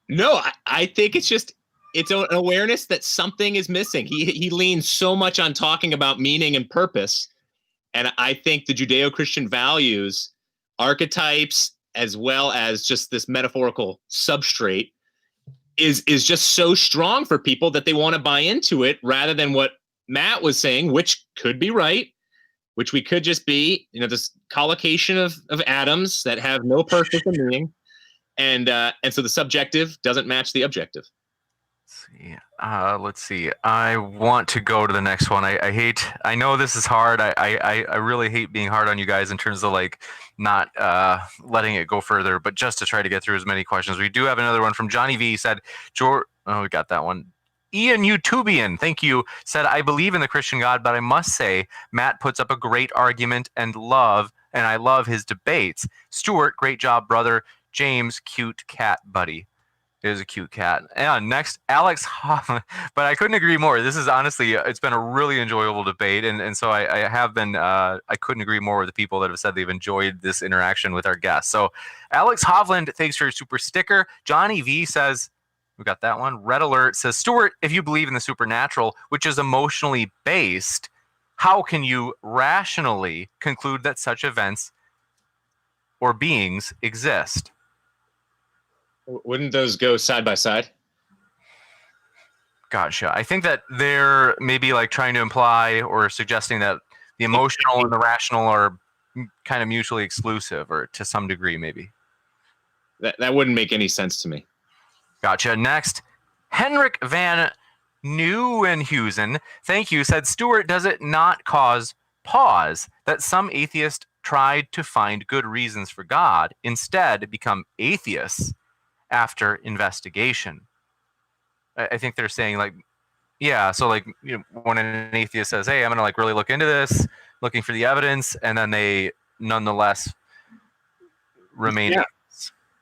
No, I think it's an awareness that something is missing. He leans so much on talking about meaning and purpose. And I think the Judeo-Christian values, archetypes, as well as just this metaphorical substrate is just so strong for people that they want to buy into it, rather than what Matt was saying, which could be right, which we could just be, this collocation of atoms that have no purpose and meaning. And so the subjective doesn't match the objective. Let's see. I want to go to the next one. I know this is hard. I really hate being hard on you guys in terms of like not letting it go further, but just to try to get through as many questions. We do have another one from Johnny V. He said, we got that one. Ian Utubian, thank you, said, I believe in the Christian God, but I must say Matt puts up a great argument and I love his debates. Stuart, great job, brother. James, cute cat buddy. It is a cute cat. And next, Alex Hoffman. But I couldn't agree more. This is honestly, it's been a really enjoyable debate. And so I have been, I couldn't agree more with the people that have said they've enjoyed this interaction with our guests. So Alex Hovland, thanks for your super sticker. Johnny V says, we got that one. Red Alert says, Stuart, if you believe in the supernatural, which is emotionally based, how can you rationally conclude that such events or beings exist? Wouldn't those go side by side? Gotcha. I think that they're maybe like trying to imply or suggesting that the emotional and the rational are kind of mutually exclusive, or to some degree, maybe. That wouldn't make any sense to me. Gotcha. Next, Henrik van Nieuwenhuizen, thank you, said, Stuart, does it not cause pause that some atheists tried to find good reasons for God, instead become atheists after investigation? I think they're saying like, yeah, so like, when an atheist says, hey, I'm going to like really look into this, looking for the evidence, and then they nonetheless remain. Yeah.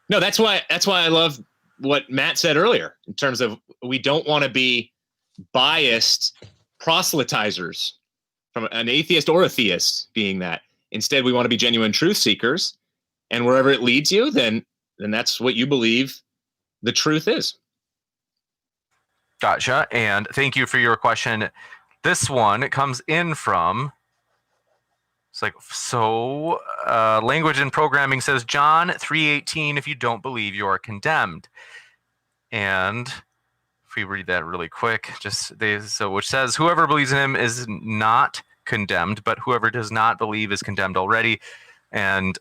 No, that's why I love what Matt said earlier in terms of we don't want to be biased proselytizers from an atheist or a theist being that. Instead, we want to be genuine truth seekers, and wherever it leads you, then that's what you believe the truth is. Gotcha. And thank you for your question. This one comes in from, it's like, language and programming says, John 3:18, if you don't believe, you are condemned. And if we read that really quick, which says, whoever believes in him is not condemned, but whoever does not believe is condemned already. And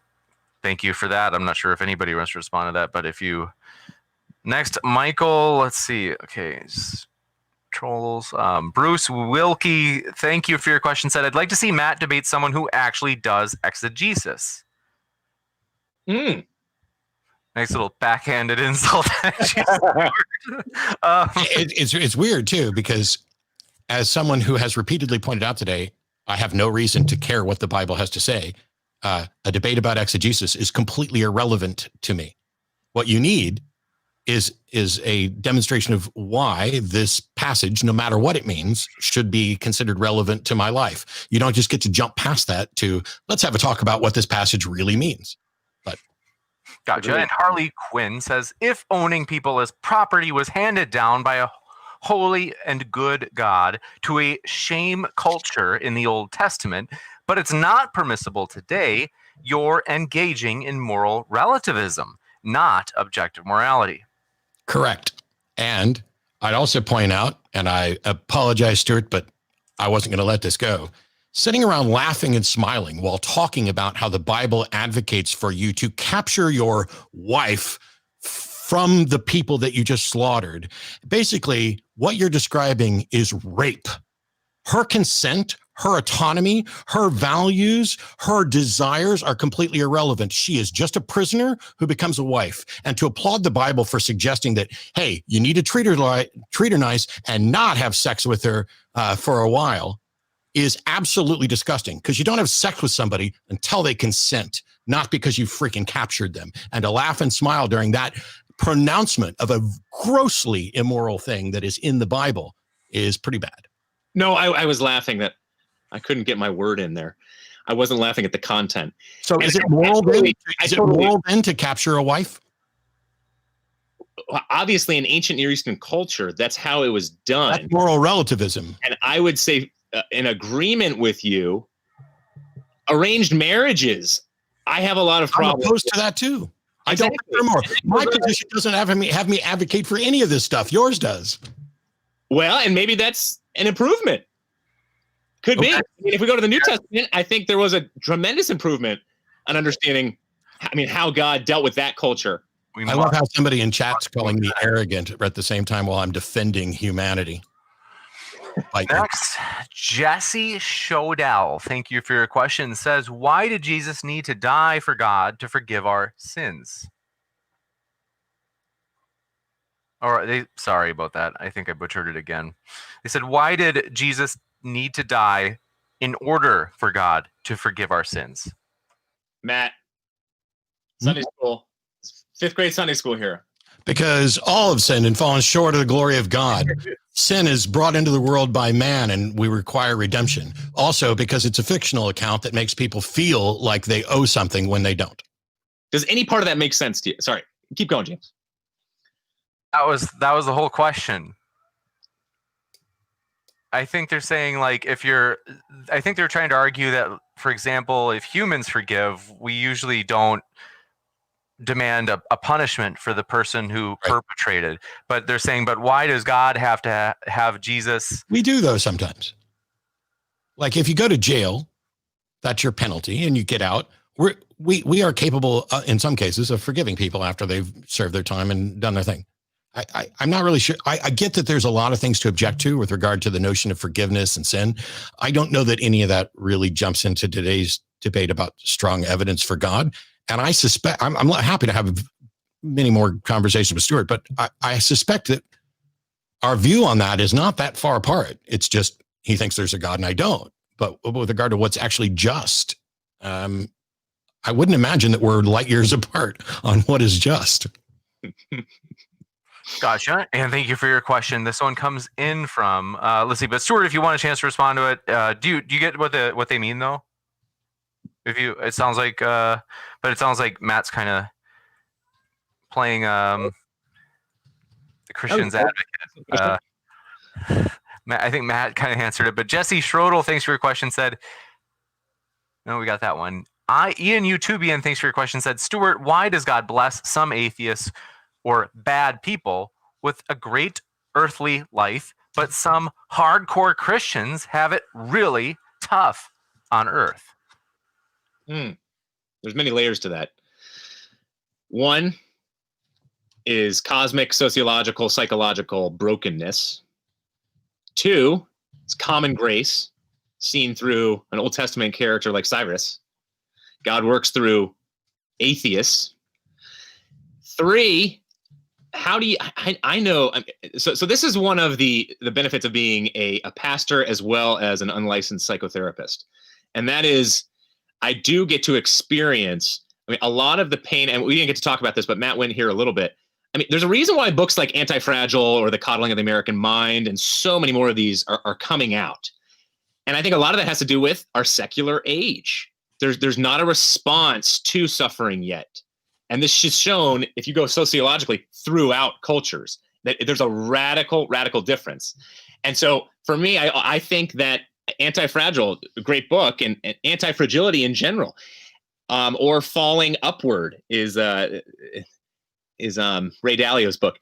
thank you for that. I'm not sure if anybody wants to respond to that, but if you... Next, Michael, let's see. Okay, trolls. Bruce Wilkie, thank you for your question. Said, I'd like to see Matt debate someone who actually does exegesis. Nice little backhanded insult. It's weird too, because as someone who has repeatedly pointed out today, I have no reason to care what the Bible has to say. A debate about exegesis is completely irrelevant to me. What you need is a demonstration of why this passage, no matter what it means, should be considered relevant to my life. You don't just get to jump past that to, let's have a talk about what this passage really means. But gotcha. And Harley Quinn says, if owning people as property was handed down by a holy and good God to a shame culture in the Old Testament, but it's not permissible today, you're engaging in moral relativism, not objective morality. Correct. And I'd also point out, and I apologize, Stuart, but I wasn't going to let this go. Sitting around laughing and smiling while talking about how the Bible advocates for you to capture your wife from the people that you just slaughtered. Basically, what you're describing is rape. Her consent, her autonomy, her values, her desires are completely irrelevant. She is just a prisoner who becomes a wife. And to applaud the Bible for suggesting that, hey, you need to treat her nice and not have sex with her for a while is absolutely disgusting, because you don't have sex with somebody until they consent, not because you freaking captured them. And to laugh and smile during that pronouncement of a grossly immoral thing that is in the Bible is pretty bad. No, I was laughing that I couldn't get my word in there. I wasn't laughing at the content. So is it moral then to capture a wife? Obviously, in ancient Near Eastern culture, that's how it was done. That's moral relativism. And I would say, in agreement with you, arranged marriages, I have a lot of problems. I'm opposed to that too. Exactly. I don't care more. My position doesn't have me advocate for any of this stuff. Yours does. Well, and maybe that's an improvement. Could be. I mean, if we go to the New Testament, I think there was a tremendous improvement on understanding, how God dealt with that culture. I love how somebody in chat's calling me arrogant at the same time while I'm defending humanity. Next, Jesse Shodell, thank you for your question, says, why did Jesus need to die for God to forgive our sins? Sorry about that. I think I butchered it again. They said, why did Jesus need to die in order for God to forgive our sins? Matt, Sunday school, 5th grade Sunday school here. Because all have sinned and fallen short of the glory of God. Sin is brought into the world by man, and we require redemption. Also, because it's a fictional account that makes people feel like they owe something when they don't. Does any part of that make sense to you? Sorry, keep going, James. That was the whole question. I think they're saying, like, I think they're trying to argue that, for example, if humans forgive, we usually don't demand a punishment for the person who perpetrated. But they're saying, but why does God have to have Jesus? We do, though, sometimes. Like, if you go to jail, that's your penalty, and you get out. We are capable, in some cases, of forgiving people after they've served their time and done their thing. I'm not really sure. I get that there's a lot of things to object to with regard to the notion of forgiveness and sin. I don't know that any of that really jumps into today's debate about strong evidence for God. And I suspect, I'm happy to have many more conversations with Stuart, but I suspect that our view on that is not that far apart. It's just he thinks there's a God and I don't. But with regard to what's actually just, I wouldn't imagine that we're light years apart on what is just. Gotcha. And thank you for your question. This one comes in from, let's see, but Stuart, if you want a chance to respond to it, do you get what they mean though? It sounds like Matt's kind of playing the Christian's advocate. I think Matt kind of answered it, but Jesse Schrodel, thanks for your question, said, no, we got that one. Ian Utubian, thanks for your question, said, Stuart, why does God bless some atheists or bad people with a great earthly life, but some hardcore Christians have it really tough on earth? There's many layers to that. One is cosmic, sociological, psychological brokenness. Two, it's common grace seen through an Old Testament character like Cyrus. God works through atheists. Three, how do you, I know, so this is one of the benefits of being a pastor as well as an unlicensed psychotherapist. And that is, I do get to experience, a lot of the pain, and we didn't get to talk about this, but Matt went here a little bit. There's a reason why books like Anti-Fragile or The Coddling of the American Mind and so many more of these are coming out. And I think a lot of that has to do with our secular age. There's not a response to suffering yet. And this is shown, if you go sociologically, throughout cultures, that there's a radical difference. And so for me, I think that Anti-Fragile, a great book, and anti-fragility in general, or Falling Upward is Ray Dalio's book.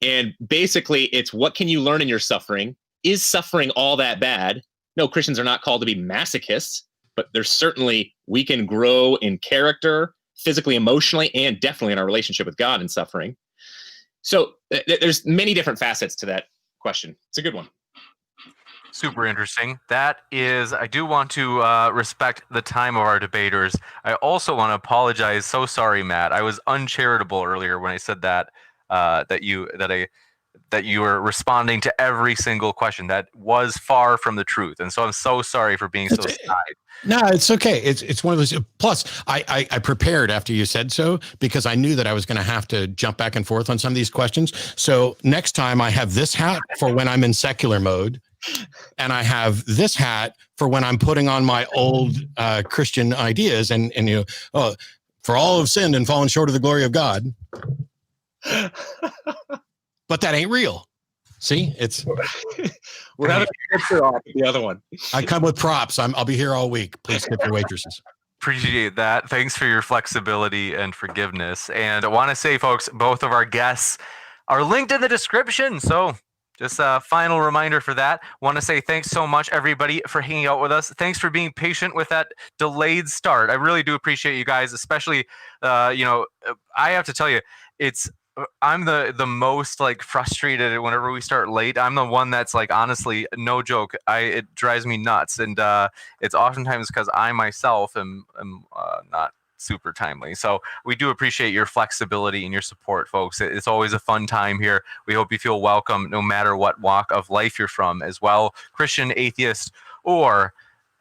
And basically, it's what can you learn in your suffering? Is suffering all that bad? No, Christians are not called to be masochists, but there's certainly, we can grow in character, physically, emotionally, and definitely in our relationship with God in suffering. So there's many different facets to that question. It's a good one. Super interesting. That is, I do want to respect the time of our debaters. I also want to apologize. So sorry, Matt. I was uncharitable earlier when I said that that you were responding to every single question. That was far from the truth, and so I'm so sorry for being so snide. No, it's okay. It's one of those. Plus, I prepared after you said so because I knew that I was going to have to jump back and forth on some of these questions. So next time I have this hat for when I'm in secular mode, and I have this hat for when I'm putting on my old Christian ideas, and for all have sinned and fallen short of the glory of God. But that ain't real. See, it's we're having a picture off the other one. I come with props. I'll be here all week. Please tip your waitresses. Appreciate that. Thanks for your flexibility and forgiveness. And I want to say, folks, both of our guests are linked in the description. So just a final reminder for that. Want to say thanks so much, everybody, for hanging out with us. Thanks for being patient with that delayed start. I really do appreciate you guys, especially, I have to tell you, I'm the most like frustrated whenever we start late. I'm the one that's like, honestly, no joke. It drives me nuts. And it's oftentimes because I myself am not super timely. So we do appreciate your flexibility and your support, folks. It's always a fun time here. We hope you feel welcome no matter what walk of life you're from as well, Christian, atheist, or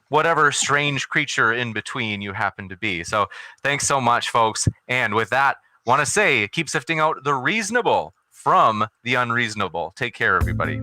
whatever strange creature in between you happen to be. So thanks so much, folks. And with that, want to say, keep sifting out the reasonable from the unreasonable. Take care, everybody.